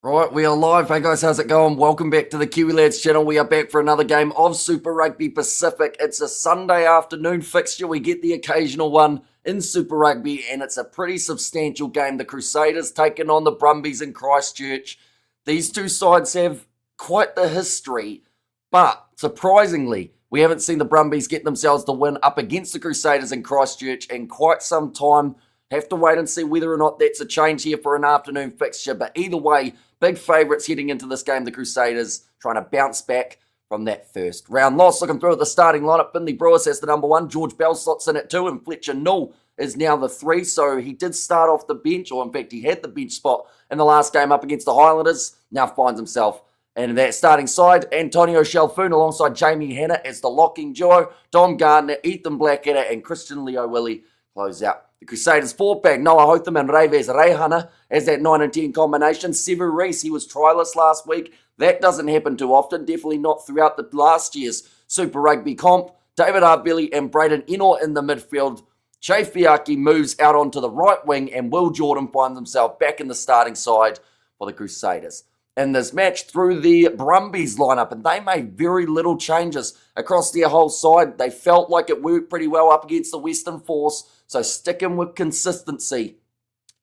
Right, we are live. Hey guys, how's it going? Welcome back to the Kiwi Lads channel. We are back for another game of Super Rugby Pacific. It's a Sunday afternoon fixture. We get the occasional one in Super Rugby, and it's a pretty substantial game. The Crusaders taking on the Brumbies in Christchurch. These two sides have quite the history, but surprisingly, we haven't seen the Brumbies get themselves to win up against the Crusaders in Christchurch in quite some time. Have to wait and see whether or not that's a change here for an afternoon fixture, but either way, big favourites heading into this game, the Crusaders, trying to bounce back from that first round loss. Looking through at the starting lineup, Finley Brewis as the number one, George Bell slots in at 2, and Fletcher Null is now the 3. So he did start off the bench, or in fact he had the bench spot in the last game up against the Highlanders. Now finds himself in that starting side. Antonio Shalfoon alongside Jamie Hanna as the locking duo. Dom Gardner, Ethan Blackadder, and Christian Leo Willie close out the Crusaders 4-pack. Noah Hotham and Reves Rehana as that 9 and 10 combination. Sevu Reece, he was tryless last week. That doesn't happen too often. Definitely not throughout the last year's Super Rugby comp. David Arbelli and Braden Enor in the midfield. Che Fiaki moves out onto the right wing, and Will Jordan finds himself back in the starting side for the Crusaders in this match through the Brumbies lineup, and they made very little changes across their whole side. They felt like it worked pretty well up against the Western Force, so sticking with consistency,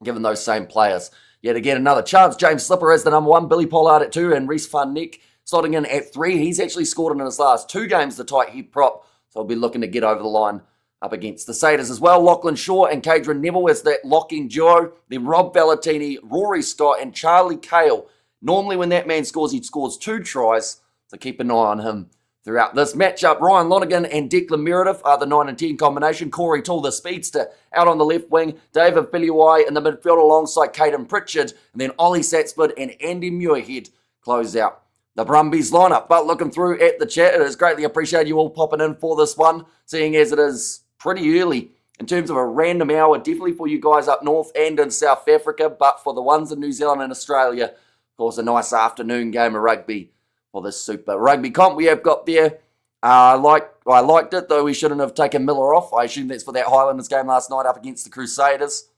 given those same players. Yet again, another chance. James Slipper as the number 1, Billy Pollard at 2, and Reece Van Neck slotting in at 3. He's actually scored in his last 2 games the tight head prop, so he'll be looking to get over the line up against the Saders as well. Lachlan Shaw and Cadron Neville as that locking duo. Then Rob Ballatini, Rory Scott, and Charlie Cale. Normally when that man scores, he scores 2 tries, so keep an eye on him throughout this matchup. Ryan Lonergan and Declan Meredith are the 9 and 10 combination. Corey Toole, the speedster, out on the left wing. David Piliwai in the midfield alongside Caden Pritchard. And then Ollie Satsford and Andy Muirhead close out the Brumbies lineup. But looking through at the chat, it is greatly appreciated you all popping in for this one, seeing as it is pretty early in terms of a random hour, definitely for you guys up north and in South Africa, but for the ones in New Zealand and Australia, of course, a nice afternoon game of rugby for this Super Rugby comp we have got there. I liked it, though we shouldn't have taken Miller off. I assume that's for that Highlanders game last night up against the Crusaders.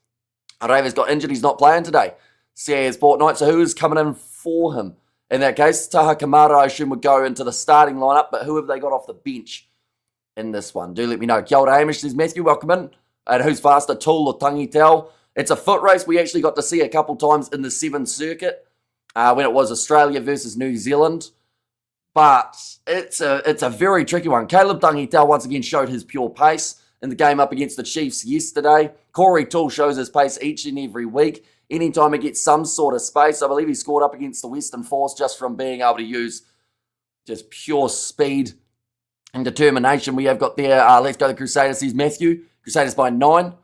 Arava's got injured, he's not playing today. Sears fortnight, so who is coming in for him? In that case, Taha Kamara, I assume, would go into the starting lineup, but who have they got off the bench in this one? Do let me know. Kia ora, Hamish, says Matthew, welcome in. And who's faster, Toole or Tangitel? It's a foot race we actually got to see a couple times in the 7th circuit when it was Australia versus New Zealand. But it's a very tricky one. Caleb Tangitel once again showed his pure pace in the game up against the Chiefs yesterday. Corey Toole shows his pace each and every week. Anytime he gets some sort of space, I believe he scored up against the Western Force just from being able to use just pure speed and determination we have got there. Let's go to the Crusaders, says Matthew. Crusaders by 9.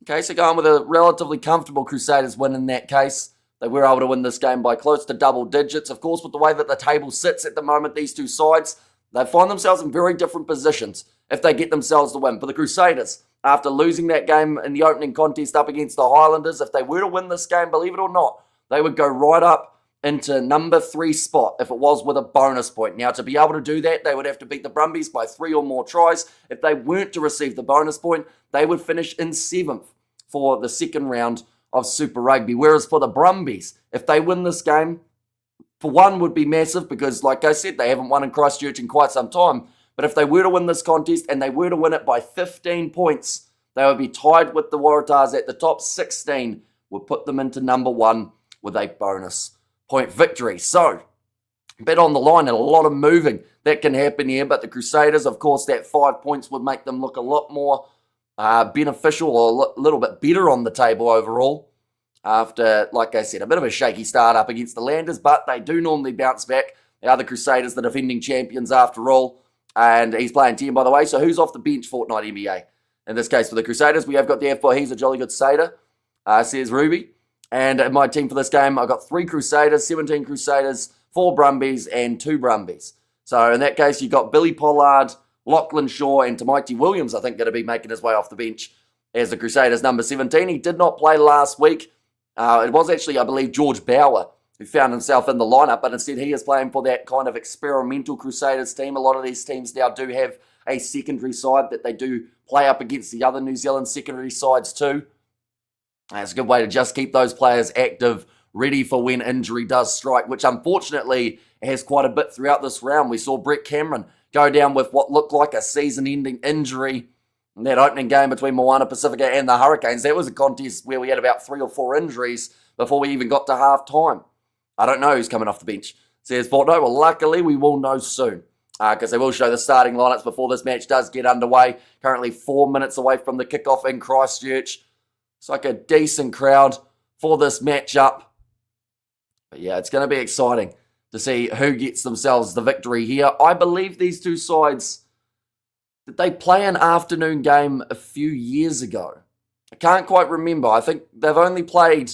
Okay, so going with a relatively comfortable Crusaders win in that case. They were able to win this game by close to double digits. Of course, with the way that the table sits at the moment, these two sides, they find themselves in very different positions if they get themselves to win. For the Crusaders, after losing that game in the opening contest up against the Highlanders, if they were to win this game, believe it or not, they would go right up into number 3 spot if it was with a bonus point. Now, to be able to do that, they would have to beat the Brumbies by 3 or more tries. If they weren't to receive the bonus point, they would finish in 7th for the second round of Super Rugby. Whereas for the Brumbies, if they win this game, for one would be massive because, like I said, they haven't won in Christchurch in quite some time. But if they were to win this contest and they were to win it by 15 points, they would be tied with the Waratahs at the top. 16 would put them into number 1 with a bonus point victory. So, bet on the line and a lot of moving that can happen here. But the Crusaders, of course, that 5 points would make them look a lot more beneficial or a little bit better on the table overall after, like I said, a bit of a shaky start up against the Landers, but they do normally bounce back. They are the Crusaders, the defending champions after all, and he's playing 10, by the way, so who's off the bench Fortnight NBA? In this case, for the Crusaders, we have got there for he's a jolly good Satyr, says Ruby, and in my team for this game, I've got 3 Crusaders, 17 Crusaders, 4 Brumbies, and 2 Brumbies. So in that case, you've got Billy Pollard, Lachlan Shaw, and Tamaiti Williams, I think, going to be making his way off the bench as the Crusaders number 17. He did not play last week. It was actually, I believe, George Bauer who found himself in the lineup, but instead he is playing for that kind of experimental Crusaders team. A lot of these teams now do have a secondary side that they do play up against the other New Zealand secondary sides too. It's a good way to just keep those players active ready for when injury does strike, which unfortunately has quite a bit throughout this round. We saw Brett Cameron go down with what looked like a season-ending injury in that opening game between Moana Pacifica and the Hurricanes. That was a contest where we had about 3 or 4 injuries before we even got to half-time. I don't know who's coming off the bench, says Fortno. Well, luckily, we will know soon, because they will show the starting lineups before this match does get underway. Currently 4 minutes away from the kickoff in Christchurch. It's like a decent crowd for this matchup. But yeah, it's going to be exciting to see who gets themselves the victory here. I believe these two sides, did they play an afternoon game a few years ago? I can't quite remember. I think they've only played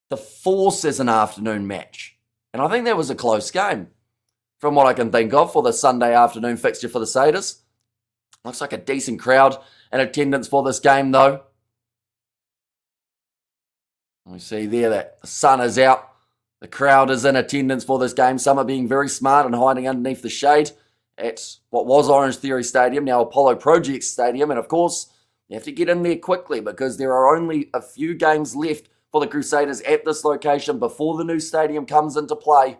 the Force as an afternoon match. And I think that was a close game, from what I can think of, for the Sunday afternoon fixture for the Crusaders. Looks like a decent crowd in attendance for this game, though. We see there that the sun is out. The crowd is in attendance for this game. Some are being very smart and hiding underneath the shade at what was Orange Theory Stadium, now Apollo Projects Stadium. And of course, you have to get in there quickly because there are only a few games left for the Crusaders at this location before the new stadium comes into play.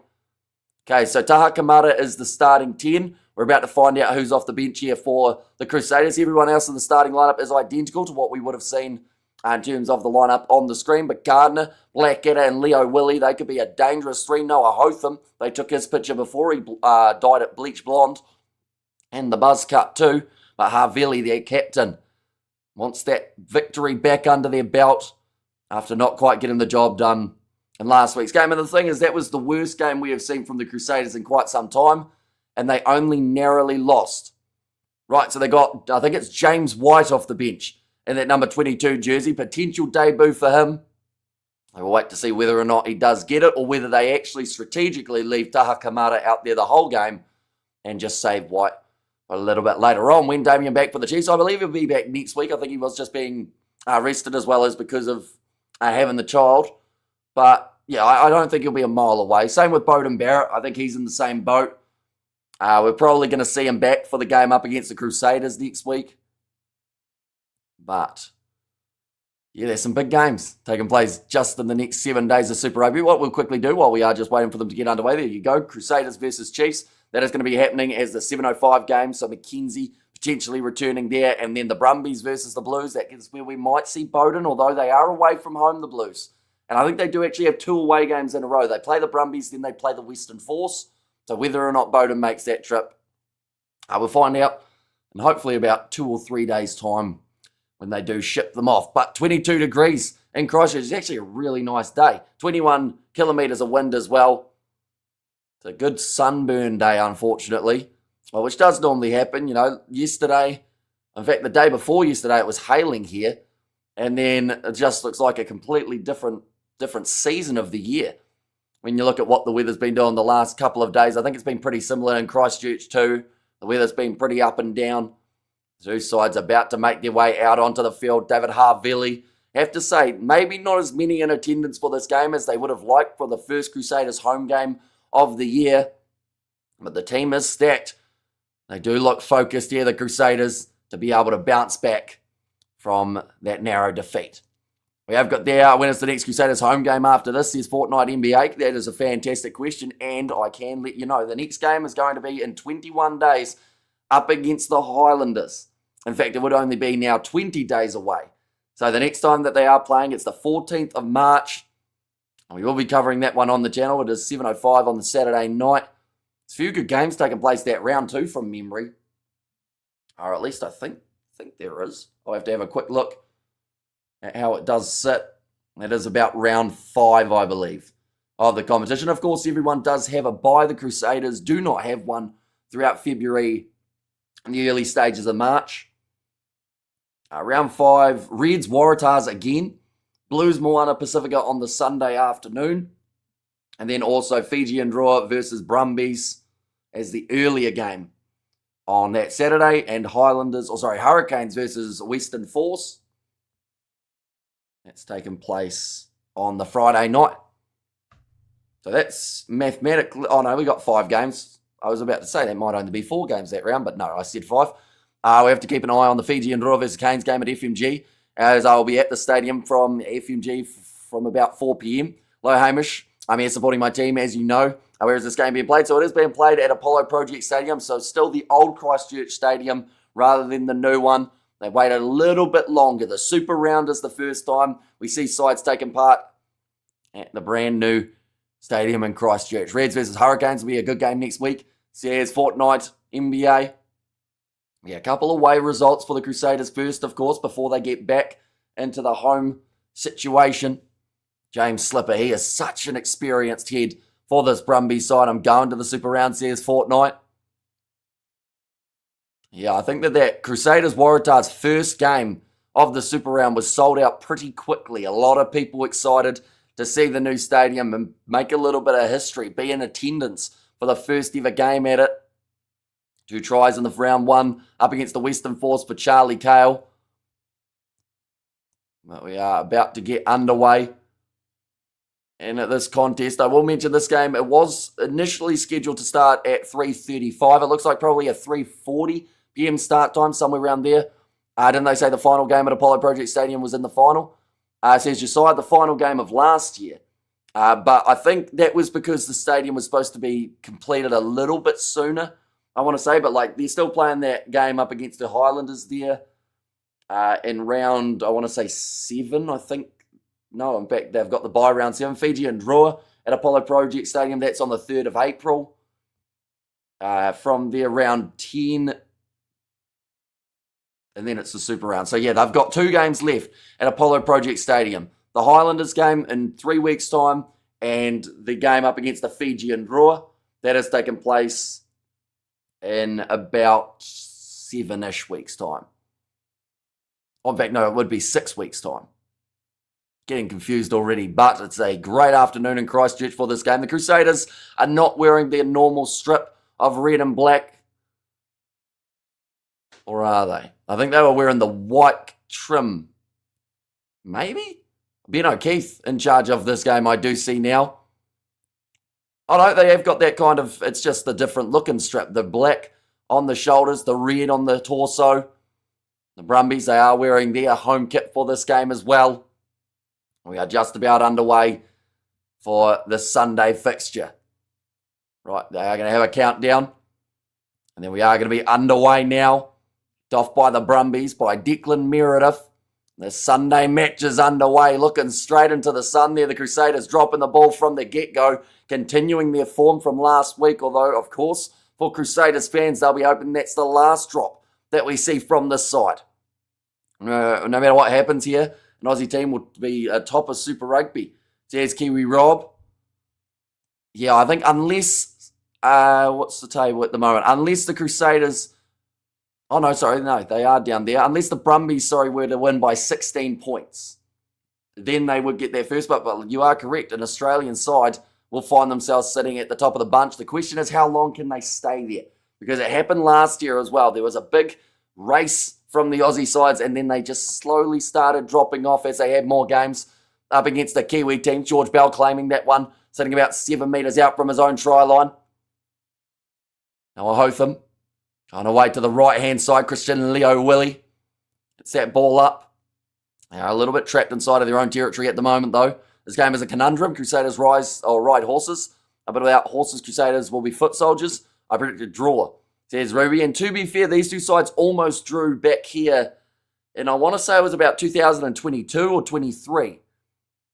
Okay, so Taha Kamara is the starting 10. We're about to find out who's off the bench here for the Crusaders. Everyone else in the starting lineup is identical to what we would have seen in terms of the lineup on the screen. But Gardner, Blackadder and Leo Willie, they could be a dangerous 3. Noah Hotham, they took his picture before he dyed it bleach blonde. And the buzz cut too. But Havili, their captain, wants that victory back under their belt after not quite getting the job done in last week's game. And the thing is, that was the worst game we have seen from the Crusaders in quite some time. And they only narrowly lost. Right, so they got, I think it's James White off the bench in that number 22 jersey. Potential debut for him. I will wait to see whether or not he does get it, or whether they actually strategically leave Taha Kamara out there the whole game and just save White a little bit later on when Damien back for the Chiefs. I believe he'll be back next week. I think he was just being rested as well as because of having the child. But yeah, I don't think he'll be a mile away. Same with Bowden Barrett. I think he's in the same boat. We're probably going to see him back for the game up against the Crusaders next week. But yeah, there's some big games taking place just in the next 7 days of Super Rugby. What we'll quickly do while we are just waiting for them to get underway, there you go, Crusaders versus Chiefs. That is going to be happening as the 7:05 game, so McKenzie potentially returning there, and then the Brumbies versus the Blues. That is where we might see Bowden, although they are away from home, the Blues. And I think they do actually have 2 away games in a row. They play the Brumbies, then they play the Western Force. So whether or not Bowden makes that trip, we'll find out in hopefully about 2 or 3 days' time when they do ship them off. But 22 degrees in Christchurch is actually a really nice day. 21 kilometres of wind as well. It's a good sunburn day, unfortunately, which does normally happen. You know, yesterday, in fact, the day before yesterday, it was hailing here. And then it just looks like a completely different season of the year. When you look at what the weather's been doing the last couple of days, I think it's been pretty similar in Christchurch too. The weather's been pretty up and down. Two sides about to make their way out onto the field. David Havili, have to say, maybe not as many in attendance for this game as they would have liked for the first Crusaders home game of the year. But the team is stacked. They do look focused here, the Crusaders, to be able to bounce back from that narrow defeat. We have got there, when is the next Crusaders home game after this? Says Fortnite NBA. That is a fantastic question, and I can let you know the next game is going to be in 21 days up against the Highlanders. In fact, it would only be now 20 days away. So the next time that they are playing, it's the 14th of March. And we will be covering that one on the channel. It is 7:05 on the Saturday night. There's a few good games taking place that round too, from memory. Or at least I think there is. I'll have to have a quick look at how it does sit. It is about round 5, I believe, of the competition. Of course, everyone does have a bye. The Crusaders do not have one throughout February and the early stages of March. Round 5, Reds Waratahs again. Blues Moana Pacifica on the Sunday afternoon. And then also Fijian Draw versus Brumbies as the earlier game on that Saturday. And Hurricanes versus Western Force. That's taken place on the Friday night. So that's mathematically... Oh no, we got 5 games. I was about to say there might only be 4 games that round, but no, I said 5. We have to keep an eye on the Fijian Draw versus Canes game at FMG, as I will be at the stadium from FMG from about 4 p.m. Hello, Hamish. I'm here supporting my team, as you know. Where is this game being played? So it is being played at Apollo Project Stadium, so still the old Christchurch Stadium rather than the new one. They waited a little bit longer. The Super Round is the first time we see sides taking part at the brand new stadium in Christchurch. Reds versus Hurricanes will be a good game next week. Sears Fortnite, NBA. Yeah, a couple of away results for the Crusaders first, of course, before they get back into the home situation. James Slipper, he is such an experienced head for this Brumbies side. I'm going to the Super Round, says Fortnite. Yeah, I think that Crusaders Waratahs first game of the Super Round was sold out pretty quickly. A lot of people excited to see the new stadium and make a little bit of history, be in attendance for the first ever game at it. 2 tries in the round 1 up against the Western Force for Charlie Cale. But we are about to get underway. And at this contest, I will mention this game, it was initially scheduled to start at 3:35. It looks like probably a 3:40 p.m. start time, somewhere around there. Didn't they say the final game at Apollo Project Stadium was in the final? It says Josiah, the final game of last year. But I think that was because the stadium was supposed to be completed a little bit sooner, I want to say. But like they're still playing that game up against the Highlanders there in round, I want to say 7, I think. No, in fact, they've got the bye round 7. Fiji and Drua at Apollo Project Stadium. That's on the 3rd of April. From there, round 10. And then it's the Super Round. So, yeah, they've got 2 games left at Apollo Project Stadium. The Highlanders game in 3 weeks' time and the game up against the Fiji and Drua. That has taken place in about 7-ish weeks' time. In fact, no, it would be 6 weeks' time. Getting confused already, but it's a great afternoon in Christchurch for this game. The Crusaders are not wearing their normal strip of red and black. Or are they? I think they were wearing the white trim. Maybe? Ben O'Keefe in charge of this game, I do see now. Oh no, they have got that kind of, it's just the different looking strip. The black on the shoulders, the red on the torso. The Brumbies, they are wearing their home kit for this game as well. We are just about underway for the Sunday fixture. Right, they are going to have a countdown. And then we are going to be underway now. Off by the Brumbies, by Declan Meredith. The Sunday match is underway, looking straight into the sun there. The Crusaders dropping the ball from the get-go, continuing their form from last week. Although, of course, for Crusaders fans, they'll be hoping that's the last drop that we see from this side. No matter what happens here, an Aussie team will be atop of Super Rugby. There's Kiwi Rob. Yeah, I think unless, what's the table at the moment? Unless the Crusaders, oh no, sorry, no, they are down there. Unless the Brumbies, were to win by 16 points, then they would get there first. But you are correct, an Australian side will find themselves sitting at the top of the bunch. The question is, how long can they stay there? Because it happened last year as well. There was a big race from the Aussie sides, and then they just slowly started dropping off as they had more games up against the Kiwi team. George Bell claiming that one, sitting about 7 metres out from his own try line. Noah Hotham, on away to the right-hand side, Christian Leo Willie. It's that ball up. They are a little bit trapped inside of their own territory at the moment, though. This game is a conundrum. Crusaders ride horses. But without horses, Crusaders will be foot soldiers. I predict a draw, says Ruby. And to be fair, these two sides almost drew back here. And I want to say it was about 2022 or 23.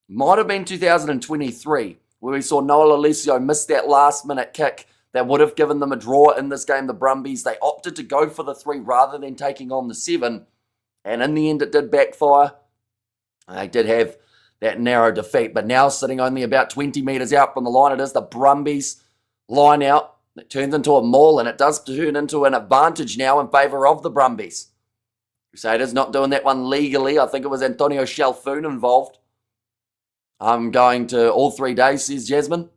Might have been 2023, where we saw Noel Alessio miss that last-minute kick that would have given them a draw in this game. The Brumbies, they opted to go for the 3 rather than taking on the 7. And in the end, it did backfire. They did have that narrow defeat. But now sitting only about 20 metres out from the line, it is the Brumbies line out. It turns into a maul, and it does turn into an advantage now in favour of the Brumbies. Crusaders not doing that one legally. I think it was Antonio Shalfoon involved. I'm going to all 3 days, says Jasmine.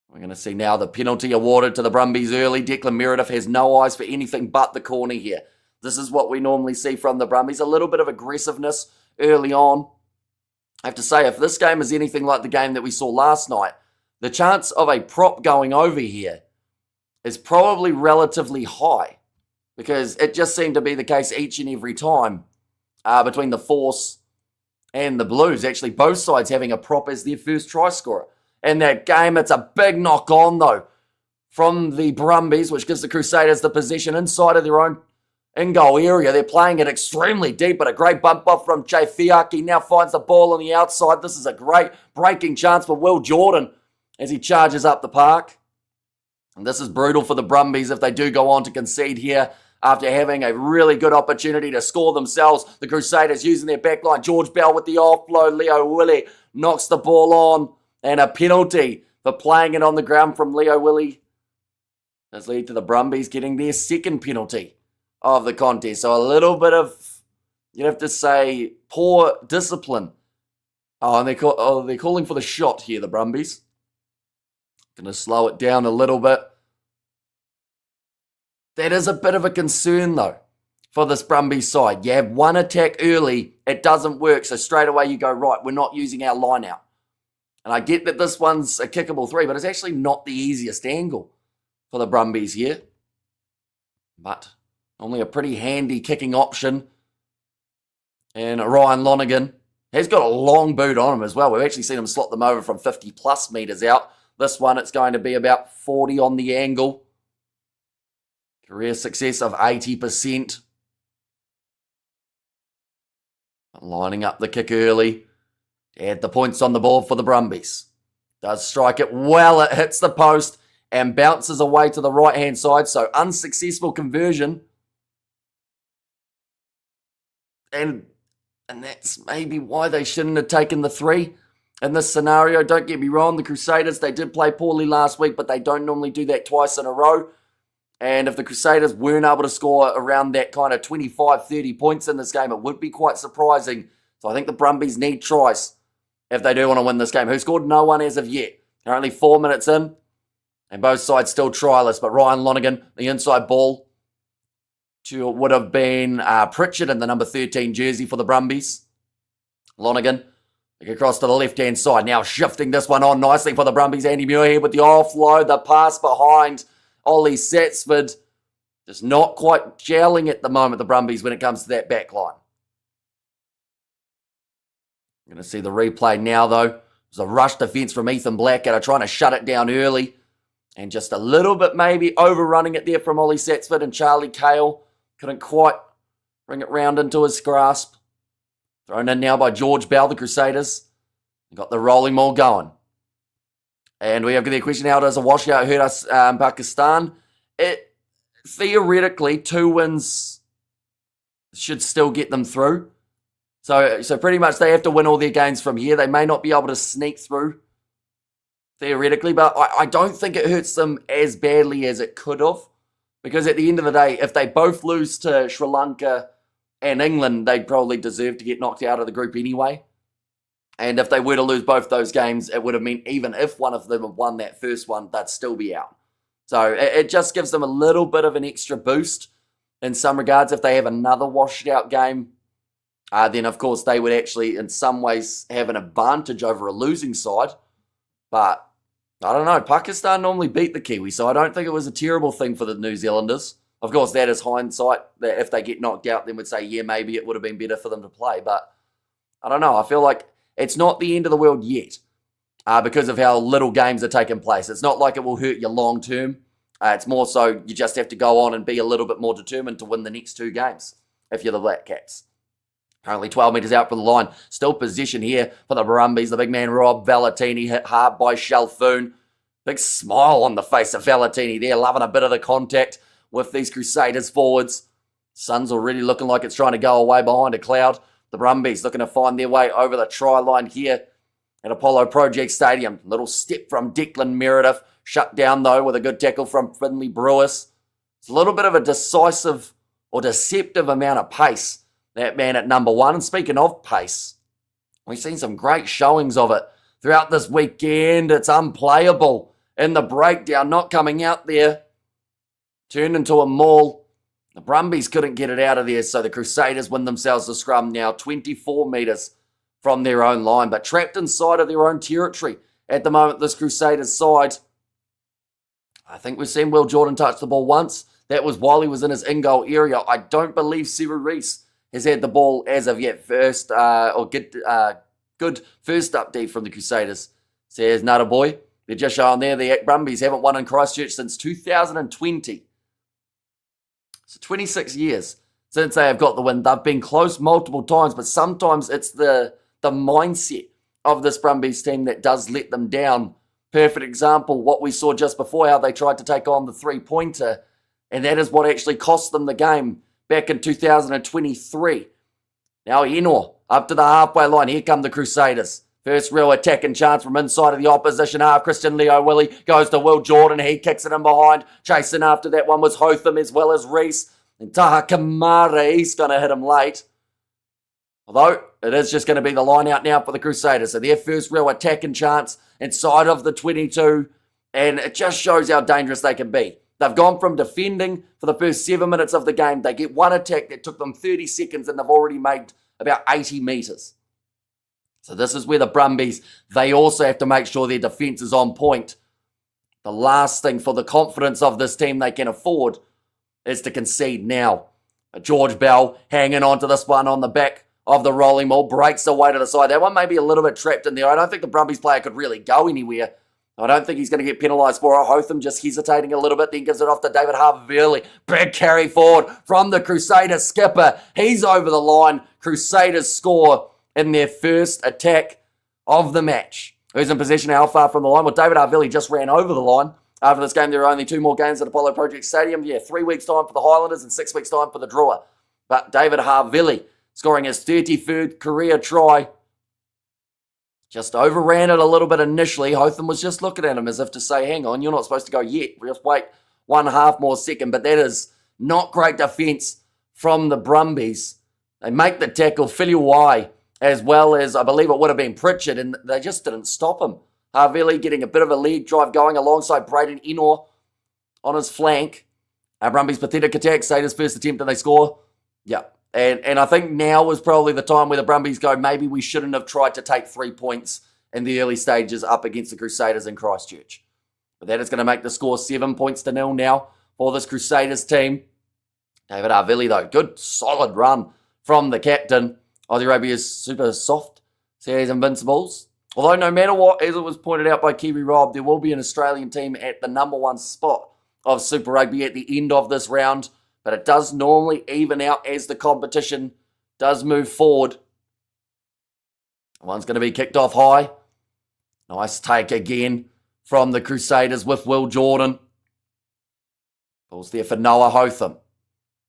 We're going to see now the penalty awarded to the Brumbies early. Declan Meredith has no eyes for anything but the corner here. This is what we normally see from the Brumbies. A little bit of aggressiveness early on. I have to say, if this game is anything like the game that we saw last night, the chance of a prop going over here is probably relatively high, because it just seemed to be the case each and every time between the Force and the Blues, actually both sides having a prop as their first try scorer. In that game, it's a big knock on, though, from the Brumbies, which gives the Crusaders the possession inside of their own in-goal area. They're playing it extremely deep, but a great bump off from Jay Fiaki now finds the ball on the outside. This is a great breaking chance for Will Jordan as he charges up the park. And this is brutal for the Brumbies if they do go on to concede here after having a really good opportunity to score themselves. The Crusaders using their backline. George Bell with the offload. Leo Willie knocks the ball on, and a penalty for playing it on the ground from Leo Willie does lead to the Brumbies getting their second penalty of the contest. So a little bit of, you'd have to say, poor discipline. Oh, and they're calling for the shot here, the Brumbies. Going to slow it down a little bit. That is a bit of a concern, though, for this Brumbies side. You have one attack early, it doesn't work, so straight away you go, right, we're not using our line out. And I get that this one's a kickable 3, but it's actually not the easiest angle for the Brumbies here. But only a pretty handy kicking option. And Ryan Lonergan has got a long boot on him as well. We've actually seen him slot them over from 50 plus metres out. This one, it's going to be about 40 on the angle. Career success of 80%. Lining up the kick early. Add the points on the board for the Brumbies. Does strike it well. It hits the post and bounces away to the right-hand side. So unsuccessful conversion. And that's maybe why they shouldn't have taken the 3 in this scenario. Don't get me wrong, the Crusaders, they did play poorly last week, but they don't normally do that twice in a row. And if the Crusaders weren't able to score around that kind of 25, 30 points in this game, it would be quite surprising. So I think the Brumbies need tries if they do want to win this game. Who scored? No one as of yet. They're only 4 minutes in, and both sides still tryless. But Ryan Lonergan, the inside ball, to would have been Pritchard in the number 13 jersey for the Brumbies. Lonergan, across to the left-hand side. Now shifting this one on nicely for the Brumbies. Andy Muir with the offload, the pass behind Ollie Satsford. Just not quite gelling at the moment, the Brumbies, when it comes to that back line. Going to see the replay now, though. It was a rush defence from Ethan Blackadder, trying to shut it down early. And just a little bit maybe overrunning it there from Ollie Satsford, and Charlie Cale couldn't quite bring it round into his grasp. Thrown in now by George Bell, the Crusaders. Got the rolling ball going. And we have the question, how does a washout hurt us in Pakistan? Theoretically, 2 wins should still get them through. So pretty much they have to win all their games from here. They may not be able to sneak through, theoretically, but I don't think it hurts them as badly as it could have. Because at the end of the day, if they both lose to Sri Lanka and England, they'd probably deserve to get knocked out of the group anyway. And if they were to lose both those games, it would have meant even if one of them had won that first one, they'd still be out. So it just gives them a little bit of an extra boost in some regards. If they have another washed out game, then of course they would actually in some ways have an advantage over a losing side. But I don't know, Pakistan normally beat the Kiwis, so I don't think it was a terrible thing for the New Zealanders. Of course, that is hindsight. That if they get knocked out, then we'd say, yeah, maybe it would have been better for them to play. But I don't know. I feel like it's not the end of the world yet because of how little games are taking place. It's not like it will hurt you long term. It's more so you just have to go on and be a little bit more determined to win the next 2 games if you're the Black Caps. Currently 12 metres out from the line. Still position here for the Brumbies. The big man Rob Valentini hit hard by Shalfoon. Big smile on the face of Valentini there, loving a bit of the contact with these Crusaders forwards. Sun's already looking like it's trying to go away behind a cloud. The Brumbies looking to find their way over the try line here at Apollo Project Stadium. Little step from Declan Meredith. Shut down, though, with a good tackle from Finley Brewis. It's a little bit of a decisive or deceptive amount of pace, that man at number 1. And speaking of pace, we've seen some great showings of it throughout this weekend. It's unplayable in the breakdown, not coming out there. Turned into a maul. The Brumbies couldn't get it out of there, so the Crusaders win themselves the scrum now, 24 metres from their own line, but trapped inside of their own territory at the moment, this Crusaders side. I think we've seen Will Jordan touch the ball once. That was while he was in his in-goal area. I don't believe Super Reese has had the ball as of yet. Good first update from the Crusaders. Says Nutter Boy. They're just showing there the Brumbies haven't won in Christchurch since 2020. So 26 years since they have got the win. They've been close multiple times, but sometimes it's the mindset of this Brumbies team that does let them down. Perfect example, what we saw just before, how they tried to take on the three-pointer, and that is what actually cost them the game back in 2023. Now Enor, up to the halfway line. Here come the Crusaders. First real attacking chance from inside of the opposition half. Christian Leo Willie goes to Will Jordan. He kicks it in behind. Chasing after that one was Hotham as well as Reese. And Taha Kamara, he's going to hit him late. Although, it is just going to be the line out now for the Crusaders. So their first real attacking chance inside of the 22. And it just shows how dangerous they can be. They've gone from defending for the first 7 minutes of the game. They get one attack that took them 30 seconds and they've already made about 80 metres. So this is where the Brumbies, they also have to make sure their defence is on point. The last thing for the confidence of this team they can afford is to concede now. George Bell hanging on to this one on the back of the rolling ball, breaks away to the side. That one may be a little bit trapped in there. I don't think the Brumbies player could really go anywhere. I don't think he's going to get penalised for it. Hotham just hesitating a little bit, then gives it off to David Harvey. Big carry forward from the Crusaders skipper. He's over the line. Crusaders score in their first attack of the match. Who's in possession? How far from the line? Well, David Harvey just ran over the line. After this game, there are only 2 more games at Apollo Project Stadium. 3 weeks' time for the Highlanders and 6 weeks' time for the Drua. But David Harvey scoring his 33rd career try. Just overran it a little bit initially. Hotham was just looking at him as if to say, hang on, you're not supposed to go yet. Just wait 1/2 more second. But that is not great defence from the Brumbies. They make the tackle. Filiwai, as well as, I believe it would have been Pritchard, and they just didn't stop him. Harvey getting a bit of a leg drive going alongside Braden Enor on his flank. Brumbies pathetic attack, Saders first attempt and they score. Yeah, and I think now was probably the time where the Brumbies go, maybe we shouldn't have tried to take 3 points in the early stages up against the Crusaders in Christchurch. But that is going to make the score 7 points to 0 now for this Crusaders team. David Harvey though, good solid run from the captain. Aussie Rugby is super soft, says Invincibles. Although no matter what, as it was pointed out by Kiwi Rob, there will be an Australian team at the number 1 spot of Super Rugby at the end of this round. But it does normally even out as the competition does move forward. One's going to be kicked off high. Nice take again from the Crusaders with Will Jordan. Ball's there for Noah Hotham.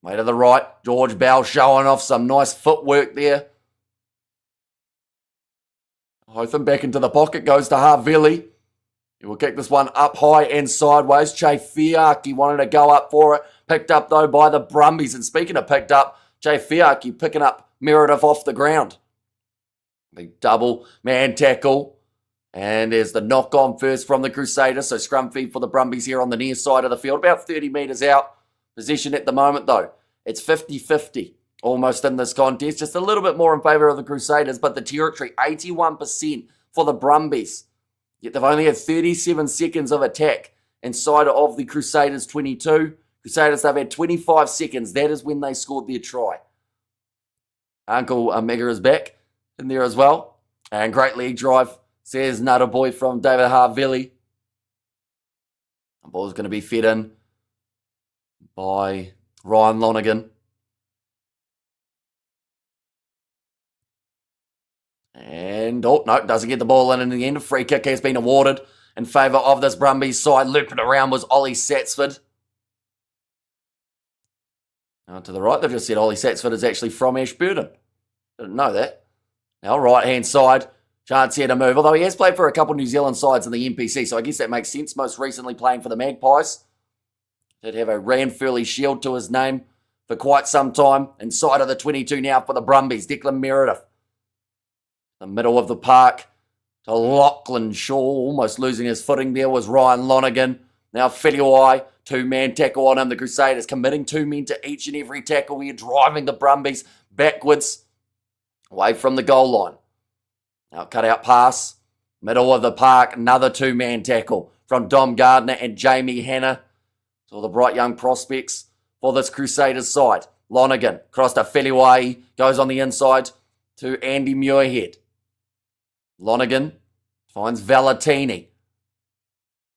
Way to the right, George Bell showing off some nice footwork there. Hotham back into the pocket, goes to Harvey. He will kick this one up high and sideways. Che Fiaki wanted to go up for it. Picked up, though, by the Brumbies. And speaking of picked up, Che Fiaki picking up Meredith off the ground. Big double man tackle. And there's the knock on first from the Crusaders. So scrum feed for the Brumbies here on the near side of the field. About 30 metres out. Possession at the moment, though. It's 50-50. Almost in this contest. Just a little bit more in favour of the Crusaders. But the territory, 81% for the Brumbies. Yet they've only had 37 seconds of attack inside of the Crusaders 22. Crusaders, they've had 25 seconds. That is when they scored their try. Uncle Omega is back in there as well. And great leg drive, says Nutter Boy from David Harvey. The ball's going to be fed in by Ryan Lonergan. And, oh, no, doesn't get the ball in the end. A free kick has been awarded in favour of this Brumbies side. Looping around was Ollie Satsford. Now to the right, they've just said Ollie Satsford is actually from Ashburton. Didn't know that. Now, right-hand side, chance here to move. Although he has played for a couple of New Zealand sides in the NPC, so I guess that makes sense. Most recently playing for the Magpies. Did have a Ranfurly shield to his name for quite some time. Inside of the 22 now for the Brumbies. Declan Meredith. The middle of the park to Lachlan Shaw, almost losing his footing there was Ryan Lonergan. Now Filiwai, 2-man tackle on him. The Crusaders committing 2 men to each and every tackle here, driving the Brumbies backwards away from the goal line. Now cut out pass, middle of the park, another 2-man tackle from Dom Gardner and Jamie Hanna. So the bright young prospects for this Crusaders side. Lonergan, cross to Feliwai, goes on the inside to Andy Muirhead. Lonergan finds Valentini.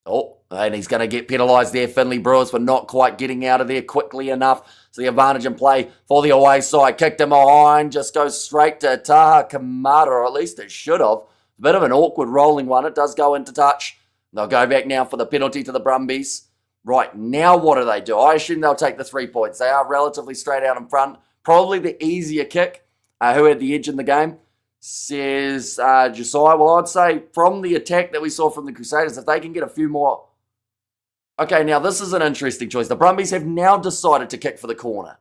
Oh, and he's going to get penalised there, Finley Brewers, for not quite getting out of there quickly enough. So the advantage in play for the away side. Kicked him behind, just goes straight to Taha Kamara, or at least it should have. A bit of an awkward rolling one. It does go into touch. They'll go back now for the penalty to the Brumbies. Right, now what do? I assume they'll take the 3 points. They are relatively straight out in front. Probably the easier kick. Who had the edge in the game? Says Josiah. Well, I'd say from the attack that we saw from the Crusaders, if they can get a few more... Okay, now this is an interesting choice. The Brumbies have now decided to kick for the corner.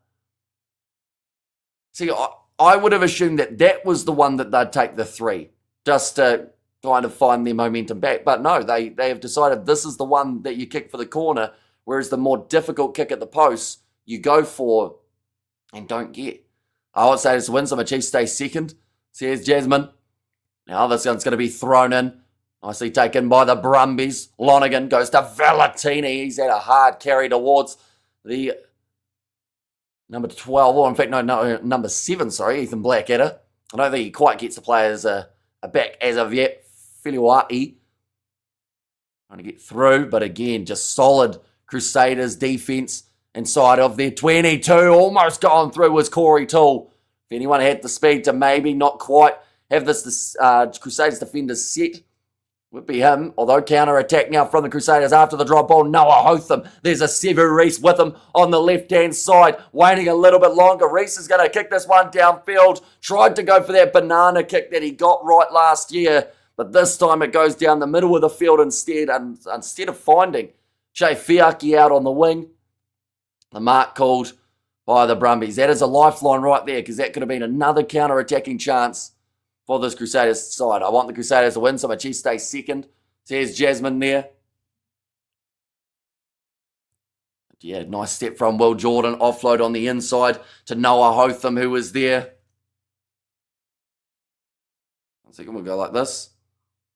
See, I would have assumed that that was the one that they'd take the 3, just to kind of find their momentum back. But no, they have decided this is the one that you kick for the corner, whereas the more difficult kick at the post, you go for and don't get. I would say it's Winsome. Chiefs stay second. So here's Jasmine. Now this one's going to be thrown in. Nicely taken by the Brumbies. Lonergan goes to Valentini. He's had a hard carry towards the number 12. Or in fact, no, number 7, sorry, Ethan Blackadder. I don't think he quite gets to play as a back as of yet. Filiwai trying to get through, but again, just solid Crusaders defense inside of their 22. Almost gone through was Corey Toole. If anyone had the speed to maybe not quite have this Crusaders defenders set, would be him. Although counter-attack now from the Crusaders after the drop ball. Noah Hotham. There's a Sevu Reece with him on the left-hand side. Waiting a little bit longer. Reece is going to kick this one downfield. Tried to go for that banana kick that he got right last year. But this time it goes down the middle of the field instead. And instead of finding Jay Fiaki out on the wing, the mark called by the Brumbies. That is a lifeline right there, because that could have been another counter-attacking chance for this Crusaders side. I want the Crusaders to win, so my Chiefs stay second. So here's Jasmine there. Yeah, nice step from Will Jordan. Offload on the inside to Noah Hotham, who was there. 1 second, we'll go like this.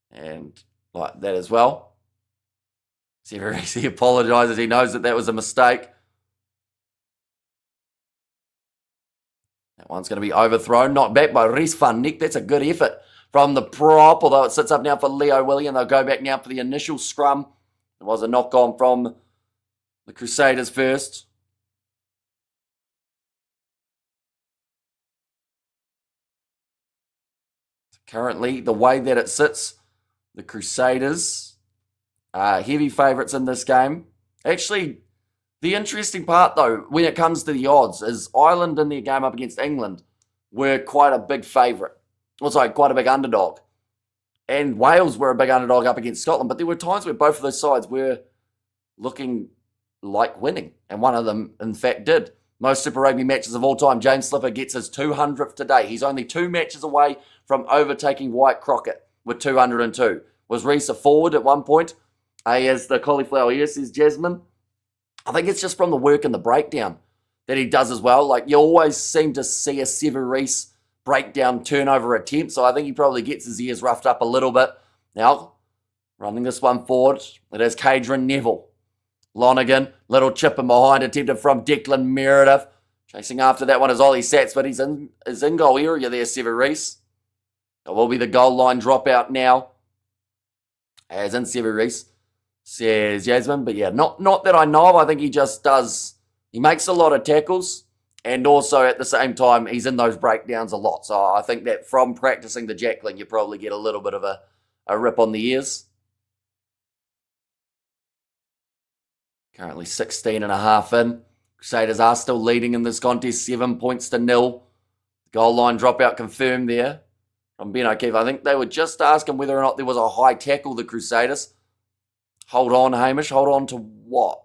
And like that as well. He apologises. He knows that was a mistake. That one's going to be overthrown. Knocked back by Reece Van Nick. That's a good effort from the prop, although it sits up now for Leo William. They'll go back now for the initial scrum. There was a knock-on from the Crusaders first. Currently, the way that it sits, the Crusaders are heavy favourites in this game. Actually, the interesting part, though, when it comes to the odds, is Ireland in their game up against England were quite a big favourite. Also, quite a big underdog. And Wales were a big underdog up against Scotland, but there were times where both of those sides were looking like winning. And one of them, in fact, did. Most Super Rugby matches of all time, James Slipper gets his 200th today. He's only 2 matches away from overtaking White Crockett with 202. Was Reece a forward at one point? As the cauliflower ear says Jasmine. I think it's just from the work and the breakdown that he does as well. Like, you always seem to see a Sevu Reece breakdown turnover attempt, so I think he probably gets his ears roughed up a little bit. Now, running this one forward, it is Cadron Neville. Lonergan, little chip in behind, attempted from Declan Meredith. Chasing after that one is Ollie Sats, but he's in goal area there, Sevu Reece. It will be the goal line dropout now. As in Sevu Reece, says Jasmine. But yeah, not that I know of. I think he just does, he makes a lot of tackles. And also at the same time, he's in those breakdowns a lot. So I think that from practicing the jackling, you probably get a little bit of a rip on the ears. Currently 16 and a half in. Crusaders are still leading in this contest, 7 points to 0. Goal line dropout confirmed there from Ben O'Keefe. I think they were just asking whether or not there was a high tackle, the Crusaders. Hold on, Hamish. Hold on to what?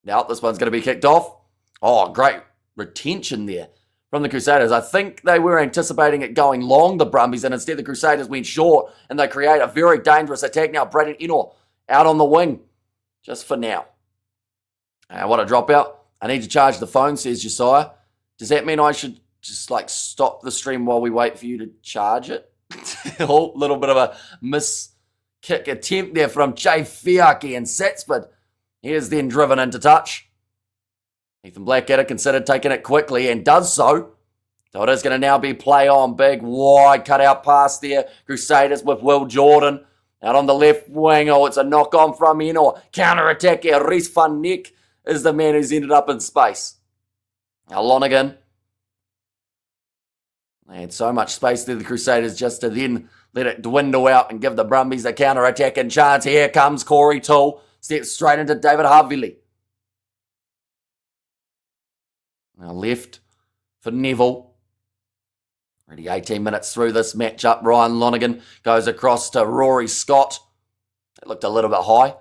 Now this one's going to be kicked off. Oh, great retention there from the Crusaders. I think they were anticipating it going long, the Brumbies, and instead the Crusaders went short, and they create a very dangerous attack now. Braden Enor out on the wing, just for now. What a dropout. I need to charge the phone, says Josiah. Does that mean I should just stop the stream while we wait for you to charge it? A little bit of a miss-kick attempt there from Jay Fiaki and Satsford. He is then driven into touch. Ethan Blackadder considered taking it quickly and does so. So it is going to now be play on. Big, wide, cut out pass there. Crusaders with Will Jordan. Out on the left wing. Oh, it's a knock on from in or counter-attack here. Rhys van Neck is the man who's ended up in space. Now Lonergan. They had so much space there, the Crusaders, just to then let it dwindle out and give the Brumbies a counter-attacking chance. Here comes Corey Toole. Steps straight into David Havili. Now left for Neville. Already 18 minutes through this matchup. Ryan Lonergan goes across to Rory Scott. That looked a little bit high.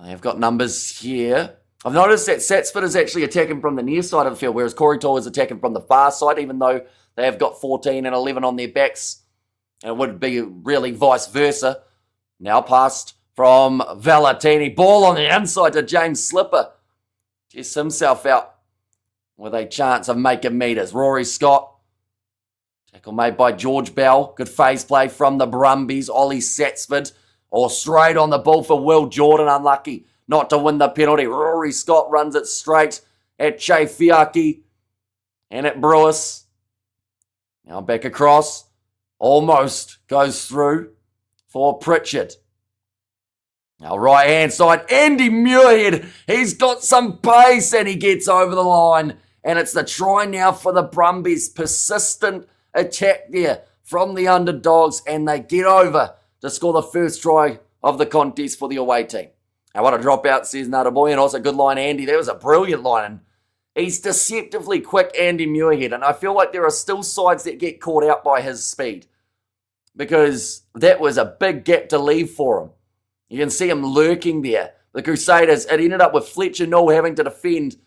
They've got numbers here. I've noticed that Satsford is actually attacking from the near side of the field, whereas Corey Toole is attacking from the far side, even though they have got 14 and 11 on their backs. And it would be really vice versa. Now passed from Valentini. Ball on the inside to James Slipper. Tests himself out with a chance of making meters. Rory Scott. Tackle made by George Bell. Good phase play from the Brumbies. Ollie Satsford. Or straight on the ball for Will Jordan. Unlucky not to win the penalty. Rory Scott runs it straight at Che Fiaki. And at Brewis. Now back across. Almost goes through for Pritchard. Now right hand side, Andy Muirhead. He's got some pace and he gets over the line. And it's the try now for the Brumbies. Persistent attack there from the underdogs. And they get over to score the first try of the contest for the away team. Now what a dropout, says Nadaboy. And also good line, Andy. That was a brilliant line. And he's deceptively quick, Andy Muirhead. And I feel like there are still sides that get caught out by his speed. Because that was a big gap to leave for him. You can see him lurking there. The Crusaders, it ended up with Fletcher Null having to defend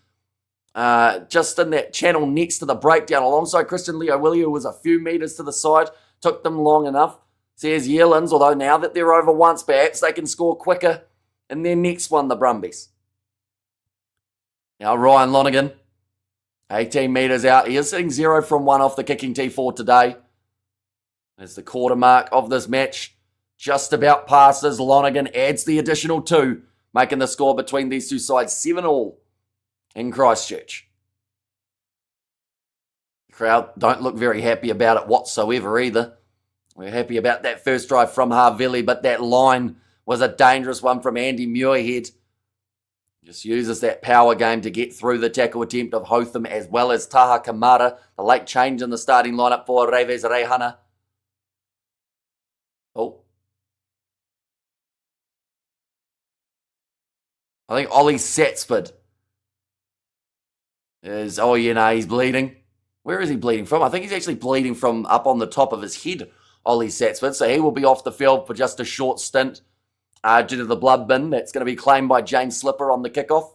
just in that channel next to the breakdown alongside Christian Leo Willie, who was a few metres to the side. Took them long enough. Says Yellins, although now that they're over once, perhaps they can score quicker in their next one, the Brumbies. Now Ryan Lonergan, 18 metres out. He is sitting 0 from 1 off the kicking tee for today. As the quarter mark of this match just about passes. Lonergan adds the additional 2, making the score between these two sides 7-all in Christchurch. The crowd don't look very happy about it whatsoever either. We're happy about that first drive from Havili, but that line was a dangerous one from Andy Muirhead. Just uses that power game to get through the tackle attempt of Hotham as well as Taha Kamara. The late change in the starting lineup for Reves Rehana. Oh. I think Ollie Satsford is, he's bleeding. Where is he bleeding from? I think he's actually bleeding from up on the top of his head, Ollie Satsford. So he will be off the field for just a short stint due to the blood bin. That's going to be claimed by James Slipper on the kickoff.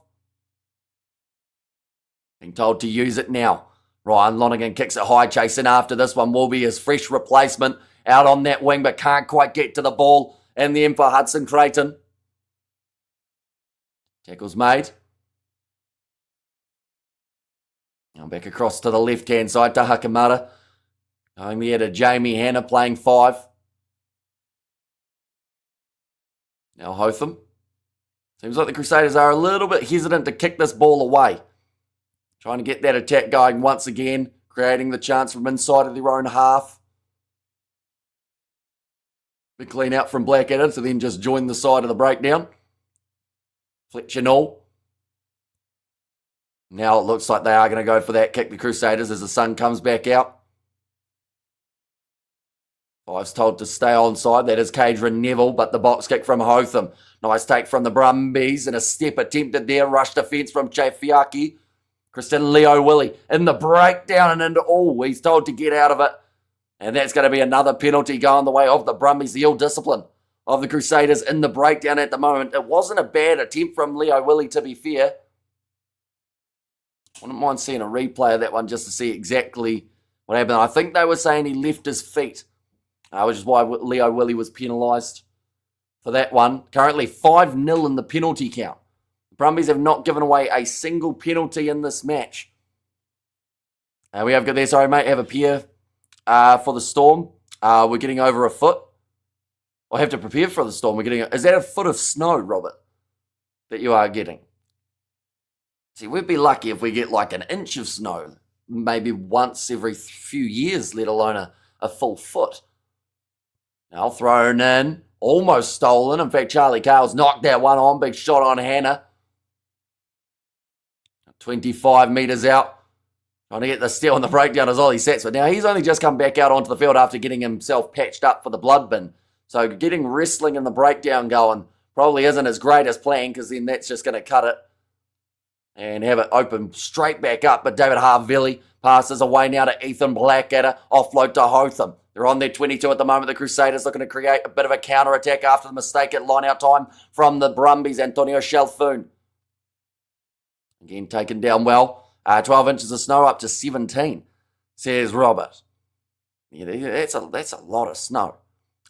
Being told to use it now. Ryan Lonergan kicks it high, chasing after this one will be his fresh replacement out on that wing, but can't quite get to the ball. And then for Hudson Creighton. Tackle's made. Now back across to the left-hand side to Hakamara. Going there to Jamie Hanna playing 5. Now Hotham. Seems like the Crusaders are a little bit hesitant to kick this ball away. Trying to get that attack going once again. Creating the chance from inside of their own half. Big clean out from Blackadder to then just join the side of the breakdown. Fletcher Null. Now it looks like they are going to go for that kick, the Crusaders, as the sun comes back out. 5's told to stay onside. That is Cadron Neville, but the box kick from Hotham. Nice take from the Brumbies and a step attempted there. Rush defence from Chafiaki. Christian Leo Willie in the breakdown and into he's told to get out of it. And that's going to be another penalty going the way of the Brumbies. The ill discipline of the Crusaders in the breakdown at the moment. It wasn't a bad attempt from Leo Willie, to be fair. Wouldn't mind seeing a replay of that one just to see exactly what happened. I think they were saying he left his feet, which is why Leo Willie was penalised for that one. Currently 5-0 in the penalty count. The Brumbies have not given away a single penalty in this match. We have got there, sorry mate, have a pair for the Storm. We're getting over a foot. I have to prepare for the Storm. Is that a foot of snow, Robert, that you are getting? See, we'd be lucky if we get like an inch of snow, maybe once every few years, let alone a full foot. Now thrown in, almost stolen. In fact, Charlie Cale's knocked that one on. Big shot on Hannah. 25 metres out. Trying to get the steal and the breakdown as Ollie sets. But now he's only just come back out onto the field after getting himself patched up for the blood bin. So getting wrestling and the breakdown going probably isn't as great as planned, because then that's just going to cut it and have it open straight back up. But David Harvilli passes away now to Ethan Blackadder. Offload to Hotham. They're on their 22 at the moment. The Crusaders looking to create a bit of a counter-attack after the mistake at line-out time from the Brumbies. Antonio Shalfoon. Again, taken down well. 12 inches of snow up to 17, says Robert. Yeah, that's a lot of snow.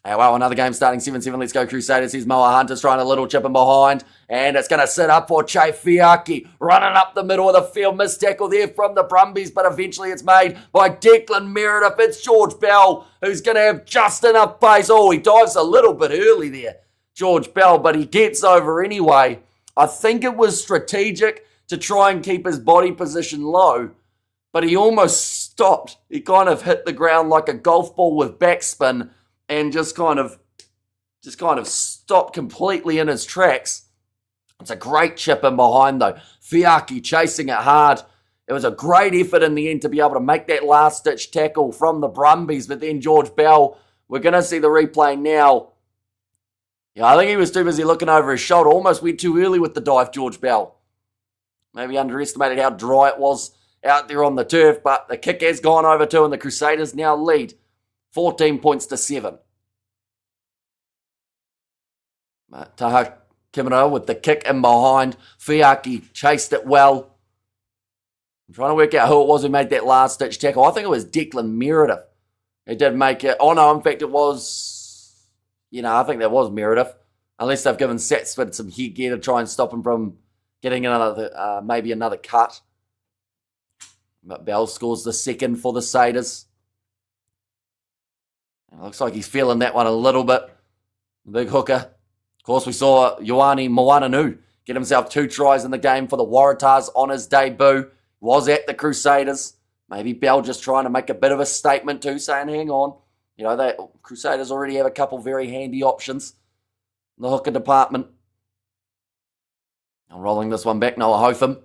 Well, another game starting 7-7. Let's go Crusaders. Here's Moa Hunter's trying a little chip in behind. And it's going to sit up for Che Fiaki. Running up the middle of the field. Missed tackle there from the Brumbies. But eventually it's made by Declan Meredith. It's George Bell who's going to have just enough pace. Oh, he dives a little bit early there, George Bell. But he gets over anyway. I think it was strategic to try and keep his body position low. But he almost stopped. He kind of hit the ground like a golf ball with backspin. And just kind of stopped completely in his tracks. It's a great chip in behind though. Fiaki chasing it hard. It was a great effort in the end to be able to make that last-ditch tackle from the Brumbies. But then George Bell, we're going to see the replay now. Yeah, I think he was too busy looking over his shoulder. Almost went too early with the dive, George Bell. Maybe underestimated how dry it was out there on the turf. But the kick has gone over too, and the Crusaders now lead 14 points to 7. Taha Kimura with the kick in behind. Fiaki chased it well. I'm trying to work out who it was who made that last-ditch tackle. I think it was Declan Meredith. He did make it. Oh, no, in fact, it was... I think that was Meredith. Unless they've given Satsford some headgear to try and stop him from getting another, maybe another cut. But Bell scores the second for the Saders. It looks like he's feeling that one a little bit. Big hooker. Of course, we saw Ioane Moananu get himself 2 tries in the game for the Waratahs on his debut. Was at the Crusaders. Maybe Bell just trying to make a bit of a statement too, saying, hang on. The Crusaders already have a couple very handy options in the hooker department. I'm rolling this one back. Noah Hotham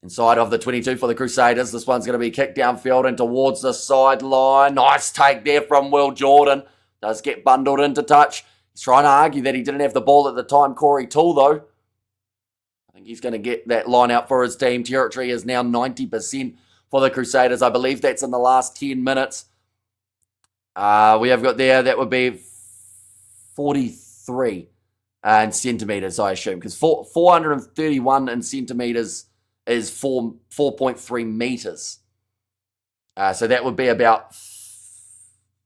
inside of the 22 for the Crusaders. This one's going to be kicked downfield and towards the sideline. Nice take there from Will Jordan. Does get bundled into touch. He's trying to argue that he didn't have the ball at the time. Corey Toole, though. I think he's going to get that line out for his team. Territory is now 90% for the Crusaders. I believe that's in the last 10 minutes. We have got there, that would be 43 in centimetres, I assume. Because 431 in centimetres is 4.3 metres. So that would be about,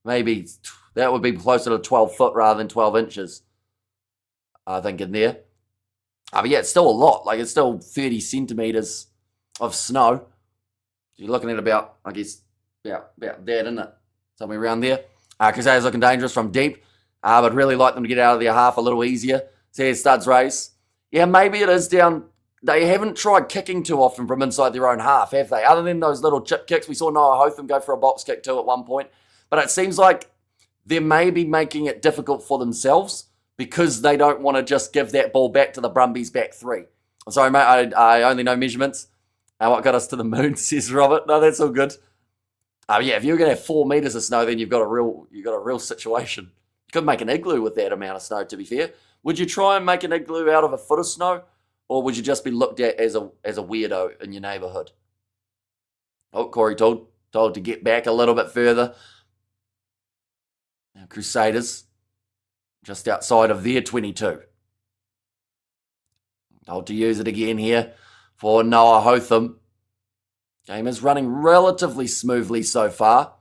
maybe, that would be closer to 12 foot rather than 12 inches, I think, in there. But yeah, it's still a lot. Like, it's still 30 centimetres of snow. You're looking at about, I guess, about that, isn't it? Somewhere around there. Crusaders looking dangerous from deep. But really like them to get out of their half a little easier. So here's Studs race. Yeah, maybe it is down. They haven't tried kicking too often from inside their own half, have they? Other than those little chip kicks. We saw Noah Hotham go for a box kick too at one point. But it seems like they're maybe making it difficult for themselves because they don't want to just give that ball back to the Brumbies back 3. Sorry, mate, I only know measurements. What got us to the moon, says Robert. No, that's all good. Yeah, if you're going to have 4 metres of snow, then you've got a real situation. You could make an igloo with that amount of snow, to be fair. Would you try and make an igloo out of a foot of snow? Or would you just be looked at as a weirdo in your neighbourhood? Oh, Corey told to get back a little bit further. Now, Crusaders, just outside of their 22. Told to use it again here for Noah Hotham. Game is running relatively smoothly so far.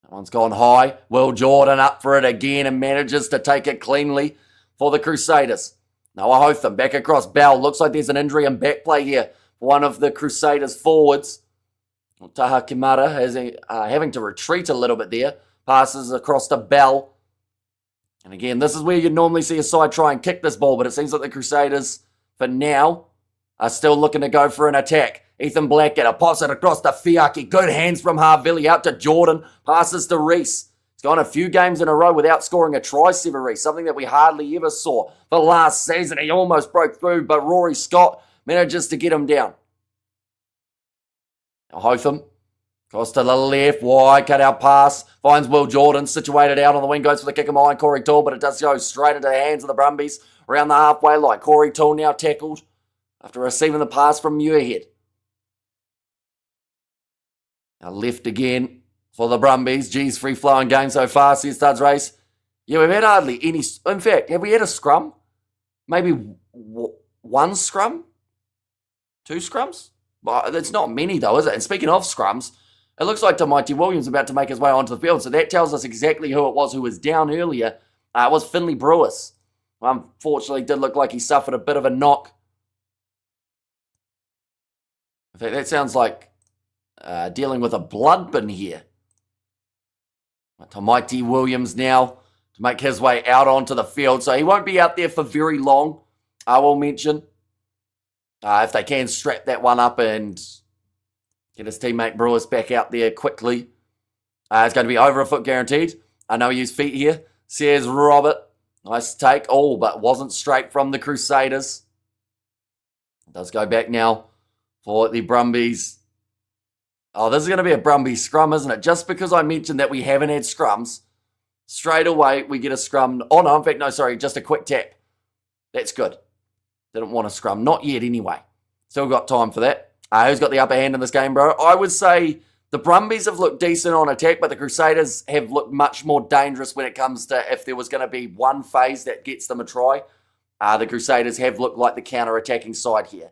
That one's gone high. Will Jordan up for it again and manages to take it cleanly for the Crusaders. Noah Hotham back across Bell. Looks like there's an injury and back play here for one of the Crusaders forwards. Taha Kimura having to retreat a little bit there. Passes across to Bell. And again, this is where you normally see a side try and kick this ball, but it seems like the Crusaders, for now, are still looking to go for an attack. Ethan Blackadder pops it across to Fiaki. Good hands from Harvilli out to Jordan. Passes to Reese. He's gone a few games in a row without scoring a try, Reese, something that we hardly ever saw. For last season, he almost broke through, but Rory Scott manages to get him down. Now Hotham, across to the left, wide, cut out pass, finds Will Jordan, situated out on the wing, goes for the kick of mine, Corey Toole, but it does go straight into the hands of the Brumbies around the halfway line. Corey Toole now tackled after receiving the pass from Muirhead. Now left again for the Brumbies. G's free-flowing game so far, says Studs Race. Yeah, we've had hardly any. In fact, have we had a scrum? Maybe one scrum? Two scrums? Well, it's not many though, is it? And speaking of scrums, it looks like Mighty Williams about to make his way onto the field. So that tells us exactly who it was who was down earlier. It was Finley Brewis. Unfortunately, did look like he suffered a bit of a knock. In fact, that sounds like dealing with a blood bin here. Mighty Williams now to make his way out onto the field. So he won't be out there for very long, I will mention. If they can strap that one up and get his teammate Brewis back out there quickly. It's going to be over a foot guaranteed. I know he used feet here. Says Robert. Nice take. Oh, but wasn't straight from the Crusaders. It does go back now for the Brumbies. Oh, this is going to be a Brumbies scrum, isn't it? Just because I mentioned that we haven't had scrums, straight away we get a scrum. Oh, no, in fact, no, sorry, just a quick tap. That's good. Didn't want a scrum. Not yet, anyway. Still got time for that. Who's got the upper hand in this game, bro? I would say the Brumbies have looked decent on attack, but the Crusaders have looked much more dangerous when it comes to if there was going to be one phase that gets them a try. The Crusaders have looked like the counter-attacking side here.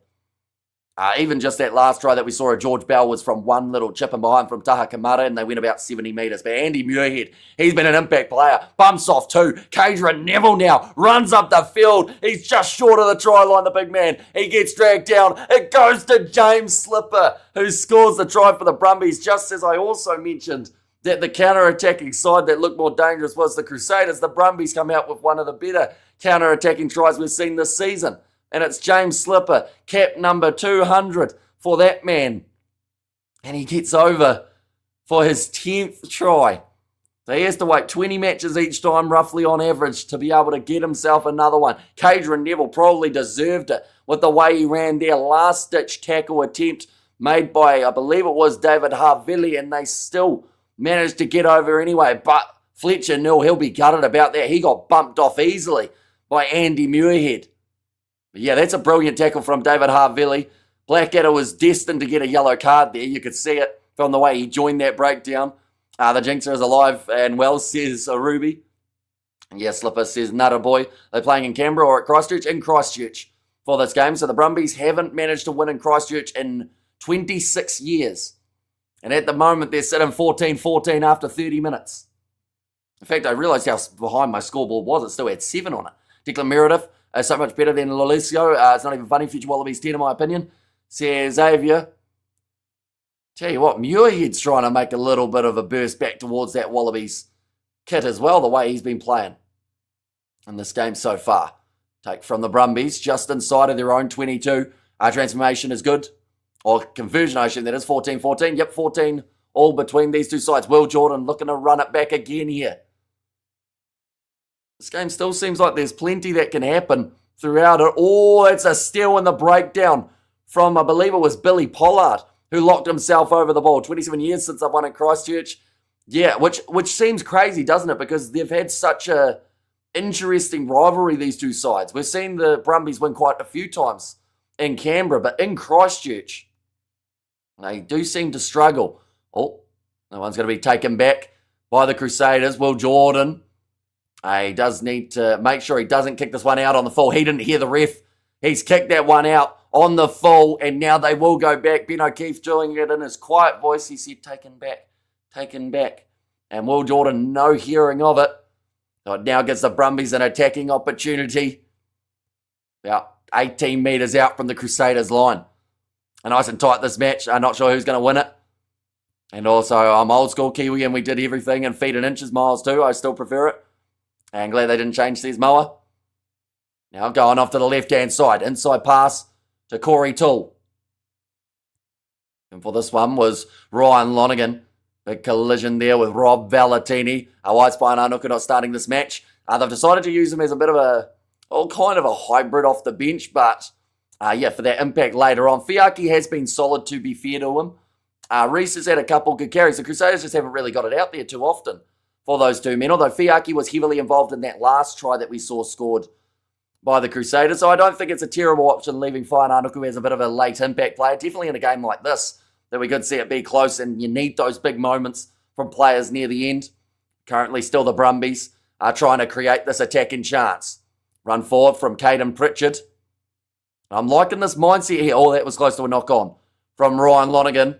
Even just that last try that we saw of George Bell was from one little chip and behind from Taha Kamara, and they went about 70 metres. But Andy Muirhead, he's been an impact player. Bumps off too. Cadra Neville now runs up the field. He's just short of the try line, the big man. He gets dragged down. It goes to James Slipper, who scores the try for the Brumbies, just as I also mentioned that the counter-attacking side that looked more dangerous was the Crusaders. The Brumbies come out with one of the better counter-attacking tries we've seen this season. And it's James Slipper, cap number 200 for that man. And he gets over for his 10th try. So he has to wait 20 matches each time, roughly on average, to be able to get himself another one. Cadra Neville probably deserved it with the way he ran their last-ditch tackle attempt made by, I believe it was David Harvilli, and they still managed to get over anyway. But Fletcher Nil, he'll be gutted about that. He got bumped off easily by Andy Muirhead. Yeah, that's a brilliant tackle from David Harvilli. Blackadder was destined to get a yellow card there. You could see it from the way he joined that breakdown. The Jinxer is alive and well, says Ruby. Yeah, Slipper says Nutter Boy. They're playing in Canberra or at Christchurch? In Christchurch for this game. So the Brumbies haven't managed to win in Christchurch in 26 years. And at the moment, they're sitting 14-14 after 30 minutes. In fact, I realised how behind my scoreboard was. It still had 7 on it. Declan Meredith. So much better than Lolesio. It's not even funny. Future Wallabies 10, in my opinion. Says Xavier. Tell you what, Muirhead's trying to make a little bit of a burst back towards that Wallabies kit as well, the way he's been playing in this game so far. Take from the Brumbies, just inside of their own 22. Transformation is good. Or conversion, I assume that is 14-14. Yep, 14 all between these two sides. Will Jordan looking to run it back again here. This game still seems like there's plenty that can happen throughout it. Oh, it's a steal in the breakdown from, I believe it was Billy Pollard, who locked himself over the ball. 27 years since I've won at Christchurch. Yeah, which seems crazy, doesn't it? Because they've had such a interesting rivalry, these two sides. We've seen the Brumbies win quite a few times in Canberra, but in Christchurch, they do seem to struggle. Oh, that one's going to be taken back by the Crusaders. Will Jordan. He does need to make sure he doesn't kick this one out on the full. He didn't hear the ref. He's kicked that one out on the full, and now they will go back. Ben O'Keefe doing it in his quiet voice. He said, taken back, taken back. And Will Jordan, no hearing of it. So it now gives the Brumbies an attacking opportunity. About 18 metres out from the Crusaders line. And nice and tight this match. I'm not sure who's going to win it. And also, I'm old school Kiwi, and we did everything in feet and inches miles too. I still prefer it. And glad they didn't change, says Moa. Now going off to the left-hand side. Inside pass to Corey Toole. And for this one was Ryan Lonergan. Big collision there with Rob Valentini. White Spine Anuka not starting this match. They've decided to use him as a bit of kind of a hybrid off the bench, but for that impact later on. Fiaki has been solid, to be fair to him. Reese has had a couple good carries. The Crusaders just haven't really got it out there too often for those two men, although Fiaki was heavily involved in that last try that we saw scored by the Crusaders. So I don't think it's a terrible option leaving Whainauku as a bit of a late impact player. Definitely in a game like this that we could see it be close, and you need those big moments from players near the end. Currently still the Brumbies are trying to create this attacking chance. Run forward from Caden Pritchard. I'm liking this mindset here. Oh, that was close to a knock-on from Ryan Lonergan.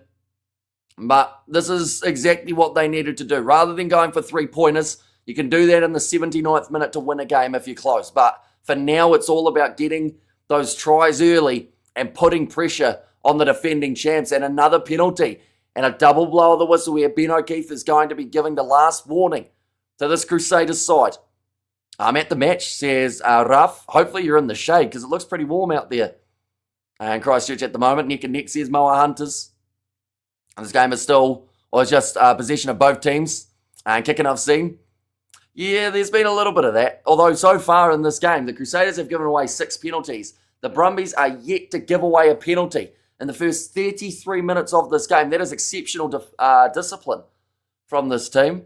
But this is exactly what they needed to do. Rather than going for 3-pointers, you can do that in the 79th minute to win a game if you're close. But for now, it's all about getting those tries early and putting pressure on the defending champs. And another penalty and a double blow of the whistle where Ben O'Keefe is going to be giving the last warning to this Crusaders side. I'm at the match, says Ruff. Hopefully you're in the shade because it looks pretty warm out there in Christchurch at the moment. Neck and neck, says Moa Hunters. And this game is still, or it's just possession of both teams. And kicking I've seen. Yeah, there's been a little bit of that. Although so far in this game, the Crusaders have given away 6 penalties. The Brumbies are yet to give away a penalty in the first 33 minutes of this game. That is exceptional discipline from this team.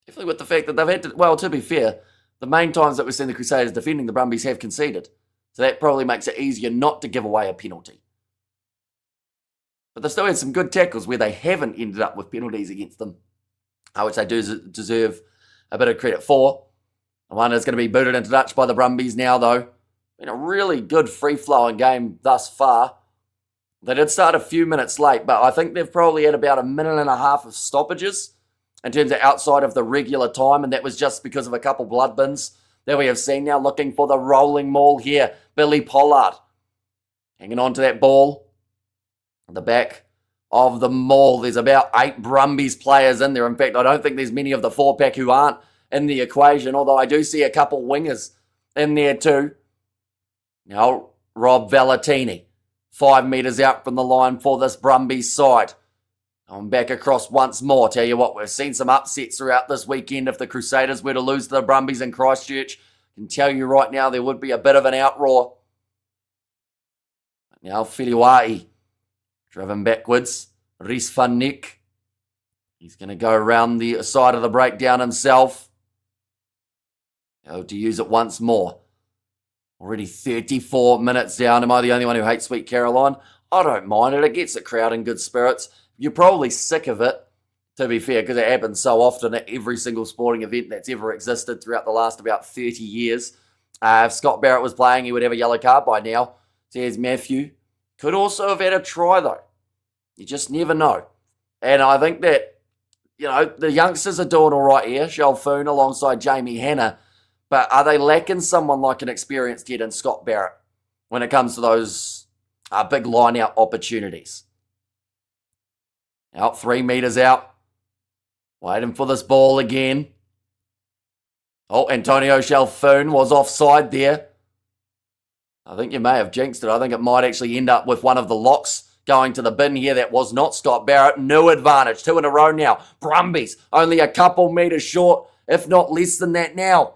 Definitely with the fact that they've had to, well, to be fair, the main times that we've seen the Crusaders defending, the Brumbies have conceded. So that probably makes it easier not to give away a penalty. But they've still had some good tackles where they haven't ended up with penalties against them, which they do deserve a bit of credit for. The one is going to be booted into Dutch by the Brumbies now, though. Been a really good free-flowing game thus far. They did start a few minutes late, but I think they've probably had about a minute and a half of stoppages in terms of outside of the regular time, and that was just because of a couple blood bins that we have seen now. Looking for the rolling maul here. Billy Pollard hanging on to that ball. At the back of the maul, there's about 8 Brumbies players in there. In fact, I don't think there's many of the 4-pack who aren't in the equation, although I do see a couple wingers in there too. Now, Rob Valentini, 5 metres out from the line for this Brumbies side. I'm back across once more. Tell you what, we've seen some upsets throughout this weekend. If the Crusaders were to lose to the Brumbies in Christchurch, I can tell you right now there would be a bit of an outroar. Now, Filiwai, driven backwards. Rhys van Niekerk. He's going to go around the side of the breakdown himself. To use it once more. Already 34 minutes down. Am I the only one who hates Sweet Caroline? I don't mind it. It gets the crowd in good spirits. You're probably sick of it, to be fair, because it happens so often at every single sporting event that's ever existed throughout the last about 30 years. If Scott Barrett was playing, he would have a yellow card by now. Says Matthew. Could also have had a try, though. You just never know. And I think that, the youngsters are doing all right here. Shelfoon alongside Jamie Hanna. But are they lacking someone like an experienced head in Scott Barrett when it comes to those big line-out opportunities? Out 3 metres out. Waiting for this ball again. Oh, Antonio Shelfoon was offside there. I think you may have jinxed it. I think it might actually end up with one of the locks going to the bin here. That was not Scott Barrett. No advantage. 2 in a row now. Brumbies only a couple metres short, if not less than that now.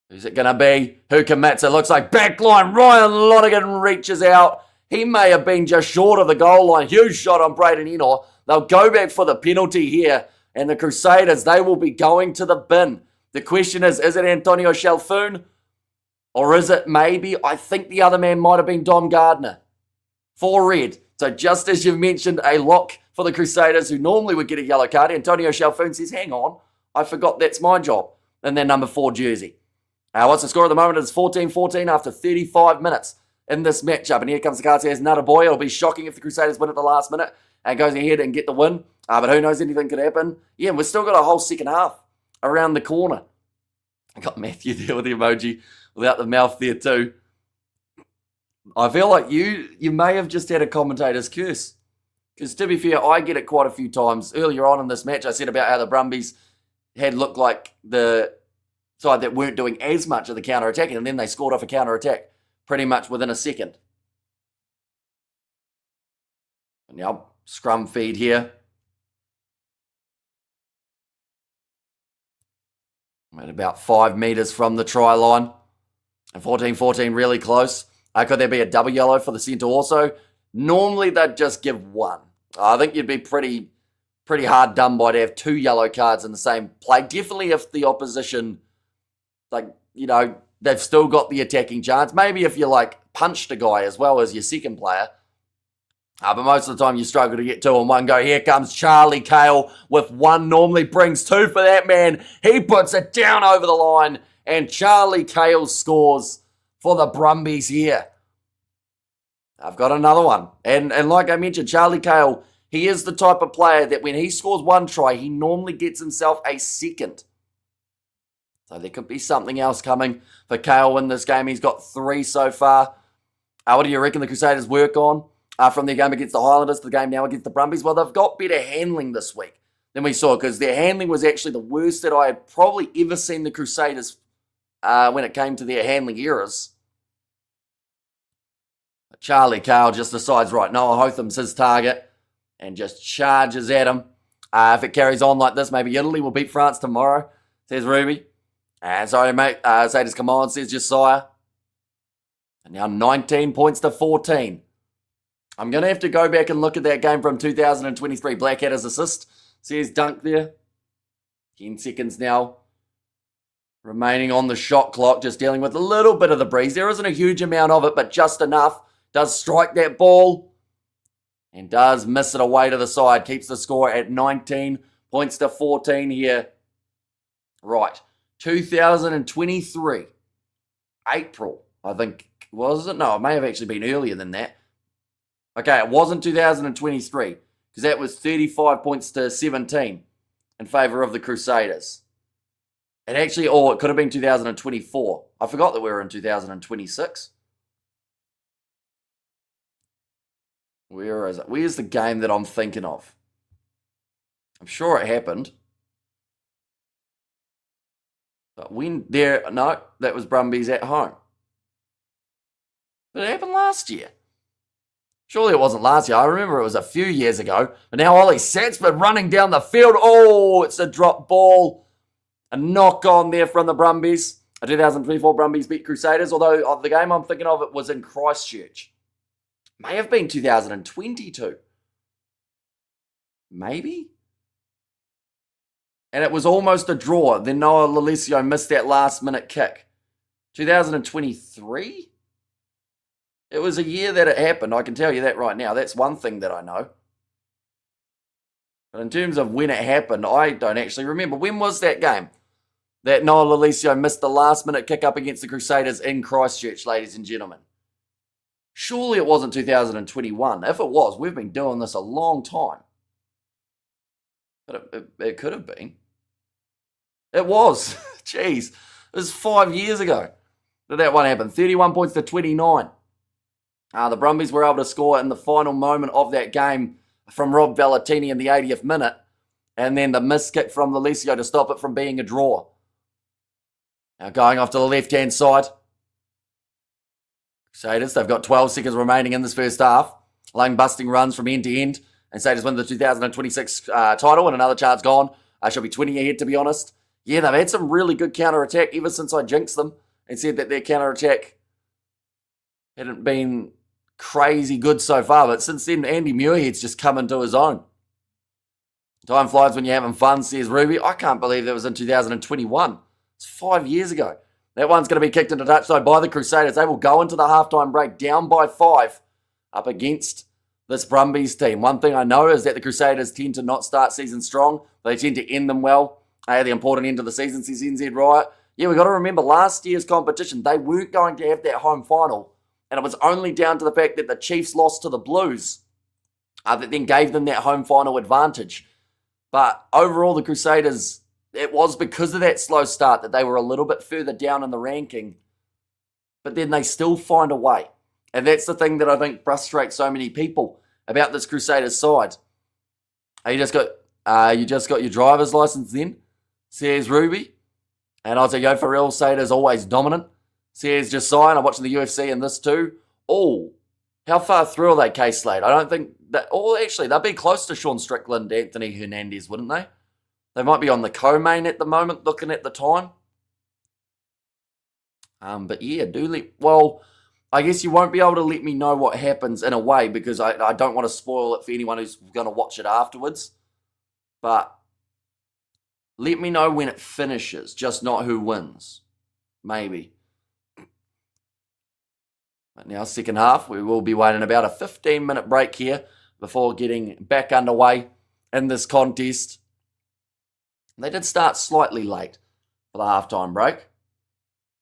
Who's it going to be? Who commits? It looks like backline. Ryan Lonergan reaches out. He may have been just short of the goal line. Huge shot on Braden Enor. They'll go back for the penalty here. And the Crusaders, they will be going to the bin. The question is it Antonio Shelfoon? Or is it maybe, I think the other man might have been Don Gardner. 4 red. So just as you've mentioned, a lock for the Crusaders who normally would get a yellow card. Antonio Shelfoon says, hang on, I forgot that's my job. And their number 4 jersey. What's the score at the moment? It's 14-14 after 35 minutes in this matchup. And here comes the card, says Nutter Boy. It'll be shocking if the Crusaders win at the last minute and goes ahead and get the win. But who knows, anything could happen. Yeah, and we've still got a whole second half around the corner. I got Matthew there with the emoji without the mouth there too. I feel like you may have just had a commentator's curse. Because to be fair, I get it quite a few times. Earlier on in this match, I said about how the Brumbies had looked like the side that weren't doing as much of the counter-attacking, and then they scored off a counter-attack pretty much within a second. Now, scrum feed here. At about 5 metres from the try line. And 14-14 really close. Could there be a double yellow for the centre also? Normally they'd just give one. I think you'd be pretty hard done by to have 2 yellow cards in the same play. Definitely if the opposition, they've still got the attacking chance. Maybe if you punched a guy as well as your second player. But most of the time you struggle to get 2 in one go. Here comes Charlie Cale with 1. Normally brings 2 for that man. He puts it down over the line. And Charlie Cale scores for the Brumbies here. I've got another one. And like I mentioned, Charlie Cale, he is the type of player that when he scores 1 try, he normally gets himself a second. So there could be something else coming for Cale in this game. He's got 3 so far. What do you reckon the Crusaders work on? From their game against the Highlanders to the game now against the Brumbies? Well, they've got better handling this week than we saw because their handling was actually the worst that I had probably ever seen the Crusaders when it came to their handling errors. Charlie Cale just decides, right, Noah Hotham's his target and just charges at him. If it carries on like this, maybe Italy will beat France tomorrow, says Ruby. And sorry, mate, Saders, come on, says Josiah. And now 19 points to 14. I'm going to have to go back and look at that game from 2023. Blackadder's assist. Says Dunk there. 10 seconds now. Remaining on the shot clock. Just dealing with a little bit of the breeze. There isn't a huge amount of it, but just enough. Does strike that ball. And does miss it away to the side. Keeps the score at 19 points to 14 here. Right. 2023. April, I think. Was it? No, it may have actually been earlier than that. Okay, it wasn't 2023 because that was 35 points to 17 in favour of the Crusaders. It actually, it could have been 2024. I forgot that we were in 2026. Where is it? Where's the game that I'm thinking of? I'm sure it happened. But no, that was Brumbies at home. But it happened last year. Surely it wasn't last year. I remember it was a few years ago. But now Ollie Satsman running down the field. Oh, it's a drop ball. A knock on there from the Brumbies. A 2024 Brumbies beat Crusaders. Although the game I'm thinking of, it was in Christchurch. May have been 2022. Maybe? And it was almost a draw. Then Noah Lolesio missed that last minute kick. 2023? It was a year that it happened. I can tell you that right now. That's one thing that I know. But in terms of when it happened, I don't actually remember. When was that game? That Noah Lolesio missed the last minute kick up against the Crusaders in Christchurch, ladies and gentlemen. Surely it wasn't 2021. If it was, we've been doing this a long time. But it could have been. It was. Jeez. It was 5 years ago that one happened. 31 points to 29. The Brumbies were able to score in the final moment of that game from Rob Valentini in the 80th minute. And then the missed kick from Lolesio to stop it from being a draw. Now going off to the left-hand side. Crusaders, they've got 12 seconds remaining in this first half. Lung busting runs from end to end. And Crusaders win the 2026 title and another chance gone. She'll be 20 ahead, to be honest. Yeah, they've had some really good counter-attack ever since I jinxed them and said that their counter-attack hadn't been crazy good so far. But since then, Andy Muirhead's just come into his own. Time flies when you're having fun, says Ruby. I can't believe that was in 2021. It's 5 years ago. That one's going to be kicked into touch, though, by the Crusaders. They will go into the halftime break down by 5 up against this Brumbies team. One thing I know is that the Crusaders tend to not start seasons strong. They tend to end them well. The important end of the season, says NZ Riot. Yeah, we've got to remember last year's competition, they weren't going to have that home final. And it was only down to the fact that the Chiefs lost to the Blues that then gave them that home final advantage. But overall, the Crusaders, it was because of that slow start that they were a little bit further down in the ranking. But then they still find a way. And that's the thing that I think frustrates so many people about this Crusaders side. You just got your driver's license then, says Ruby. And I'll say, Yo for real, Crusaders always dominant, Says Josiah, I'm watching the UFC and this too. Oh, how far through are they, K-Slade? I don't think that... Oh, actually, they'd be close to Sean Strickland, Anthony Hernandez, wouldn't they? They might be on the co-main at the moment, looking at the time. But yeah, well, I guess you won't be able to let me know what happens in a way because I don't want to spoil it for anyone who's going to watch it afterwards. But let me know when it finishes, just not who wins. Maybe. But now, second half, we will be waiting about a 15-minute break here before getting back underway in this contest. They did start slightly late for the halftime break.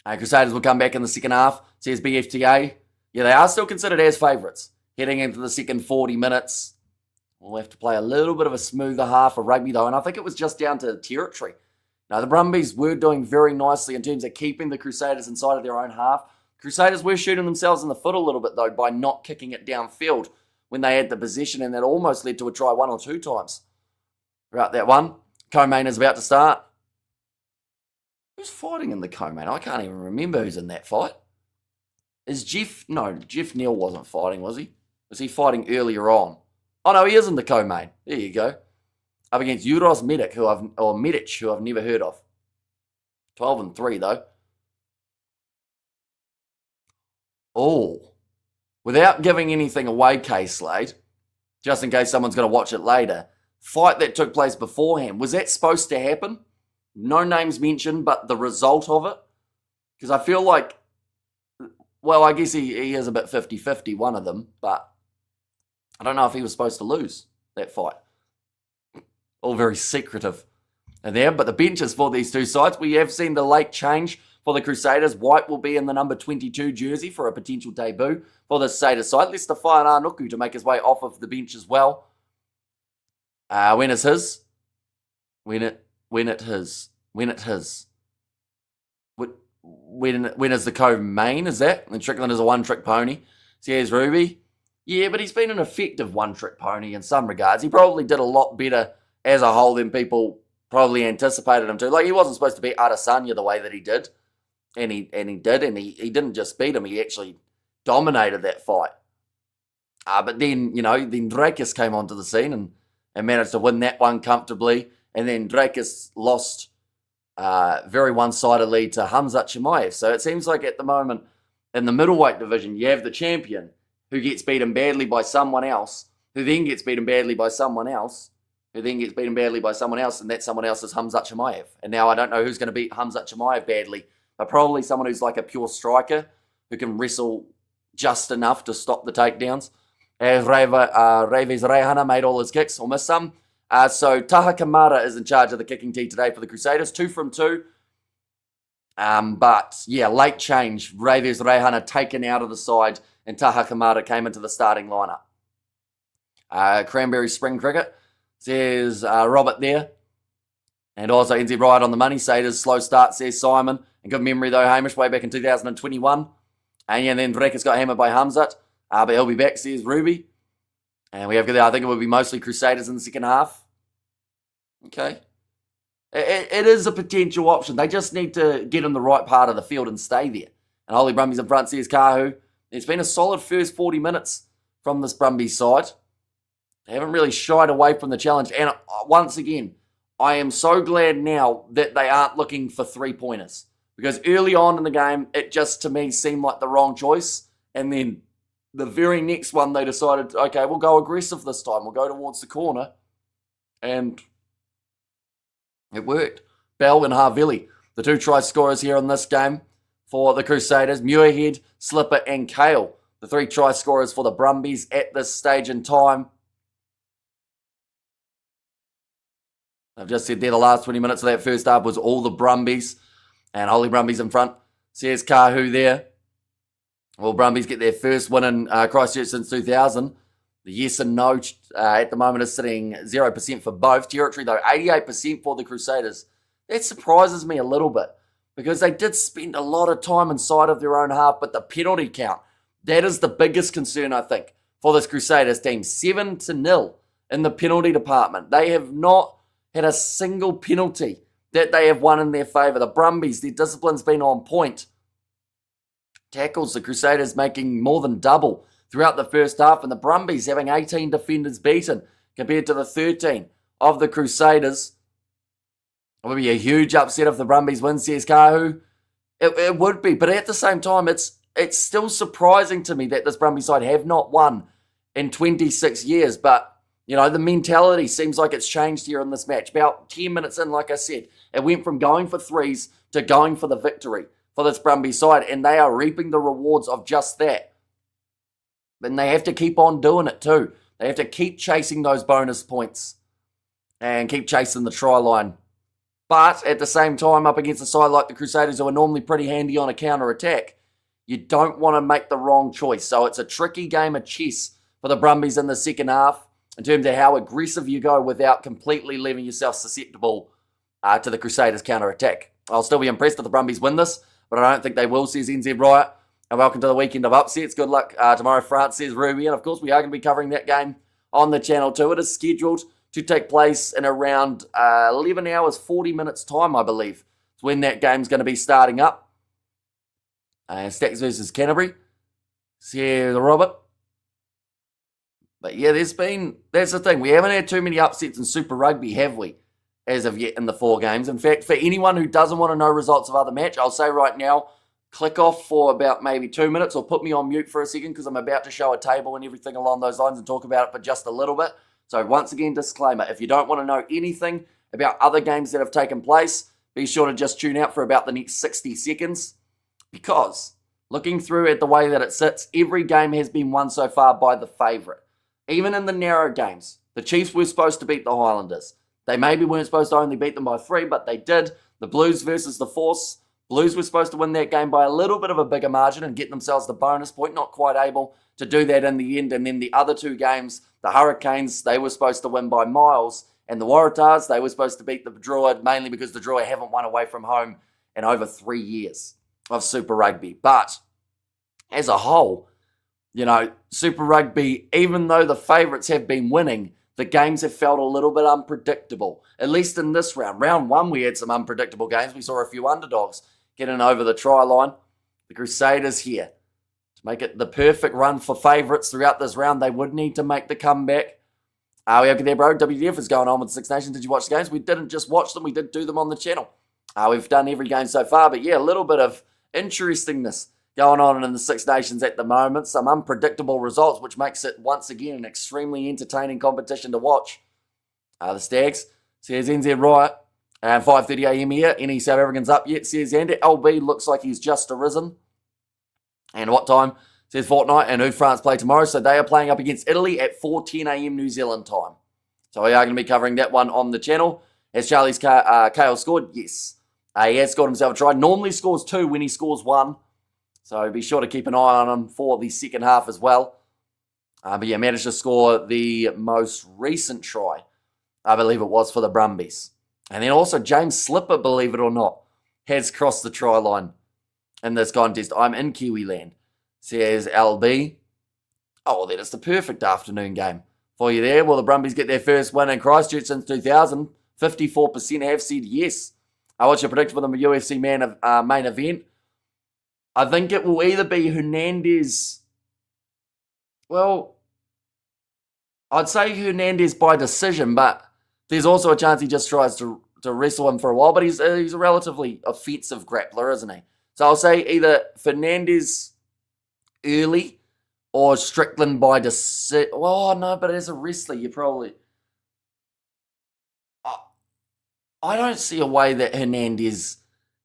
Crusaders will come back in the second half, says BFTA. Yeah, they are still considered as favourites. Heading into the second 40 minutes. We'll have to play a little bit of a smoother half of rugby, though, and I think it was just down to territory. Now, the Brumbies were doing very nicely in terms of keeping the Crusaders inside of their own half. Crusaders were shooting themselves in the foot a little bit, though, by not kicking it downfield when they had the possession, and that almost led to a try 1 or 2 times. Throughout that one, co-main is about to start. Who's fighting in the co-main? I can't even remember who's in that fight. Is Jeff... No, Jeff Neal wasn't fighting, was he? Was he fighting earlier on? Oh, no, he is in the co-main. There you go. Up against Uros Medic, who I've never heard of. 12-3, though. Oh. Without giving anything away, K-Slade, just in case someone's going to watch it later, fight that took place beforehand, was that supposed to happen? No names mentioned, but the result of it? Because I feel like, well, I guess he is a bit 50-50, one of them, but I don't know if he was supposed to lose that fight. All very secretive in there, but the benches for these two sides, we have seen the late change for the Crusaders. White will be in the number 22 jersey for a potential debut for the Crusaders side. Leicester Fire Nuku to make his way off of the bench as well. When is his? When is the co-main, is that? And Strickland is a one-trick pony. So here's Ruby. Yeah, but he's been an effective one-trick pony in some regards. He probably did a lot better as a whole than people probably anticipated him to. Like, he wasn't supposed to beat Adesanya the way that he did. And he did, and he didn't just beat him, he actually dominated that fight. But then, then Drakis came onto the scene and managed to win that one comfortably. And then Drakis lost very one-sidedly to Hamzat Chimaev. So it seems like at the moment, in the middleweight division, you have the champion who gets beaten badly by someone else, who then gets beaten badly by someone else, who then gets beaten badly by someone else, and that someone else is Hamzat Chimaev. And now I don't know who's going to beat Hamzat Chimaev badly, but probably someone who's like a pure striker who can wrestle just enough to stop the takedowns. As Reves Rehana made all his kicks, or missed some. So Taha Kamara is in charge of the kicking tee today for the Crusaders, 2 from 2. But yeah, late change. Reves Rehana taken out of the side, and Taha Kamara came into the starting lineup. Cranberry Spring Cricket, says Robert there. And also NZ Ride on the money, Saders, slow start, says Simon. And good memory though, Hamish, way back in 2021. And yeah, then Drakis got hammered by Hamzat. But he'll be back, says Ruby. And we have, I think it will be mostly Crusaders in the second half. Okay. It is a potential option. They just need to get in the right part of the field and stay there. And Holy Brumbies in front, says Kahu. It's been a solid first 40 minutes from this Brumbies side. They haven't really shied away from the challenge. And once again, I am so glad now that they aren't looking for 3-pointers. Because early on in the game, it just to me seemed like the wrong choice. And then the very next one, they decided, okay, we'll go aggressive this time. We'll go towards the corner. And it worked. Bell and Harvili, the 2 try scorers here in this game for the Crusaders. Muirhead, Slipper, and Kale, the 3 try scorers for the Brumbies at this stage in time. I've just said there the last 20 minutes of that first half was all the Brumbies. And Holy Brumbies in front. Says Kahu there. Well, Brumbies get their first win in Christchurch since 2000. The yes and no at the moment is sitting 0% for both. Territory, though, 88% for the Crusaders. That surprises me a little bit because they did spend a lot of time inside of their own half, but the penalty count, that is the biggest concern, I think, for this Crusaders team. 7-0 in the penalty department. They have not had a single penalty that they have won in their favour. The Brumbies, their discipline's been on point. tackles. The Crusaders making more than double throughout the first half, and the Brumbies having 18 defenders beaten compared to the 13 of the Crusaders. It would be a huge upset if the Brumbies win, says Kahu. It would be, but at the same time, it's still surprising to me that this Brumbies side have not won in 26 years, but you know, the mentality seems like it's changed here in this match. About 10 minutes in, like I said, it went from going for threes to going for the victory for this Brumbies side, and they are reaping the rewards of just that. Then they have to keep on doing it too. They have to keep chasing those bonus points and keep chasing the try line. But at the same time, up against a side like the Crusaders, who are normally pretty handy on a counter-attack, you don't want to make the wrong choice. So it's a tricky game of chess for the Brumbies in the second half in terms of how aggressive you go without completely leaving yourself susceptible to the Crusaders' counter-attack. I'll still be impressed if the Brumbies win this, but I don't think they will, says NZ Riot. And welcome to the weekend of upsets. Good luck tomorrow, France, says Ruby. And of course, we are going to be covering that game on the channel too. It is scheduled to take place in around 11 hours, 40 minutes time, I believe. It's when that game's going to be starting up. Stacks versus Canterbury. Says Robert. But yeah, that's the thing. We haven't had too many upsets in Super Rugby, have we? As of yet in the 4 games. In fact, for anyone who doesn't want to know results of other match, I'll say right now, click off for about maybe 2 minutes or put me on mute for a second because I'm about to show a table and everything along those lines and talk about it for just a little bit. So once again, disclaimer, if you don't want to know anything about other games that have taken place, be sure to just tune out for about the next 60 seconds because looking through at the way that it sits, every game has been won so far by the favourite. Even in the narrow games, the Chiefs were supposed to beat the Highlanders. They maybe weren't supposed to only beat them by 3, but they did. The Blues versus the Force. Blues were supposed to win that game by a little bit of a bigger margin and get themselves the bonus point. Not quite able to do that in the end. And then the other 2 games, the Hurricanes, they were supposed to win by miles. And the Waratahs, they were supposed to beat the Drua, mainly because the Drua haven't won away from home in over 3 years of Super Rugby. But as a whole, you know, Super Rugby, even though the favourites have been winning, the games have felt a little bit unpredictable. At least in this round. Round 1, we had some unpredictable games. We saw a few underdogs getting over the try line. The Crusaders here. To make it the perfect run for favourites throughout this round, they would need to make the comeback. We okay there, bro. WDF is going on with Six Nations. Did you watch the games? We didn't just watch them. We did do them on the channel. We've done every game so far. But yeah, a little bit of interestingness going on in the Six Nations at the moment. Some unpredictable results, which makes it, once again, an extremely entertaining competition to watch. The Stags, says NZ Riot. 5:30am here. Any South Africans up yet, says Andy. LB looks like he's just arisen. And what time, says Fortnite. And who France play tomorrow. So they are playing up against Italy at 4:10am New Zealand time. So we are going to be covering that one on the channel. Has Charlie's Kale scored? Yes. He has scored himself a try. Normally scores 2 when he scores 1. So be sure to keep an eye on him for the second half as well. But yeah, managed to score the most recent try, I believe it was, for the Brumbies. And then also James Slipper, believe it or not, has crossed the try line in this contest. I'm in Kiwi land, says LB. Oh, well, that is the perfect afternoon game for you there. Will the Brumbies get their first win in Christchurch since 2000? 54% have said yes. What's your prediction for the UFC main event? I think it will either be Hernandez. Well, I'd say Hernandez by decision, but there's also a chance he just tries to wrestle him for a while. But he's a relatively offensive grappler, isn't he? So I'll say either Fernandez early or Strickland by decision. Oh, no, but as a wrestler, you probably... I don't see a way that Hernandez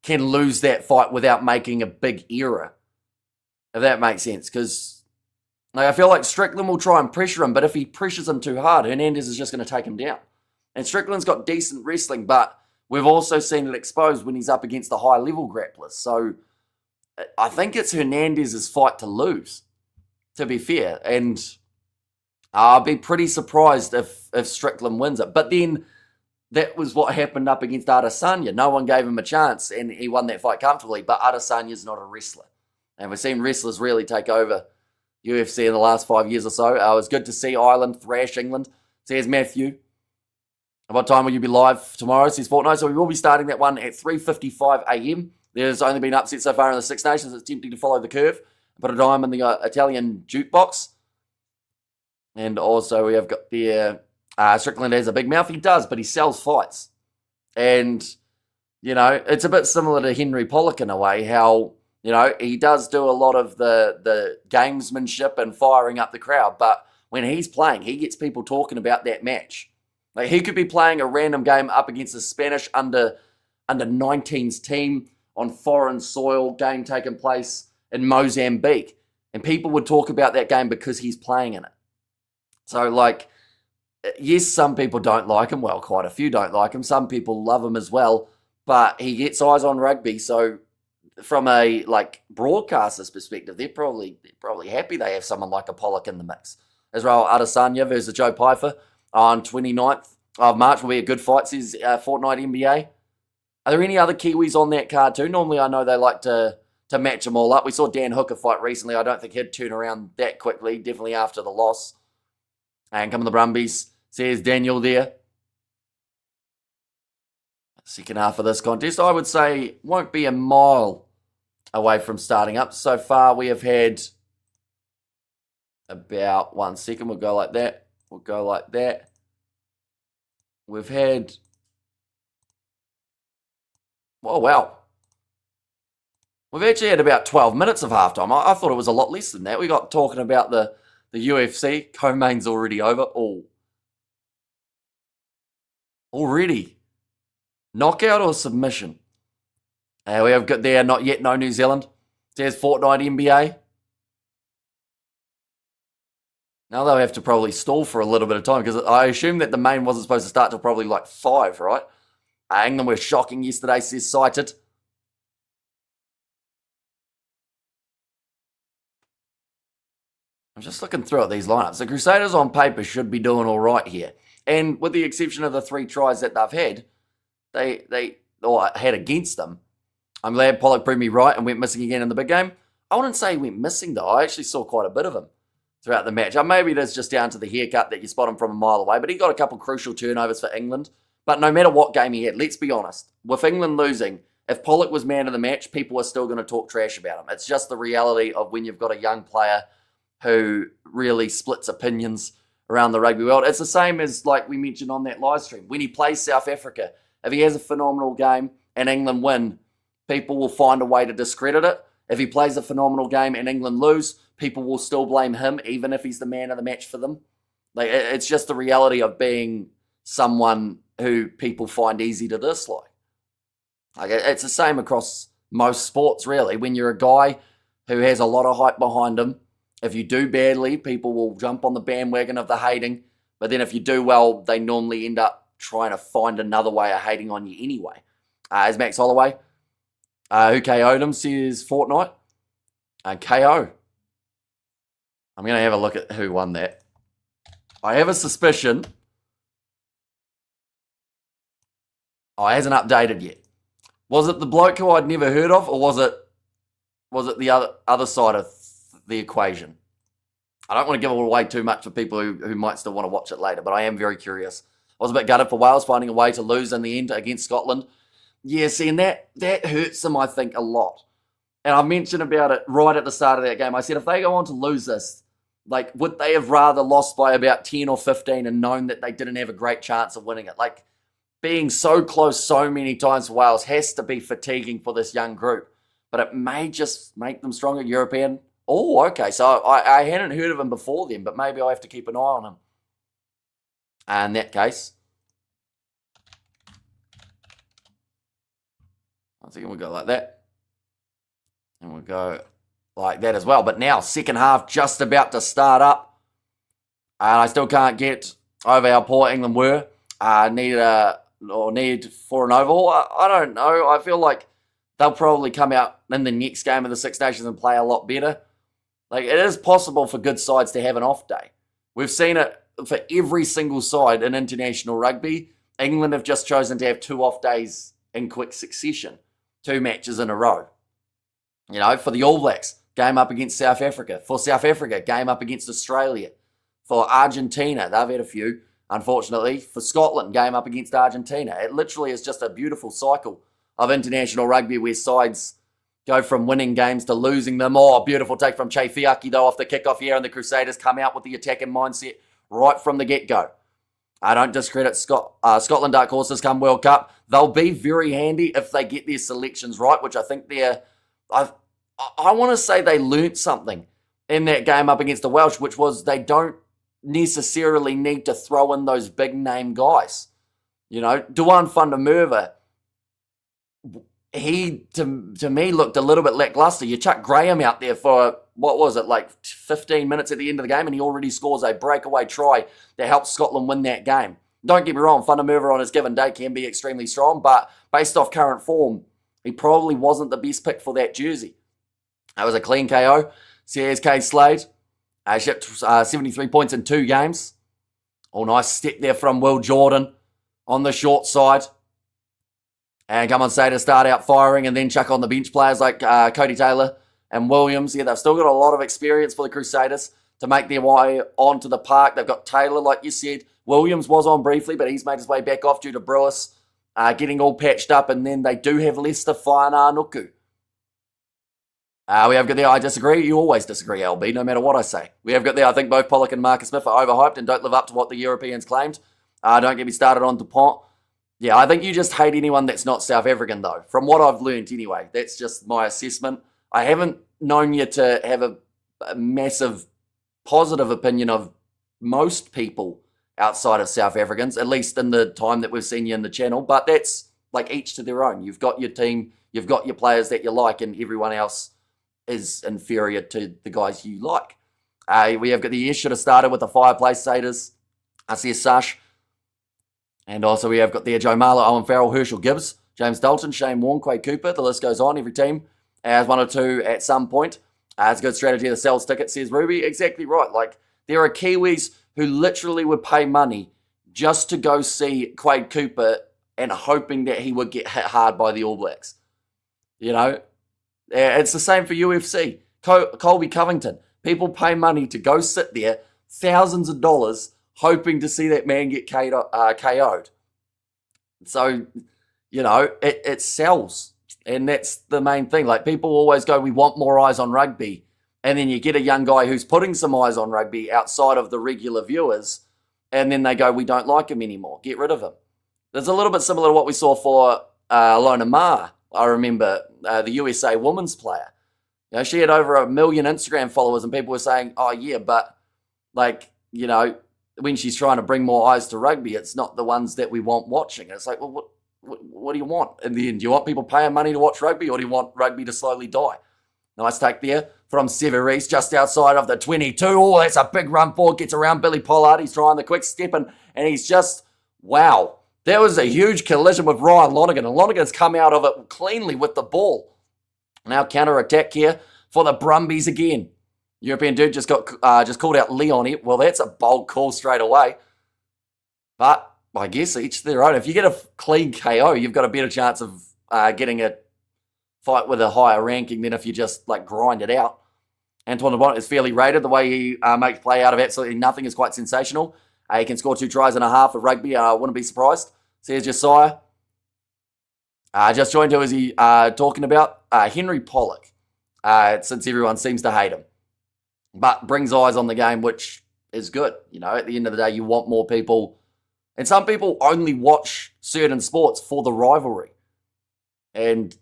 can lose that fight without making a big error, if that makes sense. Because I feel like Strickland will try and pressure him, but if he pressures him too hard, Hernandez is just going to take him down. And Strickland's got decent wrestling, but we've also seen it exposed when he's up against the high-level grapplers. So I think it's Hernandez's fight to lose, to be fair. And I'll be pretty surprised if Strickland wins it. But then that was what happened up against Adesanya. No one gave him a chance, and he won that fight comfortably. But Adesanya's not a wrestler. And we've seen wrestlers really take over UFC in the last 5 years or so. It was good to see Ireland thrash England. Says Matthew. What time will you be live tomorrow, says Fortnite? So we will be starting that one at 3:55am There's only been upset so far in the Six Nations. It's tempting to follow the curve. Put a dime in the Italian jukebox. And also we have got there, Strickland has a big mouth. He does, but he sells fights. And, you know, it's a bit similar to Henry Pollock in a way, how, you know, he does do a lot of the gamesmanship and firing up the crowd. But when he's playing, he gets people talking about that match. Like, he could be playing a random game up against a Spanish under 19s team on foreign soil, game taking place in Mozambique. And people would talk about that game because he's playing in it. So, like, yes, some people don't like him. Well, quite a few don't like him. Some people love him as well. But he gets eyes on rugby. So, from a, like, broadcaster's perspective, they're probably happy they have someone like a Pollock in the mix. Israel Adesanya versus Joe Pfeiffer on 29th of March will be a good fight, says Fortnite NBA. Are there any other Kiwis on that card too? Normally I know they like to match them all up. We saw Dan Hooker fight recently. I don't think he'd turn around that quickly, definitely after the loss. And coming the Brumbies, says Daniel there. Second half of this contest, I would say, won't be a mile away from starting up. So far we have had about 1 second. We'll go like that. We'll go like that. We've had... Oh, wow. We've actually had about 12 minutes of halftime. I thought it was a lot less than that. We got talking about the UFC. Co-main's already over. Oh. Already. Knockout or submission? We have got there, not yet, no New Zealand. There's Fortnite NBA. Now they'll have to probably stall for a little bit of time because I assume that the main wasn't supposed to start till probably like 5, right? England were shocking yesterday, says Cited. I'm just looking through at these lineups. The Crusaders on paper should be doing all right here. And with the exception of the 3 tries that they've had, they had against them, I'm glad Pollock proved me right and went missing again in the big game. I wouldn't say he went missing though. I actually saw quite a bit of him throughout the match. Maybe it is just down to the haircut that you spot him from a mile away, but he got a couple crucial turnovers for England. But no matter what game he had, let's be honest, with England losing, if Pollock was man of the match, people are still going to talk trash about him. It's just the reality of when you've got a young player who really splits opinions around the rugby world. It's the same as, like we mentioned on that live stream, when he plays South Africa. If he has a phenomenal game and England win, people will find a way to discredit it. If he plays a phenomenal game and England lose, people will still blame him, even if he's the man of the match for them. Like, it's just the reality of being someone who people find easy to dislike. Like, it's the same across most sports, really. When you're a guy who has a lot of hype behind him, if you do badly, people will jump on the bandwagon of the hating. But then if you do well, they normally end up trying to find another way of hating on you anyway. As Max Holloway, who KO'd him, says Fortnite. KO. I'm going to have a look at who won that. I have a suspicion. Oh, it hasn't updated yet. Was it the bloke who I'd never heard of, or was it the other side of the equation? I don't want to give it away too much for people who might still want to watch it later, but I am very curious. I was a bit gutted for Wales finding a way to lose in the end against Scotland. Yeah, see, and that hurts them, I think, a lot. And I mentioned about it right at the start of that game. I said if they go on to lose this, like, would they have rather lost by about 10 or 15 and known that they didn't have a great chance of winning it? Like, being so close so many times for Wales has to be fatiguing for this young group. But it may just make them stronger. European. Oh, okay. So I hadn't heard of him before then, but maybe I have to keep an eye on him. And in that case, I think we'll go like that. And we'll go like that as well. But now, second half just about to start up. And I still can't get over how poor England were. Need for an overhaul. I don't know. I feel like they'll probably come out in the next game of the Six Nations and play a lot better. Like, it is possible for good sides to have an off day. We've seen it for every single side in international rugby. England have just chosen to have 2 off days in quick succession. 2 matches in a row. You know, for the All Blacks, game up against South Africa. For South Africa, game up against Australia. For Argentina, they've had a few, unfortunately. For Scotland, game up against Argentina. It literally is just a beautiful cycle of international rugby where sides go from winning games to losing them. Oh, beautiful take from Che Fiaki, though, off the kickoff here, and the Crusaders come out with the attacking mindset right from the get-go. I don't discredit Scotland Dark Horses come World Cup. They'll be very handy if they get their selections right, which I think they're... I want to say they learnt something in that game up against the Welsh, which was they don't necessarily need to throw in those big-name guys. You know, Duan van der Merwe, he, to me, looked a little bit lackluster. You chuck Graham out there for, what was it, like 15 minutes at the end of the game, and he already scores a breakaway try that helps Scotland win that game. Don't get me wrong, van der Merwe on his given day can be extremely strong, but based off current form, he probably wasn't the best pick for that jersey. That was a clean KO. CSK Slade shipped 73 points in 2 games. Oh, nice step there from Will Jordan on the short side. And come on, say to start out firing and then chuck on the bench players like Cody Taylor and Williams. Yeah, they've still got a lot of experience for the Crusaders to make their way onto the park. They've got Taylor, like you said. Williams was on briefly, but he's made his way back off due to Brewis getting all patched up. And then they do have Leicester Whainā Nuku. We have got there, I disagree. You always disagree, LB, no matter what I say. We have got there, I think both Pollock and Marcus Smith are overhyped and don't live up to what the Europeans claimed. Don't get me started on Dupont. Yeah, I think you just hate anyone that's not South African, though. From what I've learned, anyway. That's just my assessment. I haven't known you to have a massive positive opinion of most people outside of South Africans, at least in the time that we've seen you in the channel. But that's like each to their own. You've got your team, you've got your players that you like, and everyone else is inferior to the guys you like. We have got the year should have started with the Fireplace Satyrs. I see a Sash. And also we have got there Joe Marler, Owen Farrell, Herschel Gibbs, James Dalton, Shane Warne, Quade Cooper. The list goes on. Every team has 1 or 2 at some point. It's a good strategy that sells tickets, says Ruby. Exactly right. Like, there are Kiwis who literally would pay money just to go see Quade Cooper and hoping that he would get hit hard by the All Blacks. You know, it's the same for UFC. Colby Covington. People pay money to go sit there, thousands of dollars, hoping to see that man get KO'd. So, you know, it sells. And that's the main thing. Like, people always go, we want more eyes on rugby. And then you get a young guy who's putting some eyes on rugby outside of the regular viewers. And then they go, we don't like him anymore. Get rid of him. There's a little bit similar to what we saw for Alona Ma. I remember the USA women's player. You know, she had over 1 million Instagram followers and people were saying, oh yeah, but like, you know, when she's trying to bring more eyes to rugby, it's not the ones that we want watching. And it's like, well, what do you want in the end? Do you want people paying money to watch rugby, or do you want rugby to slowly die? Nice take there from Severies, just outside of the 22. Oh, that's a big run forward, gets around Billy Pollard. He's trying the quick step, and he's just, wow. There was a huge collision with Ryan Lonergan, and Lonergan's come out of it cleanly with the ball. Now counter-attack here for the Brumbies again. European dude just called out Leon here. Well, that's a bold call straight away. But I guess each their own. If you get a clean KO, you've got a better chance of getting a fight with a higher ranking than if you just like grind it out. Antoine Dupont is fairly rated. The way he makes play out of absolutely nothing is quite sensational. He can score 2 tries and a half of rugby. I wouldn't be surprised. Says Josiah. Just joined who is he talking about? Henry Pollock. Since everyone seems to hate him. But brings eyes on the game, which is good. You know, at the end of the day, you want more people. And some people only watch certain sports for the rivalry. And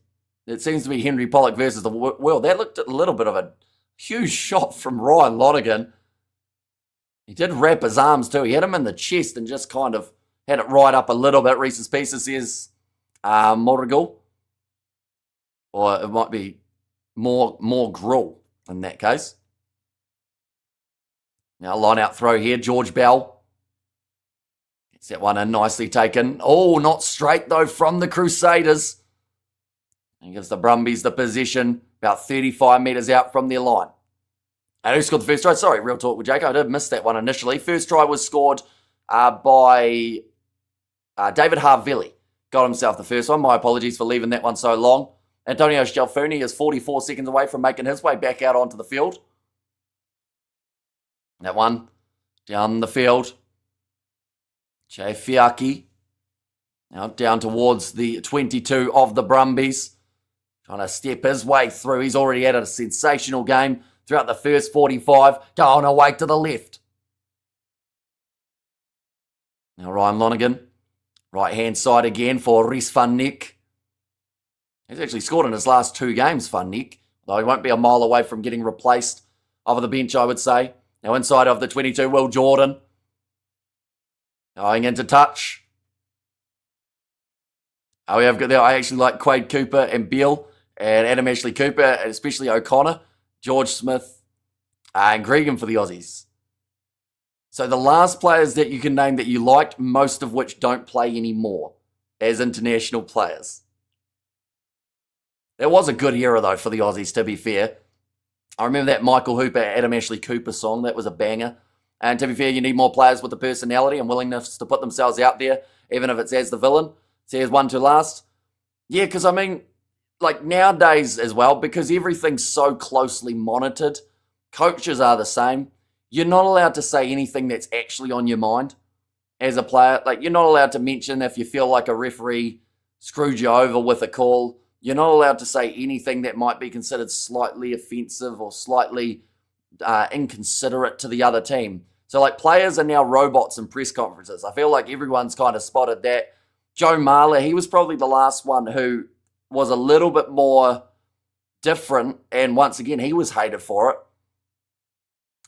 it seems to be Henry Pollock versus the world. That looked a little bit of a huge shot from Ryan Lonergan. He did wrap his arms too. He had him in the chest and just kind of had it right up a little bit. Reese's Pieces says Morrigal. Or it might be more gruel in that case. Now line out throw here. George Bell. Gets that one in nicely taken. Oh, not straight though from the Crusaders. And gives the Brumbies the position about 35 metres out from their line. And who scored the first try? Sorry, real talk with Jake. I did miss that one initially. First try was scored by David Harvilli. Got himself the first one. My apologies for leaving that one so long. Antonio Schialfoni is 44 seconds away from making his way back out onto the field. That one down the field. Che Fiaki. Now down towards the 22 of the Brumbies. Trying to step his way through. He's already had a sensational game throughout the first 45. Going away to the left. Now Ryan Lonergan. Right-hand side again for Rhys van Niekerk. He's actually scored in his last 2 games, Van Niekerk. Though he won't be a mile away from getting replaced over the bench, I would say. Now inside of the 22, Will Jordan. Going into touch. We have got there. I actually like Quade Cooper and Beale and Adam Ashley Cooper, and especially O'Connor, George Smith, and Gregan for the Aussies. So the last players that you can name that you liked, most of which don't play anymore as international players. It was a good era, though, for the Aussies, to be fair. I remember that Michael Hooper, Adam Ashley Cooper song. That was a banger. And to be fair, you need more players with the personality and willingness to put themselves out there, even if it's as the villain. So here's one to last. Yeah, because I mean, like nowadays as well, because everything's so closely monitored, coaches are the same. You're not allowed to say anything that's actually on your mind as a player. Like, you're not allowed to mention if you feel like a referee screwed you over with a call. You're not allowed to say anything that might be considered slightly offensive or slightly inconsiderate to the other team. So, like, players are now robots in press conferences. I feel like everyone's kind of spotted that. Joe Marler, he was probably the last one who was a little bit more different. And once again, he was hated for it.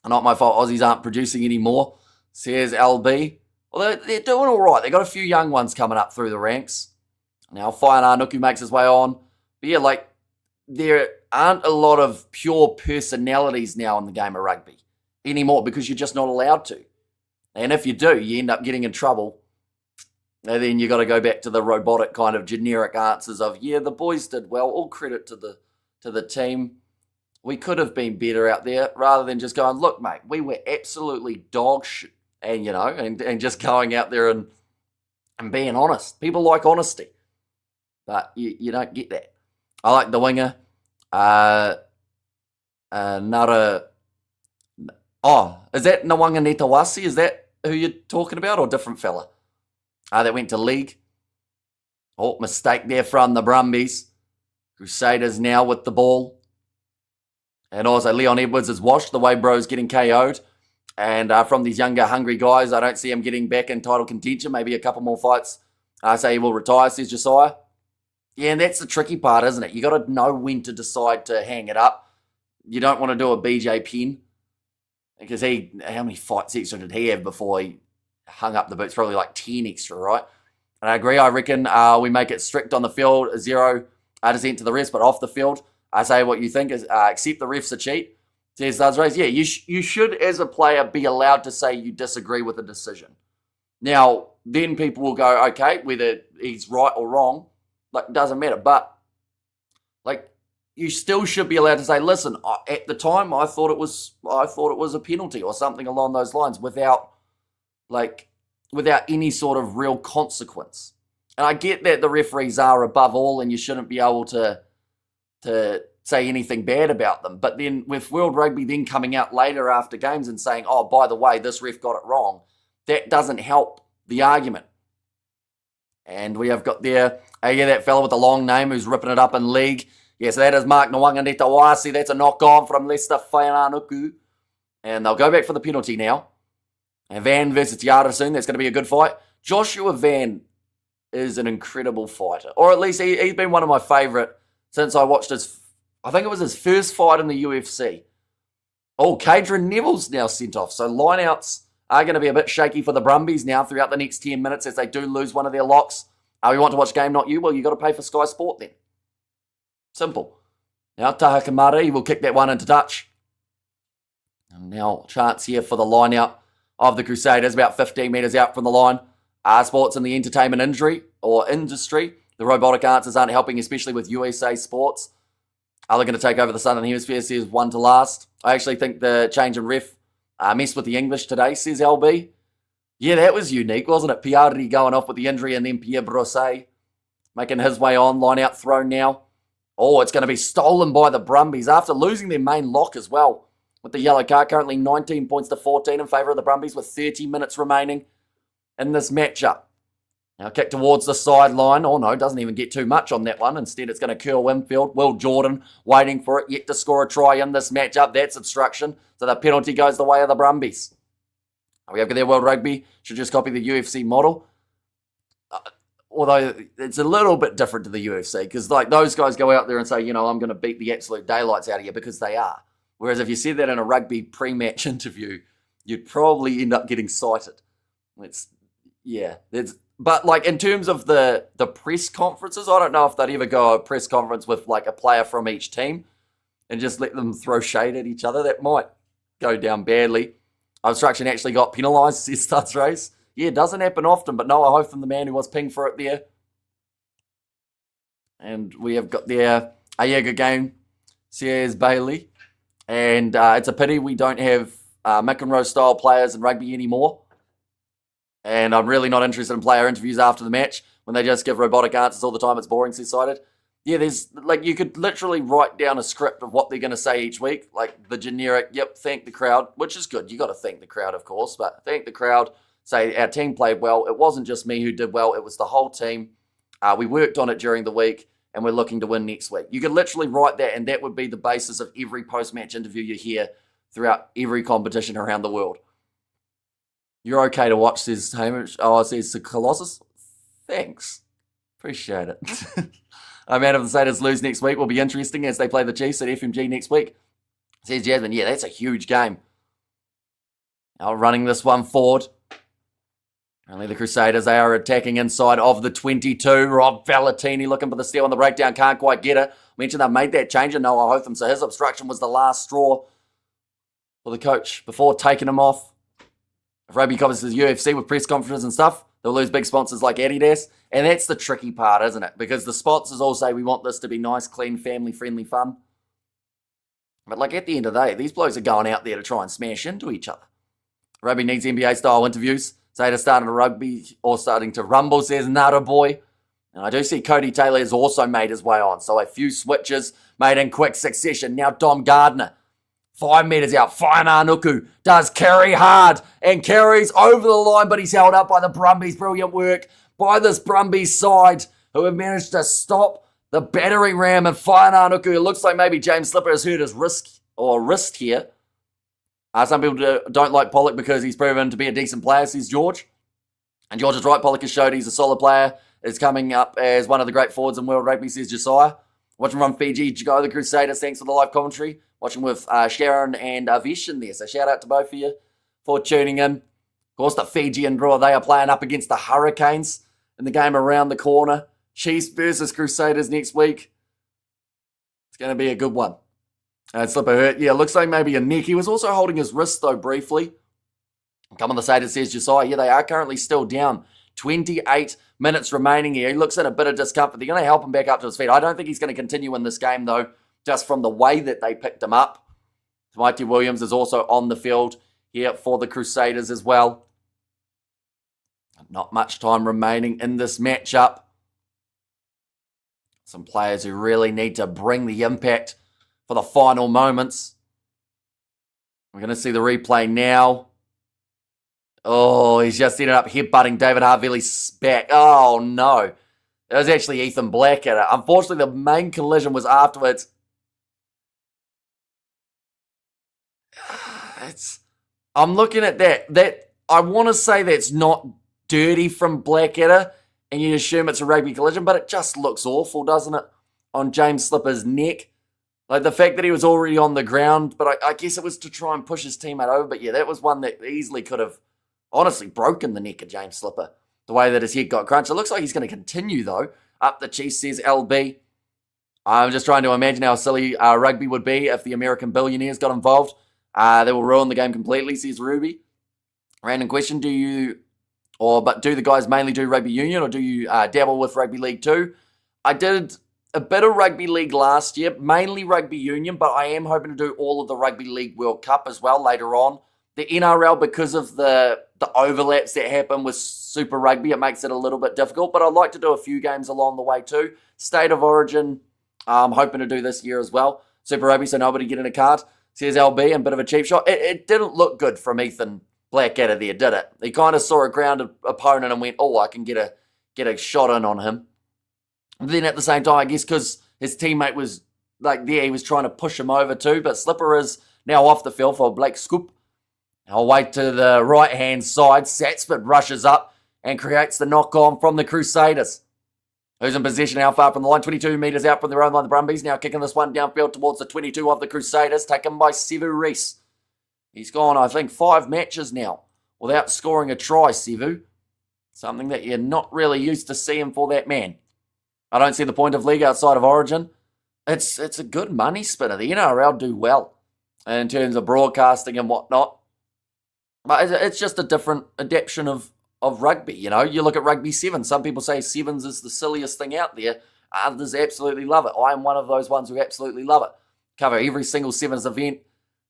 Not my fault, Aussies aren't producing anymore, says LB. Well, they're doing all right. They've got a few young ones coming up through the ranks. Now, Whainā Nuku makes his way on. But yeah, like, there aren't a lot of pure personalities now in the game of rugby anymore because you're just not allowed to. And if you do, you end up getting in trouble. And then you got to go back to the robotic kind of generic answers of, yeah, the boys did well. All credit to the team. We could have been better out there, rather than just going, look, mate, we were absolutely dog shit. And, you know, and just going out there and being honest. People like honesty. But you don't get that. I like the winger. Nara. Oh, is that Nawanga Netawasi? Is that who you're talking about, or different fella? That went to league. Oh, mistake there from the Brumbies. Crusaders now with the ball. And also Leon Edwards is washed the way bro's getting KO'd. And from these younger, hungry guys, I don't see him getting back in title contention. Maybe a couple more fights. I say he will retire, says Josiah. Yeah, and that's the tricky part, isn't it? You got to know when to decide to hang it up. You don't want to do a BJ Penn. Because how many fights extra did he have before he hung up the boots? Probably like 10 extra, right? And I agree. I reckon we make it strict on the field, 0 dissent to the rest, but off the field, I say what you think is accept the ref's a cheat. Says Duzrace. Yeah, you should, as a player, be allowed to say you disagree with a decision. Now, then people will go, okay, whether he's right or wrong, like, doesn't matter. But, like, you still should be allowed to say, listen, at the time I thought it was a penalty or something along those lines without any sort of real consequence. And I get that the referees are above all and you shouldn't be able to say anything bad about them. But then with World Rugby then coming out later after games and saying, oh, by the way, this ref got it wrong, that doesn't help the argument. And we have got there, that fella with the long name who's ripping it up in league. Yes, that is Mark Nawanga Netawasi. That's a knock-on from Leicester Whainā Nuku. And they'll go back for the penalty now. And Van versus Tiara soon. That's going to be a good fight. Joshua Van is an incredible fighter. Or at least he's been one of my favourite since I watched I think it was his first fight in the UFC. Oh, Cadron Neville's now sent off. So lineouts are going to be a bit shaky for the Brumbies now throughout the next 10 minutes as they do lose one of their locks. We want to watch game, not you. Well, you've got to pay for Sky Sport then. Simple. Now Taha Kamari will kick that one into touch. And now chance here for the line out of the Crusaders, about 15 metres out from the line. Sports in the entertainment industry. The robotic answers aren't helping, especially with USA Sports. Are they going to take over the Southern Hemisphere, says one to last. I actually think the change in ref messed with the English today, says LB. Yeah, that was unique, wasn't it? Piari going off with the injury and then Pierre Brosset making his way on. Line out throw now. Oh, it's going to be stolen by the Brumbies after losing their main lock as well. With the yellow card, currently 19 points to 14 in favour of the Brumbies with 30 minutes remaining in this matchup. Now kick towards the sideline. Oh no, doesn't even get too much on that one. Instead, it's going to curl infield. Will Jordan waiting for it, yet to score a try in this matchup. That's obstruction. So the penalty goes the way of the Brumbies. We have their World Rugby. Should just copy the UFC model. Although it's a little bit different to the UFC because like those guys go out there and say, I'm going to beat the absolute daylights out of you because they are. Whereas if you said that in a rugby pre-match interview, you'd probably end up getting cited. But like in terms of the press conferences, I don't know if they'd ever go a press conference with like a player from each team and just let them throw shade at each other. That might go down badly. Obstruction actually got penalised, says Studs Race. Yeah, it doesn't happen often, but Noah Hotham, the man who was pinged for it there. And we have got there Ayaga game, Sears Bailey. And it's a pity we don't have McEnroe style players in rugby anymore. And I'm really not interested in player interviews after the match when they just give robotic answers all the time. It's boring, says Sided. Yeah, there's like you could literally write down a script of what they're going to say each week, like the generic, thank the crowd, which is good. You got to thank the crowd, of course, but thank the crowd. Say our team played well. It wasn't just me who did well. It was the whole team. We worked on it during the week, and we're looking to win next week. You could literally write that, and that would be the basis of every post-match interview you hear throughout every competition around the world. You're okay to watch, says Hamish. Oh, says Colossus. Thanks. Appreciate it. Man of the Crusaders lose next week will be interesting as they play the Chiefs at FMG next week. Says Jasmine. Yeah, that's a huge game. Now running this one forward. Only the Crusaders, they are attacking inside of the 22. Rob Valentini looking for the steal on the breakdown. Can't quite get it. Mentioned they made that change in Noah Hotham, so his obstruction was the last straw for the coach before taking him off. If rugby covers the UFC with press conferences and stuff, they'll lose big sponsors like Adidas. And that's the tricky part, isn't it? Because the sponsors all say we want this to be nice, clean, family-friendly fun. But like at the end of the day, these blokes are going out there to try and smash into each other. Rugby needs NBA-style interviews. Say to starting to rugby or starting to rumble, says Nada Boy. And I do see Cody Taylor has also made his way on. So a few switches made in quick succession. Now Dom Gardner. 5 metres out. Whainānuku does carry hard and carries over the line, but he's held up by the Brumbies. Brilliant work by this Brumbies side who have managed to stop the battering ram and Whainānuku. It looks like maybe James Slipper has hurt his wrist here. Some people don't like Pollock because he's proven to be a decent player, says George. And George is right. Pollock has showed he's a solid player. Is coming up as one of the great forwards in world rugby, says Josiah. Watching from Fiji, go the Crusaders. Thanks for the live commentary. Watching with Sharon and Vish in there. So shout out to both of you for tuning in. Of course, the Fijian draw, they are playing up against the Hurricanes in the game around the corner. Chiefs versus Crusaders next week. It's going to be a good one. Slipper hurt. Yeah, looks like maybe a neck. He was also holding his wrist, though, briefly. Come on, the Crusaders, says Josiah. Yeah, they are currently still down. 28 minutes remaining here. He looks in a bit of discomfort. They're going to help him back up to his feet. I don't think he's going to continue in this game, though, just from the way that they picked him up. Mighty Williams is also on the field here for the Crusaders as well. Not much time remaining in this matchup. Some players who really need to bring the impact for the final moments. We're going to see the replay now. Oh, he's just ended up headbutting David Harvey's back. Oh, no. It was actually Ethan Blackadder. Unfortunately, the main collision was afterwards. I'm looking at that. I want to say that's not dirty from Blackadder, and you assume it's a rugby collision, but it just looks awful, doesn't it, on James Slipper's neck? Like the fact that he was already on the ground, but I guess it was to try and push his teammate over. But yeah, that was one that easily could have honestly broken the neck of James Slipper, the way that his head got crunched. It looks like he's going to continue, though. Up the Chiefs, says LB. I'm just trying to imagine how silly rugby would be if the American billionaires got involved. They will ruin the game completely, says Ruby. Random question, do the guys mainly do rugby union, or do you dabble with rugby league too? I did a bit of rugby league last year, mainly rugby union, but I am hoping to do all of the Rugby League World Cup as well later on. The NRL, because of the overlaps that happen with Super Rugby, it makes it a little bit difficult, but I'd like to do a few games along the way too. State of Origin, I'm hoping to do this year as well. Super Rugby, so nobody getting a card. Says LB, and a bit of a cheap shot. It didn't look good from Ethan Blackadder there, did it? He kind of saw a grounded opponent and went, oh, I can get get a shot in on him. And then at the same time, I guess because his teammate was there, he was trying to push him over too, but Slipper is now off the field for Blake Scoop. I'll wait to the right-hand side. Satsford rushes up and creates the knock-on from the Crusaders. Who's in possession, how far from the line? 22 metres out from their own line, the Brumbies. Now kicking this one downfield towards the 22 of the Crusaders, taken by Sevu Reece. He's gone, I think, 5 matches now without scoring a try, Sevu. Something that you're not really used to seeing for that man. I don't see the point of league outside of Origin. It's a good money spinner. The NRL do well in terms of broadcasting and whatnot. But it's just a different adaptation of rugby, you know. You look at Rugby 7. Some people say Sevens is the silliest thing out there. Others absolutely love it. I am one of those ones who absolutely love it. Cover every single Sevens event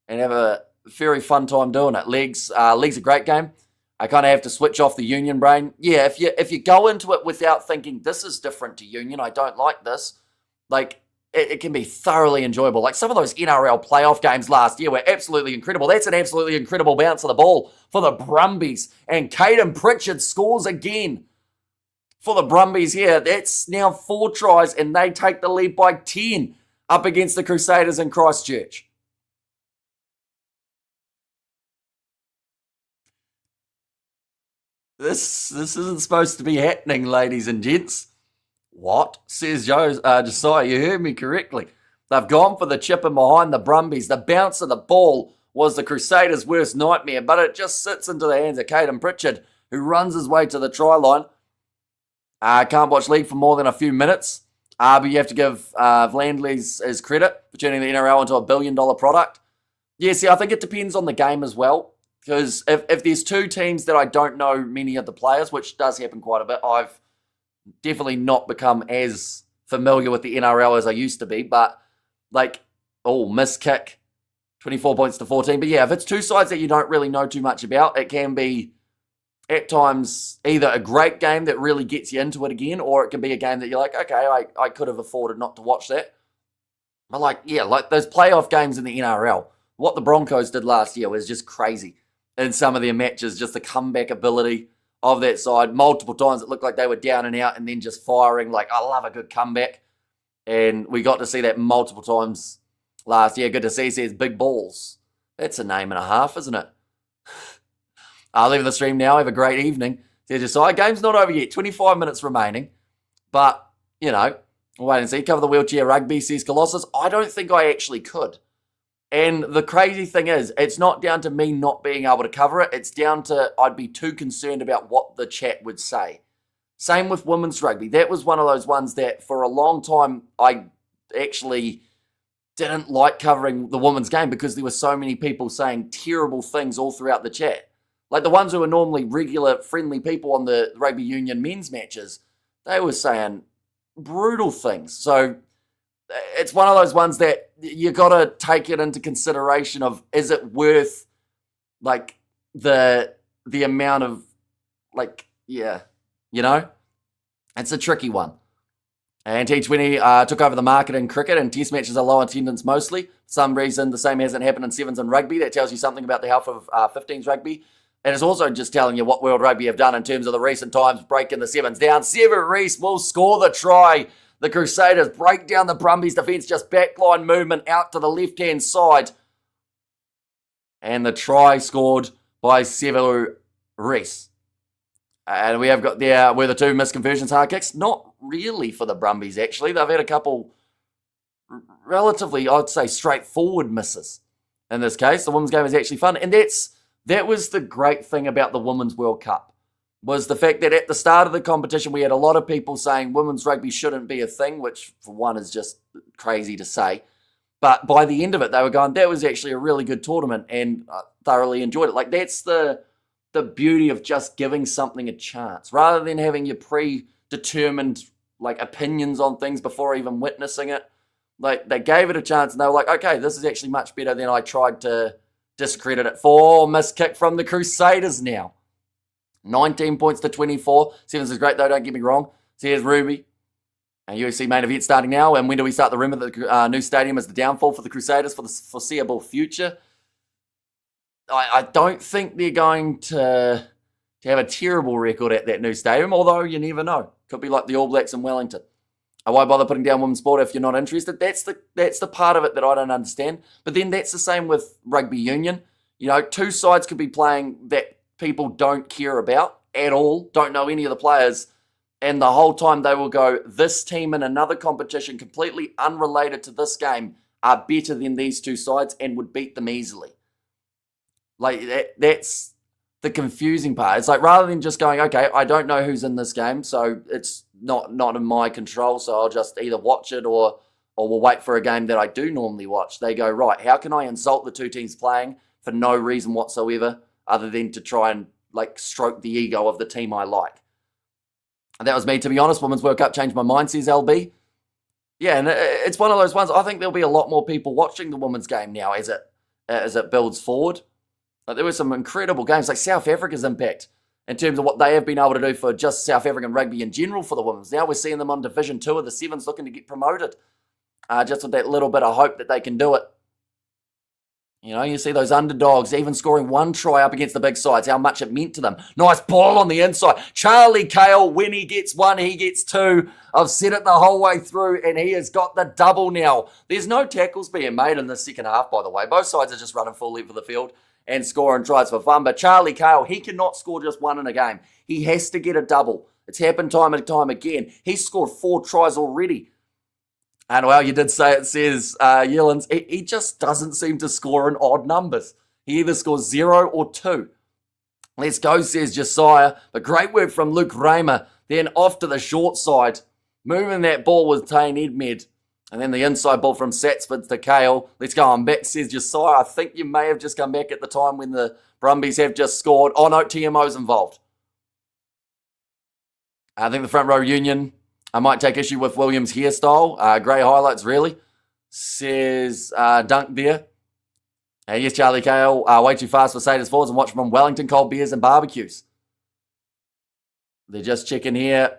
and have a very fun time doing it. League's a great game. I kind of have to switch off the Union brain. Yeah, if you go into it without thinking, this is different to Union, I don't like this, like, it can be thoroughly enjoyable. Like some of those NRL playoff games last year were absolutely incredible. That's an absolutely incredible bounce of the ball for the Brumbies. And Caden Pritchard scores again for the Brumbies here. That's now 4 tries and they take the lead by 10 up against the Crusaders in Christchurch. This isn't supposed to be happening, ladies and gents. What? Says Josiah, you heard me correctly. They've gone for the chip in behind the Brumbies. The bounce of the ball was the Crusaders' worst nightmare, but it just sits into the hands of Caden Pritchard, who runs his way to the try line. Can't watch league for more than a few minutes, but you have to give Vlandley's his credit for turning the NRL into $1 billion product. Yeah, see, I think it depends on the game as well, because if there's 2 teams that I don't know many of the players, which does happen quite a bit, I've definitely not become as familiar with the NRL as I used to be, but missed kick, 24 points to 14. But yeah, if it's 2 sides that you don't really know too much about, it can be at times either a great game that really gets you into it again, or it can be a game that you're like, okay, I could have afforded not to watch that. But like those playoff games in the NRL, what the Broncos did last year was just crazy. In some of their matches, just the comeback ability of that side. Multiple times it looked like they were down and out and then just firing. Like, I love a good comeback. And we got to see that multiple times last year. Good to see. Says Big Balls. That's a name and a half, isn't it? I'll leave the stream now. Have a great evening. Says Josiah, game's not over yet. 25 minutes remaining. But, you know, we'll wait and see. Cover the wheelchair rugby, says Colossus. I don't think I actually could. And the crazy thing is, it's not down to me not being able to cover it. It's down to I'd be too concerned about what the chat would say. Same with women's rugby. That was one of those ones that for a long time I actually didn't like covering the women's game because there were so many people saying terrible things all throughout the chat. Like the ones who are normally regular, friendly people on the rugby union men's matches, they were saying brutal things. So it's one of those ones that you got to take it into consideration of, is it worth like the amount of it's a tricky one. And T20 took over the market in cricket, and test matches are low attendance mostly. For some reason, the same hasn't happened in sevens and rugby. That tells you something about the health of 15s rugby. And it's also just telling you what World Rugby have done in terms of the recent times breaking the sevens down. Sevu Reece will score the try. The Crusaders break down the Brumbies defence, just backline movement out to the left-hand side. And the try scored by Sevu Reece. And we have got there where the 2 missed conversions, hard kicks. Not really for the Brumbies, actually. They've had a couple relatively, I'd say, straightforward misses. In this case, the women's game is actually fun. And that was the great thing about the Women's World Cup, was the fact that at the start of the competition, we had a lot of people saying women's rugby shouldn't be a thing, which for one is just crazy to say. But by the end of it, they were going, that was actually a really good tournament and thoroughly enjoyed it. Like, that's the beauty of just giving something a chance, rather than having your predetermined opinions on things before even witnessing it. Like, they gave it a chance and they were like, okay, this is actually much better than I tried to discredit it for. Missed kick from the Crusaders now. 19 points to 24. Sevens is great though, don't get me wrong. So here's Ruby. And UFC main event starting now. And when do we start the rumour that the new stadium is the downfall for the Crusaders for the foreseeable future? I don't think they're going to to have a terrible record at that new stadium, although you never know. Could be like the All Blacks in Wellington. I won't bother putting down women's sport if you're not interested. That's the part of it that I don't understand. But then that's the same with rugby union. You know, two sides could be playing that people don't care about at all, don't know any of the players, and the whole time they will go, this team in another competition completely unrelated to this game are better than these two sides and would beat them easily. Like, that's the confusing part. It's like, rather than just going, okay, I don't know who's in this game, so it's not in my control, so I'll just either watch it or we'll wait for a game that I do normally watch. They go, right, how can I insult the two teams playing for no reason whatsoever other than to try and like stroke the ego of the team I like? And that was me, to be honest. Women's World Cup changed my mind, says LB. Yeah, and it's one of those ones. I think there'll be a lot more people watching the women's game now as it builds forward. Like, there were some incredible games, like South Africa's impact in terms of what they have been able to do for just South African rugby in general for the women's. Now we're seeing them on Division 2 of the Sevens looking to get promoted. Just with that little bit of hope that they can do it. You know, you see those underdogs even scoring one try up against the big sides, how much it meant to them. Nice ball on the inside. Charlie Cale, when he gets one, he gets two. I've said it the whole way through, and he has got the double now. There's no tackles being made in the second half, by the way. Both sides are just running full length of the field and scoring tries for fun. But Charlie Cale, he cannot score just one in a game. He has to get a double. It's happened time and time again. He's scored 4 tries already. And well, you did say it, says Yellens. He just doesn't seem to score in odd numbers. He either scores 0 or 2. Let's go, says Josiah. But great work from Luke Raymer. Then off to the short side. Moving that ball with Tane Edmed. And then the inside ball from Satsford to Cale. Let's go on back, says Josiah. I think you may have just come back at the time when the Brumbies have just scored. Oh no, TMO's involved. I think the front row union, I might take issue with Williams' hairstyle. Grey highlights, really. Says Dunk there. Yes, Charlie Cale, way too fast for Saders forwards and watch from Wellington, cold beers and barbecues. They're just checking here.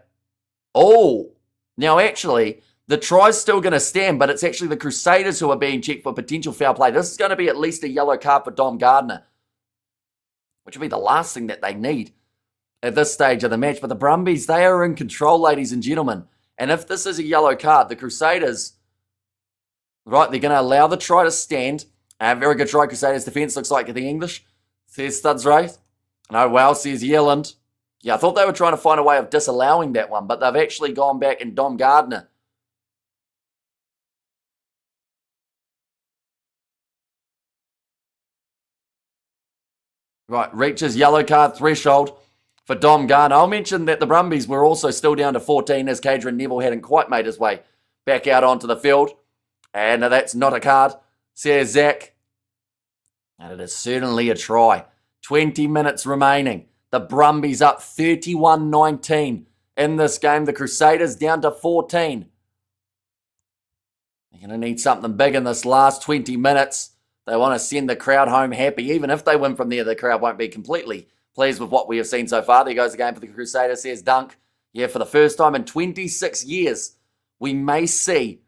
Oh, now actually, the try's still going to stand, but it's actually the Crusaders who are being checked for potential foul play. This is going to be at least a yellow card for Dom Gardner, which will be the last thing that they need at this stage of the match. But the Brumbies, they are in control, ladies and gentlemen. And if this is a yellow card, the Crusaders, right, they're going to allow the try to stand. Very good try, Crusaders defence, looks like the English. Says Studs Wraith. No, well, says Yelland. Yeah, I thought they were trying to find a way of disallowing that one, but they've actually gone back and Dom Gardner. Right, reaches yellow card threshold for Dom Gardner. I'll mention that the Brumbies were also still down to 14 as Cadron Neville hadn't quite made his way back out onto the field. And that's not a card, says Zach. And it is certainly a try. 20 minutes remaining. The Brumbies up 31-19 in this game. The Crusaders down to 14. They're going to need something big in this last 20 minutes. They want to send the crowd home happy. Even if they win from there, the crowd won't be completely pleased with what we have seen so far. There goes the game for the Crusaders, says Dunk. Yeah, for the first time in 26 years, we may see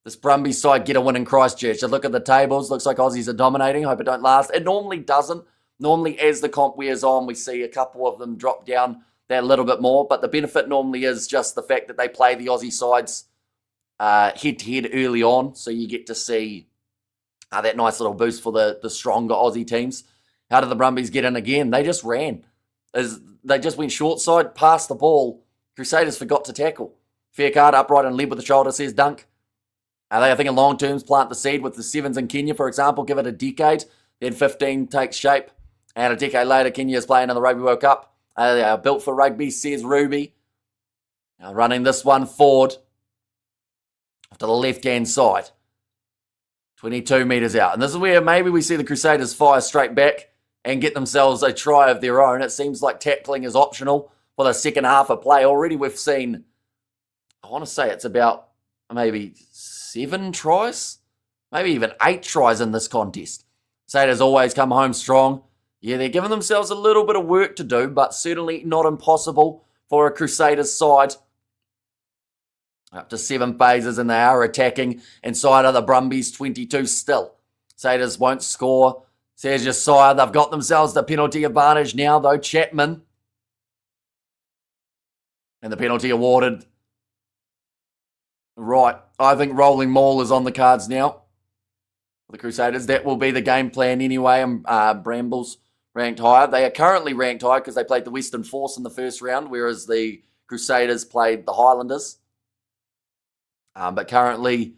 this Brumbies side get a win in Christchurch. A look at the tables. Looks like Aussies are dominating. Hope it don't last. It normally doesn't. Normally, as the comp wears on, we see a couple of them drop down that little bit more. But the benefit normally is just the fact that they play the Aussie sides head-to-head early on. So you get to see that nice little boost for the stronger Aussie teams. How did the Brumbies get in again? They just ran. They just went short side, passed the ball. Crusaders forgot to tackle. Fair card, upright and led with the shoulder, says Dunk. They, I think, in long terms, plant the seed with the Sevens in Kenya, for example. Give it a decade. Then 15 takes shape. And a decade later, Kenya is playing in the Rugby World Cup. They are built for rugby, says Ruby. Now running this one forward to the left-hand side. 22 metres out. And this is where maybe we see the Crusaders fire straight back and get themselves a try of their own. It seems like tackling is optional for the second half of play. Already we've seen, I want to say it's about maybe 7 tries, maybe even 8 tries in this contest. Crusaders always come home strong. Yeah, they're giving themselves a little bit of work to do, but certainly not impossible for a Crusaders side. Up to 7 phases, and they are attacking inside of the Brumbies 22 still. Crusaders won't score. Says Josiah, they've got themselves the penalty advantage now, though. Chapman, And the penalty awarded. Right, I think rolling maul is on the cards now for the Crusaders. That will be the game plan anyway. And Brambles ranked higher. They are currently ranked higher because they played the Western Force in the first round, whereas the Crusaders played the Highlanders. But currently,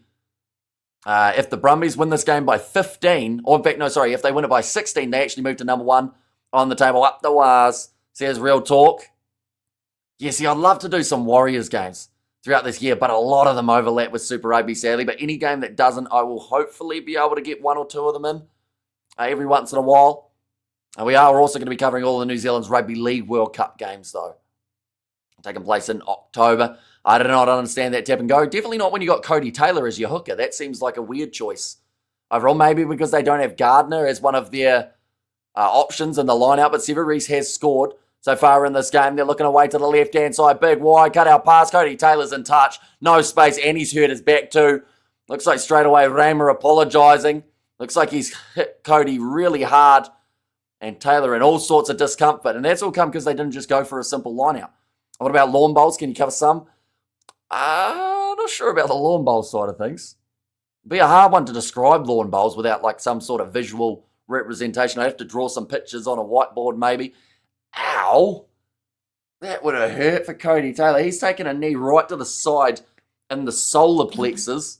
if the Brumbies win this game by 15, or in fact, no, sorry, if they win it by 16, they actually move to number 1 on the table. Up the wires, says Real Talk. Yeah, see, I'd love to do some Warriors games throughout this year, but a lot of them overlap with Super Rugby, sadly. But any game that doesn't, I will hopefully be able to get 1 or 2 of them in every once in a while. And we are also going to be covering all of New Zealand's Rugby League World Cup games, though, taking place in October. I do not understand that tap and go. Definitely not when you got Cody Taylor as your hooker. That seems like a weird choice overall. Maybe because they don't have Gardner as one of their options in the lineup, but Severies has scored so far in this game. They're looking away to the left-hand side. Big wide cut out pass. Cody Taylor's in touch. No space, and he's hurt his back too. Looks like straight away Raymer apologising. Looks like he's hit Cody really hard and Taylor in all sorts of discomfort. And that's all come because they didn't just go for a simple line-out. What about lawn bowls? Can you cover some? Not sure about the lawn bowl side of things. It'd be a hard one to describe lawn bowls without like some sort of visual representation. I'd have to draw some pictures on a whiteboard maybe. Ow! That would have hurt for Cody Taylor. He's taken a knee right to the side in the solar plexus.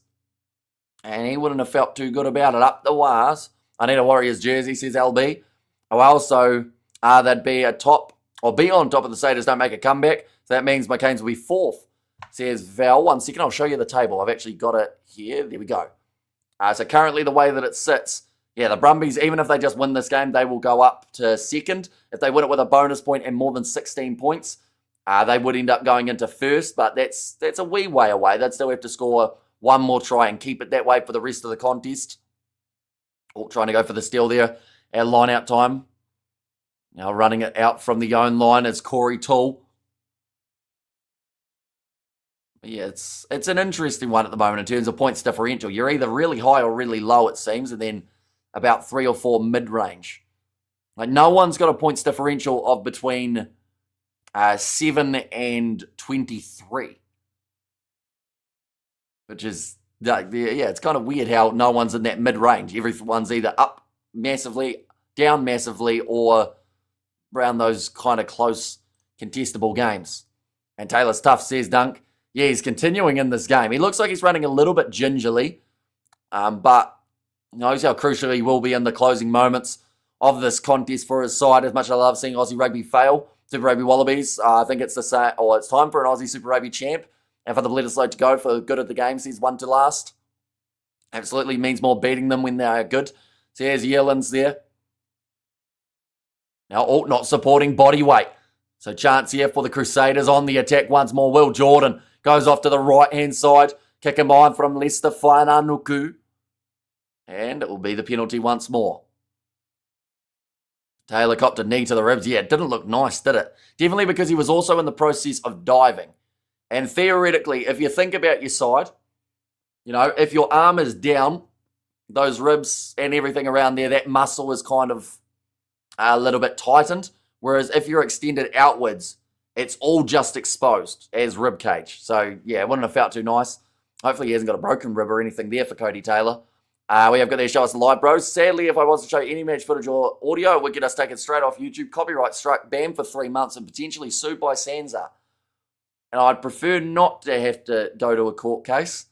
And he wouldn't have felt too good about it. Up the wires. I need a Warriors jersey, says LB. Well, so they'd be a top, or be on top of the Crusaders don't make a comeback. So that means McCain's will be 4th. Says Val. 1 second, I'll show you the table. I've actually got it here. There we go. So currently the way that it sits, yeah, the Brumbies, even if they just win this game, they will go up to 2nd. If they win it with a bonus point and more than 16 points, they would end up going into 1st, but that's a wee way away. They'd still have to score 1 more try and keep it that way for the rest of the contest. All trying to go for the steal there at line-out time. Now running it out from the own line is Corey Toole. Yeah, it's an interesting one at the moment in terms of points differential. You're either really high or really low, it seems, and then about 3 or 4 mid-range. Like no one's got a points differential of between 7 and 23. Which is, yeah, it's kind of weird how no one's in that mid-range. Everyone's either up massively, down massively, or around those kind of close, contestable games. And Taylor's tough, says Dunk. Yeah, he's continuing in this game. He looks like he's running a little bit gingerly, but knows how crucial he will be in the closing moments of this contest for his side. As much as I love seeing Aussie Rugby fail, Super Rugby Wallabies, I think it's it's time for an Aussie Super Rugby champ. And for the Bledisloe to go for the good of the games, he's won to last. Absolutely means more beating them when they are good. So here's Yearlands there. Now, Alt not supporting body weight. So chance here for the Crusaders on the attack once more. Will Jordan goes off to the right-hand side. Kick him on from Leicester Whainanuku. And it will be the penalty once more. Taylor copped a knee to the ribs. Yeah, it didn't look nice, did it? Definitely because he was also in the process of diving. And theoretically, if you think about your side, you know, if your arm is down, those ribs and everything around there, that muscle is kind of a little bit tightened. Whereas if you're extended outwards, it's all just exposed as rib cage. So, yeah, it wouldn't have felt too nice. Hopefully he hasn't got a broken rib or anything there for Cody Taylor. We have got there, show us live, bros. Sadly, if I was to show you any match footage or audio, it would get us taken straight off YouTube. Copyright strike, banned for 3 months, and potentially sued by Sansa. And I'd prefer not to have to go to a court case.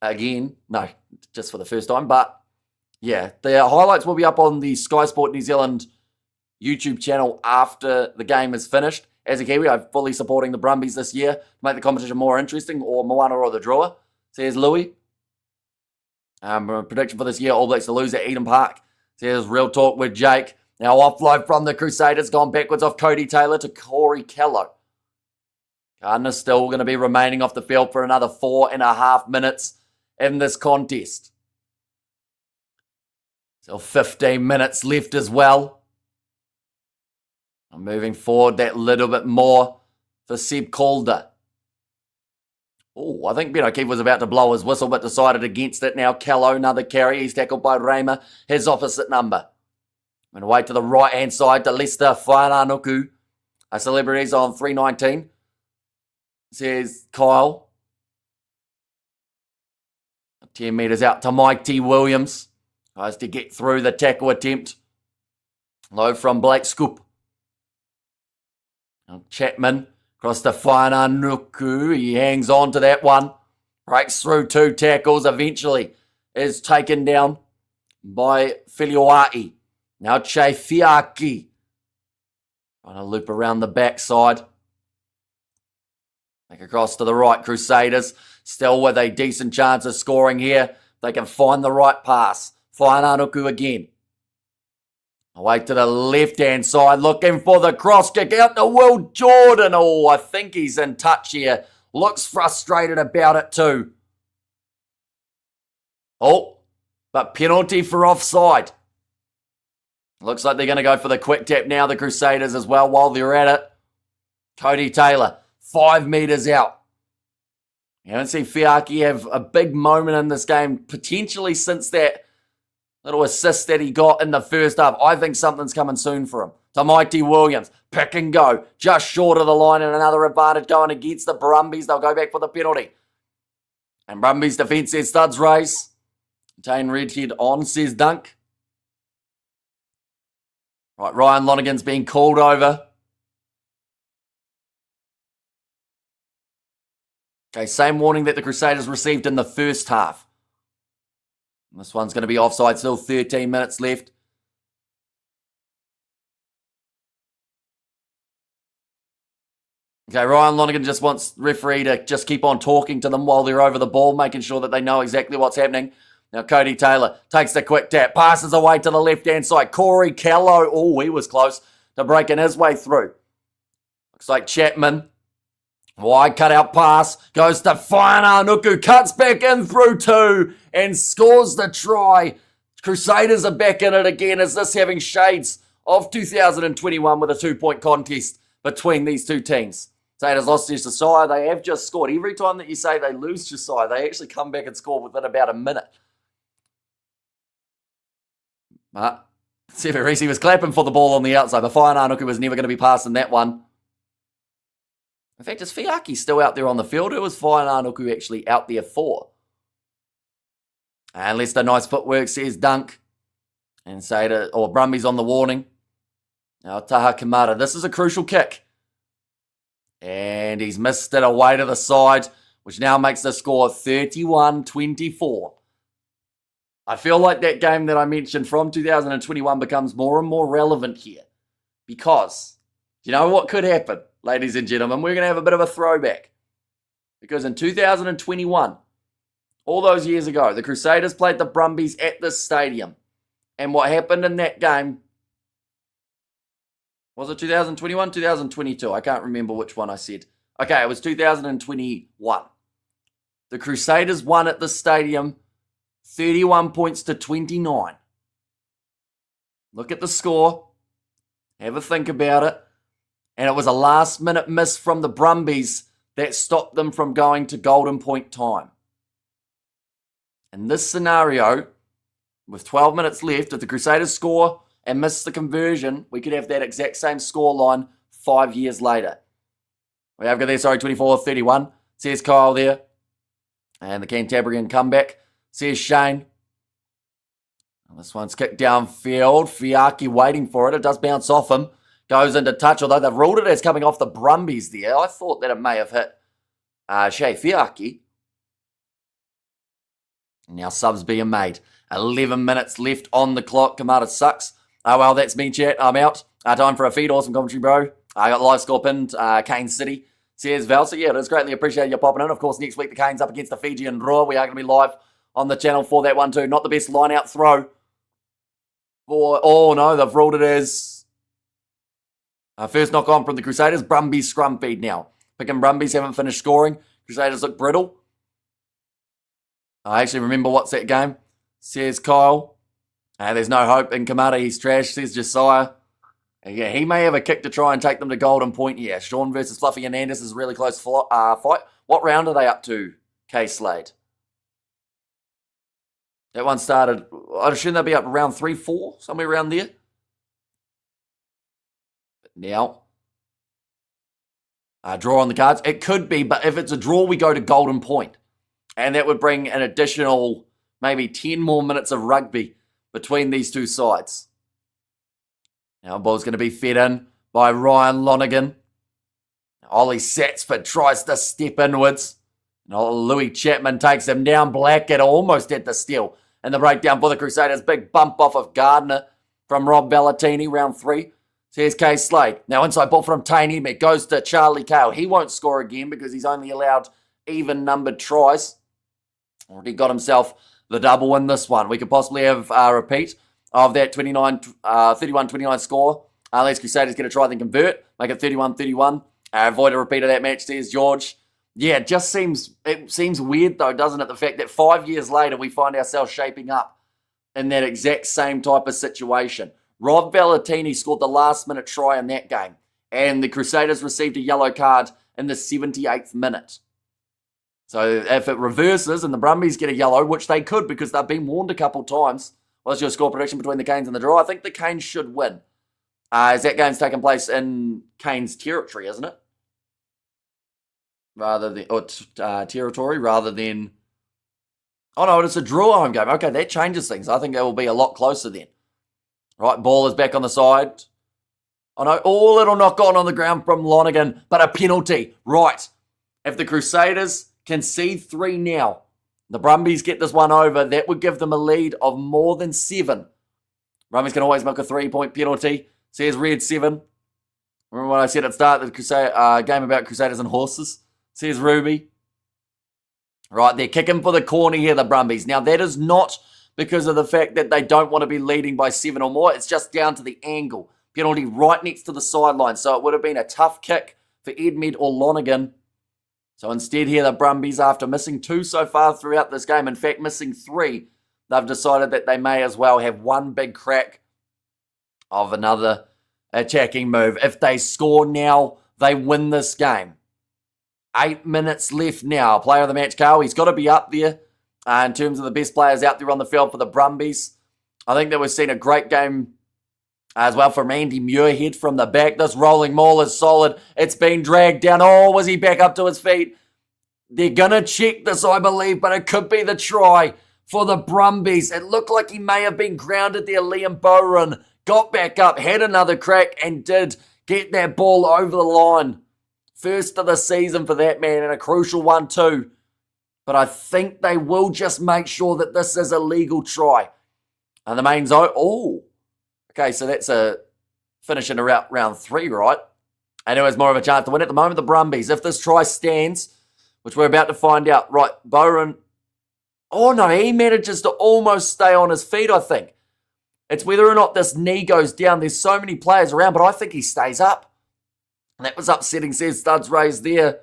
Again, no, just for the first time. But, yeah, the highlights will be up on the Sky Sport New Zealand YouTube channel after the game is finished. As a Kiwi, I'm fully supporting the Brumbies this year to make the competition more interesting, or Moana or the drawer, says Louis. Prediction for this year, All Blacks to lose at Eden Park, says Real Talk with Jake. Now offload from the Crusaders, gone backwards off Cody Taylor to Corey Kello. Gardner's still going to be remaining off the field for another 4.5 minutes in this contest. Still 15 minutes left as well. I'm moving forward that little bit more for Seb Calder. Oh, I think Ben O'Keefe was about to blow his whistle, but decided against it. Now Kello, another carry. He's tackled by Raymer, his opposite number. I'm going to wait to the right-hand side to Leicester Whainanuku. Celebrities on 319. says Kyle. 10 metres out to Mike T. Williams. Tries to get through the tackle attempt. Low from Blake Scoop. Chapman across to Whainanuku. He hangs on to that one. Breaks through 2 tackles. Eventually is taken down by Filiwai. Now Che Fiaki. Trying to loop around the backside. Back across to the right, Crusaders. Still with a decent chance of scoring here. They can find the right pass. Whainanuku again. Away to the left-hand side, looking for the cross kick out to Will Jordan. Oh, I think he's in touch here. Looks frustrated about it too. Oh, but penalty for offside. Looks like they're going to go for the quick tap now, the Crusaders as well, while they're at it. Cody Taylor, 5 metres out. You haven't seen Fiaki have a big moment in this game, potentially since that little assist that he got in the first half. I think something's coming soon for him. To Mikey Williams, pick and go, just short of the line, and another advantage going against the Brumbies. They'll go back for the penalty. And Brumbies defence says studs race. Tane Redhead on, says Dunk. Right, Ryan Lonergan's being called over. Okay, same warning that the Crusaders received in the first half. This one's going to be offside, still 13 minutes left. Okay, Ryan Lonergan just wants referee to just keep on talking to them while they're over the ball, making sure that they know exactly what's happening. Now Cody Taylor takes the quick tap, passes away to the left-hand side. Corey Callow, oh, he was close to breaking his way through. Looks like Chapman. Wide cut-out pass, goes to Whainanuku, cuts back in through 2 and scores the try. Crusaders are back in it again. Is this having shades of 2021 with a 2-point contest between these two teams? Crusaders lost to Josiah. They have just scored. Every time that you say they lose Josiah, they actually come back and score within about a minute. But Severisi was clapping for the ball on the outside. The Whainanuku was never going to be passing that one. In fact, is Fiaki still out there on the field? Who was Whainanuku actually out there for? And Leicester, nice footwork, says Dunk. And Brumbies on the warning. Now Taha Kamara. This is a crucial kick. And he's missed it away to the side, which now makes the score 31-24. I feel like that game that I mentioned from 2021 becomes more and more relevant here. Because, you know what could happen, ladies and gentlemen? We're going to have a bit of a throwback. Because in 2021, all those years ago, the Crusaders played the Brumbies at this stadium. And what happened in that game, was it 2021, 2022? I can't remember which one I said. Okay, it was 2021. The Crusaders won at this stadium 31 points to 29. Look at the score. Have a think about it. And it was a last-minute miss from the Brumbies that stopped them from going to golden point time. In this scenario, with 12 minutes left, if the Crusaders score and miss the conversion, we could have that exact same scoreline 5 years later. We have got there, 24-31. Says Kyle there. And the Cantabrian comeback. Says Shane. And this one's kicked downfield. Fiaki waiting for it. It does bounce off him. Goes into touch, although they've ruled it as coming off the Brumbies there. I thought that it may have hit Shea Fiaki. Now subs being made. 11 minutes left on the clock. Kamara sucks. Oh, well, that's me, chat. I'm out. Time for a feed. Awesome commentary, bro. I got live score pinned. Kane City. Says Val. So, yeah, it is greatly appreciated you popping in. Of course, next week the Canes up against the Fijian Roar. We are going to be live on the channel for that one too. Not the best line-out throw. Oh, no, they've ruled it as first knock on from the Crusaders. Brumbies scrum feed now. Picking Brumbies haven't finished scoring. Crusaders look brittle. I actually remember what's that game. Says Kyle. There's no hope in Kamara. He's trash, says Josiah. Yeah, he may have a kick to try and take them to golden point. Yeah, Sean versus Fluffy Hernandez is a really close fight. What round are they up to, K Slade? That one started, I'd assume they'll be up around 3-4, somewhere around there. But now, Draw on the cards. It could be, but if it's a draw, we go to golden point. And that would bring an additional maybe 10 more minutes of rugby between these two sides. Now, ball's going to be fed in by Ryan Lonergan. Ollie Satsford tries to step inwards. Louis Chapman takes him down. Blackett almost at the steal. And the breakdown for the Crusaders. Big bump off of Gardner from Rob Bellatini, round 3. So here's Kay Slade. Now inside ball from Tainey. It goes to Charlie Cale. He won't score again because he's only allowed even-numbered tries. Already got himself the double in this one. We could possibly have a repeat of that 31-29 score. Unless Crusaders get a try, then convert. Make it 31-31. Avoid a repeat of that match, says George. Yeah, it seems weird though, doesn't it? The fact that 5 years later we find ourselves shaping up in that exact same type of situation. Rob Bellatini scored the last-minute try in that game, and the Crusaders received a yellow card in the 78th minute. So if it reverses and the Brumbies get a yellow, which they could because they've been warned a couple times, what's your score prediction between the Canes and the draw? I think the Canes should win. As that game's taking place in Canes territory, isn't it? Territory rather than... Oh no, it's a draw home game. Okay, that changes things. I think it will be a lot closer then. Right, ball is back on the side. Oh no, little knock on the ground from Lonergan, but a penalty. Right, if the Crusaders concede 3 now, the Brumbies get this one over, that would give them a lead of more than 7. Brumbies can always make a 3-point penalty. Says Red 7. Remember when I said at the start the game about Crusaders and horses? Says Ruby. Right, they're kicking for the corner here, the Brumbies. Now, that is not because of the fact that they don't want to be leading by 7 or more. It's just down to the angle. Penalty right next to the sideline. So it would have been a tough kick for Edmed or Lonergan. So instead here, the Brumbies, after missing 2 so far throughout this game, in fact, missing 3, they've decided that they may as well have one big crack of another attacking move. If they score now, they win this game. 8 minutes left now. Player of the match, Carl. He's got to be up there in terms of the best players out there on the field for the Brumbies. I think that we've seen a great game as well from Andy Muirhead from the back. This rolling maul is solid. It's been dragged down. Oh, was he back up to his feet? They're going to check this, I believe, but it could be the try for the Brumbies. It looked like he may have been grounded there. Liam Bowen got back up, had another crack, and did get that ball over the line. First of the season for that man, and a crucial one too. But I think they will just make sure that this is a legal try. And the main zone, okay, so that's a finish in around round 3, right? And who has more of a chance to win at the moment? The Brumbies. If this try stands, which we're about to find out. Right, Bowen. Oh no, he manages to almost stay on his feet, I think. It's whether or not this knee goes down. There's so many players around, but I think he stays up. And that was upsetting, says Studs raised there.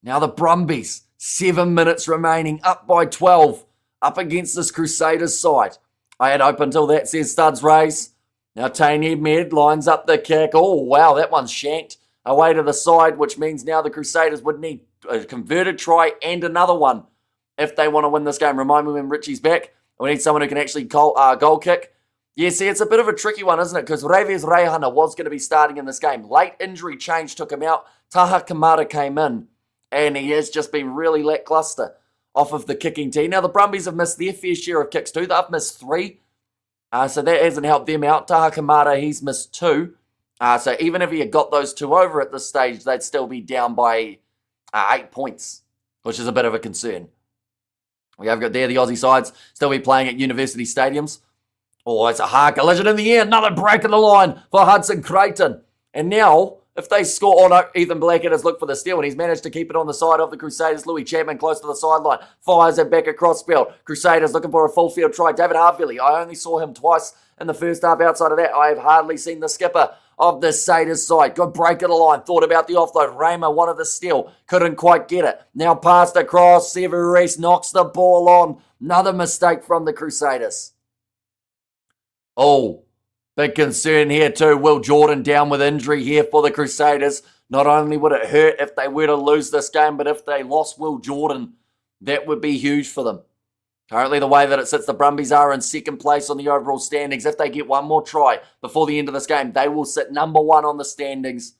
Now the Brumbies, 7 minutes remaining, up by 12, up against this Crusaders side. I had open until that, says Studs raise. Now Tainey Med lines up the kick. Oh, wow, that one's shanked away to the side, which means now the Crusaders would need a converted try and another one if they want to win this game. Remind me when Richie's back. We need someone who can actually goal kick. Yeah, see, it's a bit of a tricky one, isn't it? Because Reves Reihana was going to be starting in this game. Late injury change took him out. Taha Kamara came in, and he has just been really lackluster off of the kicking team. Now, the Brumbies have missed their fair share of kicks too. They've missed 3, so that hasn't helped them out. Taha Kamara, he's missed 2. So even if he had got those 2 over at this stage, they'd still be down by 8 points, which is a bit of a concern. We have got there the Aussie sides still be playing at university stadiums. Oh, it's a hard collision in the air. Another break in the line for Hudson Creighton. And now, if they score, no, Ethan Blackett has looked for the steal, and he's managed to keep it on the side of the Crusaders. Louis Chapman close to the sideline. Fires it back across field. Crusaders looking for a full field try. David Harville, I only saw him twice in the first half. Outside of that, I have hardly seen the skipper of the Crusaders side. Good break of the line. Thought about the offload. Raymer wanted the steal. Couldn't quite get it. Now passed across. Severis knocks the ball on. Another mistake from the Crusaders. Oh, big concern here too. Will Jordan down with injury here for the Crusaders. Not only would it hurt if they were to lose this game, but if they lost Will Jordan, that would be huge for them. Currently, the way that it sits, the Brumbies are in second place on the overall standings. If they get one more try before the end of this game, they will sit number 1 on the standings.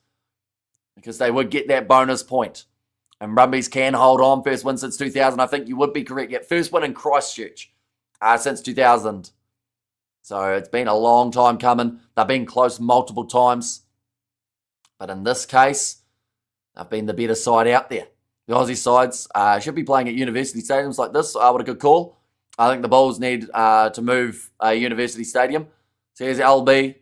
because they would get that bonus point. And Brumbies can hold on. First win since 2000. I think you would be correct. Yeah, first win in Christchurch since 2000. So it's been a long time coming. They've been close multiple times. But in this case, they've been the better side out there. The Aussie sides should be playing at university stadiums like this. What a good call. I think the Bulls need to move a university stadium. So here's LB.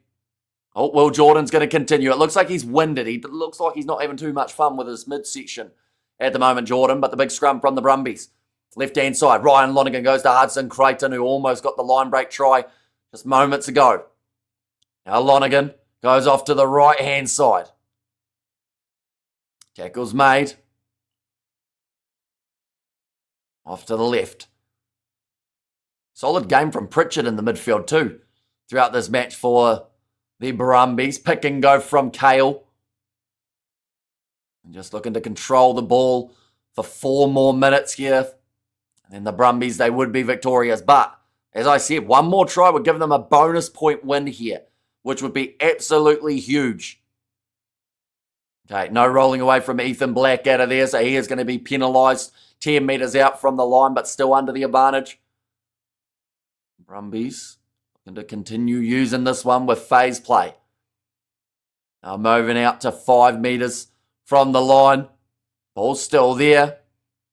Oh, Will Jordan's going to continue. It looks like he's winded. He looks like he's not having too much fun with his midsection at the moment, Jordan. But the big scrum from the Brumbies. Left-hand side, Ryan Lonergan goes to Hudson Creighton, who almost got the line break try just moments ago. Now Lonergan goes off to the right-hand side. Tackle's made. Off to the left. Solid game from Pritchard in the midfield too throughout this match for the Brumbies. Pick and go from Kale. And just looking to control the ball for 4 more minutes here. And then the Brumbies, they would be victorious. But, as I said, one more try would give them a bonus point win here, which would be absolutely huge. Okay, no rolling away from Ethan Black out of there, so he is going to be penalised 10 metres out from the line, but still under the advantage. Brumbies looking to continue using this one with phase play. Now moving out to 5 metres from the line. Ball's still there.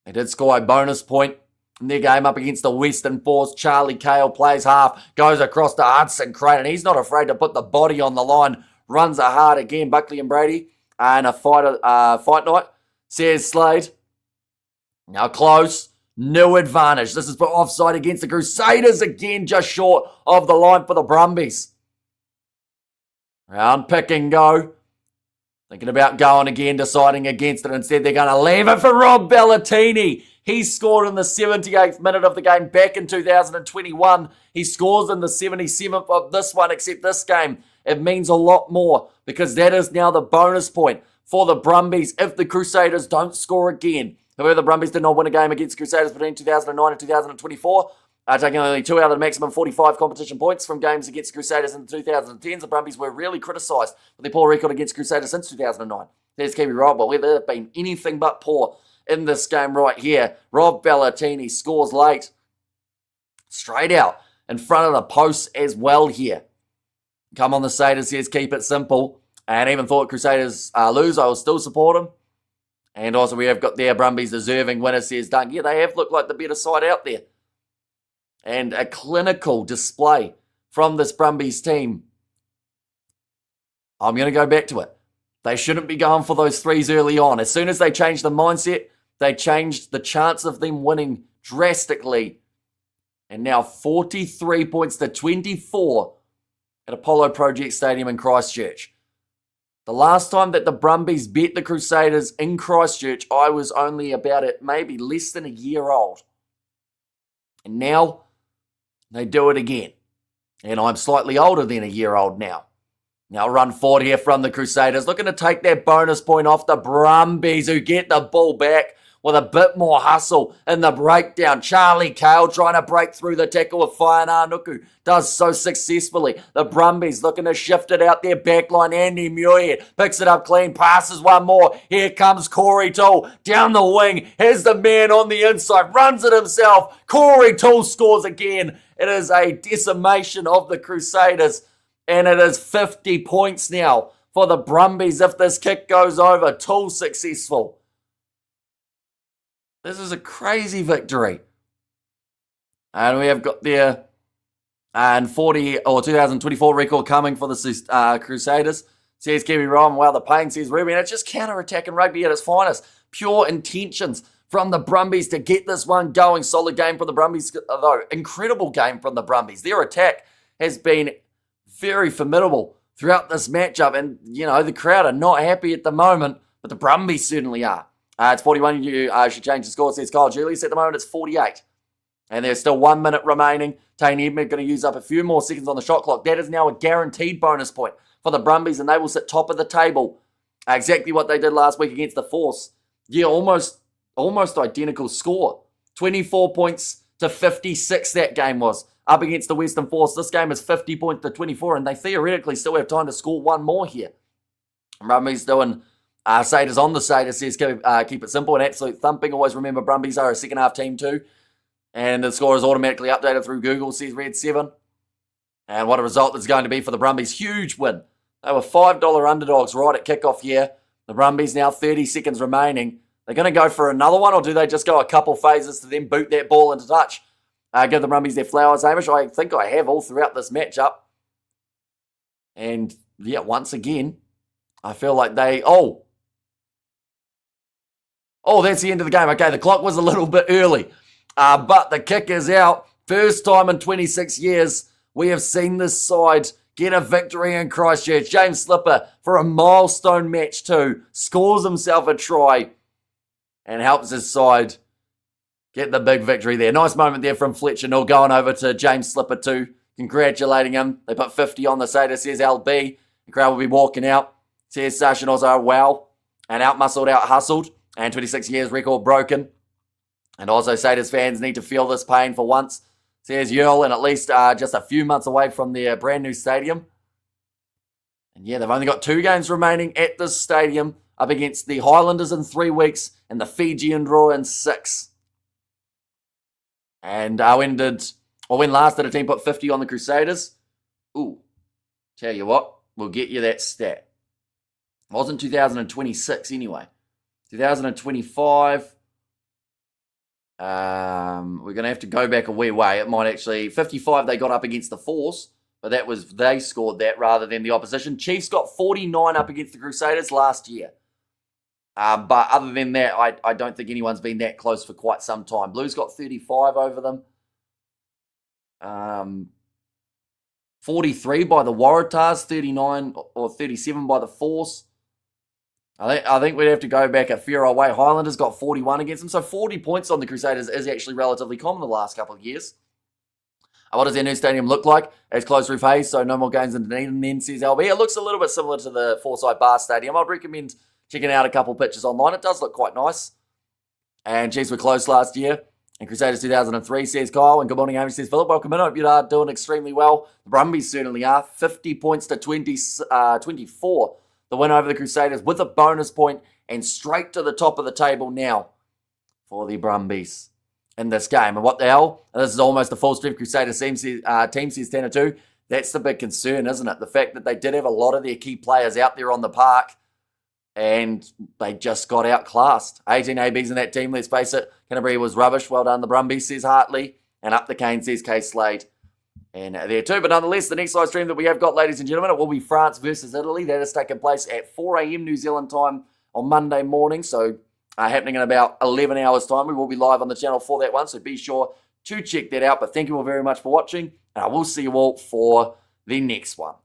They did score a bonus point in their game up against the Western Force. Charlie Cale plays half, goes across to Hudson Creighton. He's not afraid to put the body on the line. Runs it hard again, Buckley and Brady. And a fight night. Says Slade. Now close. No advantage. This is for offside against the Crusaders again, just short of the line for the Brumbies. Round pick and go. Thinking about going again, deciding against it. Instead, they're going to leave it for Rob Bellatini. He scored in the 78th minute of the game back in 2021. He scores in the 77th of this one, except this game. It means a lot more because that is now the bonus point for the Brumbies if the Crusaders don't score again. However, the Brumbies did not win a game against Crusaders between 2009 and 2024, taking only 2 out of the maximum 45 competition points from games against Crusaders in the 2010s. The Brumbies were really criticised for their poor record against Crusaders since 2009. There's Kiwi Rob, but they've been anything but poor in this game right here. Rob Bellatini scores late. Straight out in front of the posts as well here. Come on, the Crusaders, says keep it simple. And even thought Crusaders lose, I will still support them. And also we have got their Brumbies deserving winners, says Dunk. Yeah, they have looked like the better side out there. And a clinical display from this Brumbies team. I'm going to go back to it. They shouldn't be going for those threes early on. As soon as they changed the mindset, they changed the chance of them winning drastically. And now 43 points to 24 at Apollo Project Stadium in Christchurch. The last time that the Brumbies beat the Crusaders in Christchurch, I was only about maybe less than a year old. And now they do it again. And I'm slightly older than a year old now. Now run forward here from the Crusaders, looking to take that bonus point off the Brumbies, who get the ball back with a bit more hustle in the breakdown. Charlie Cale trying to break through the tackle with Whainā Nuku. Does so successfully. The Brumbies looking to shift it out their backline. Andy Muirhead picks it up clean. Passes one more. Here comes Corey Toole down the wing. Here's the man on the inside. Runs it himself. Corey Toole scores again. It is a decimation of the Crusaders. And it is 50 points now for the Brumbies if this kick goes over. Toole successful. This is a crazy victory. And we have got their 2024 record coming for the Crusaders. Says Kiwi Ryan. Wow, the pain, says Ruby. And it's just counter-attacking rugby at its finest. Pure intentions from the Brumbies to get this one going. Solid game from the Brumbies, though. Incredible game from the Brumbies. Their attack has been very formidable throughout this matchup. And, you know, the crowd are not happy at the moment, but the Brumbies certainly are. It's 41. You should change the score, says Kyle Julius. At the moment, it's 48. And there's still 1 minute remaining. Tane Edmed going to use up a few more seconds on the shot clock. That is now a guaranteed bonus point for the Brumbies, and they will sit top of the table. Exactly what they did last week against the Force. Yeah, almost identical score. 24 points to 56 that game was up against the Western Force. This game is 50 points to 24, and they theoretically still have time to score one more here. Brumbies doing Saders on the Saders says, keep it simple and absolute thumping. Always remember Brumbies are a second half team too. And the score is automatically updated through Google, says Red 7. And what a result it's going to be for the Brumbies. Huge win. They were $5 underdogs right at kickoff here. The Brumbies now 30 seconds remaining. They're going to go for another one, or do they just go a couple phases to then boot that ball into touch? Give the Brumbies their flowers, Hamish. I think I have all throughout this matchup. And, yeah, once again, I feel like they... Oh, that's the end of the game. Okay, the clock was a little bit early. But the kick is out. First time in 26 years we have seen this side get a victory in Christchurch. James Slipper, for a milestone match too, scores himself a try and helps his side get the big victory there. Nice moment there from Fletcher Nall going over to James Slipper too, congratulating him. They put 50 on the Sader, says LB. The crowd will be walking out. Says Sashinozo, wow. And out-muscled, out-hustled. And 26 years record broken. And also Saders fans need to feel this pain for once. Says Earl, and at least just a few months away from their brand new stadium. And yeah, they've only got 2 games remaining at this stadium, up against the Highlanders in 3 weeks and the Fijian draw in 6. And when last did a team put 50 on the Crusaders? Ooh, tell you what, we'll get you that stat. It wasn't 2026 anyway. 2025... we're going to have to go back a wee way. It might actually... 55 they got up against the Force, but they scored that rather than the opposition. Chiefs got 49 up against the Crusaders last year. But other than that, I don't think anyone's been that close for quite some time. Blues got 35 over them. 43 by the Waratahs, 39 or 37 by the Force. I think we'd have to go back a fair old way. Highlanders got 41 against them. So 40 points on the Crusaders is actually relatively common the last couple of years. What does their new stadium look like? It's closed roof haze, so no more games in Dunedin then, says LB. It looks a little bit similar to the Forsyth Bar Stadium. I'd recommend checking out a couple pictures online. It does look quite nice. And Chiefs were closed last year. And Crusaders 2003, says Kyle. And good morning, Amy, says Philip. Welcome in. I hope you're doing extremely well. The Brumbies certainly are. 50 points to 24. The win over the Crusaders with a bonus point and straight to the top of the table now for the Brumbies in this game. And what the hell? This is almost a full-strength Crusaders team, says 10-2. That's the big concern, isn't it? The fact that they did have a lot of their key players out there on the park and they just got outclassed. 18 ABs in that team, let's face it. Canterbury was rubbish. Well done, the Brumbies, says Hartley. And up the cane, says K. Slade. And there too, but nonetheless, the next live stream that we have got, ladies and gentlemen, it will be France versus Italy. That is taking place at 4 a.m. New Zealand time on Monday morning. So happening in about 11 hours time. We will be live on the channel for that one. So be sure to check that out. But thank you all very much for watching. And I will see you all for the next one.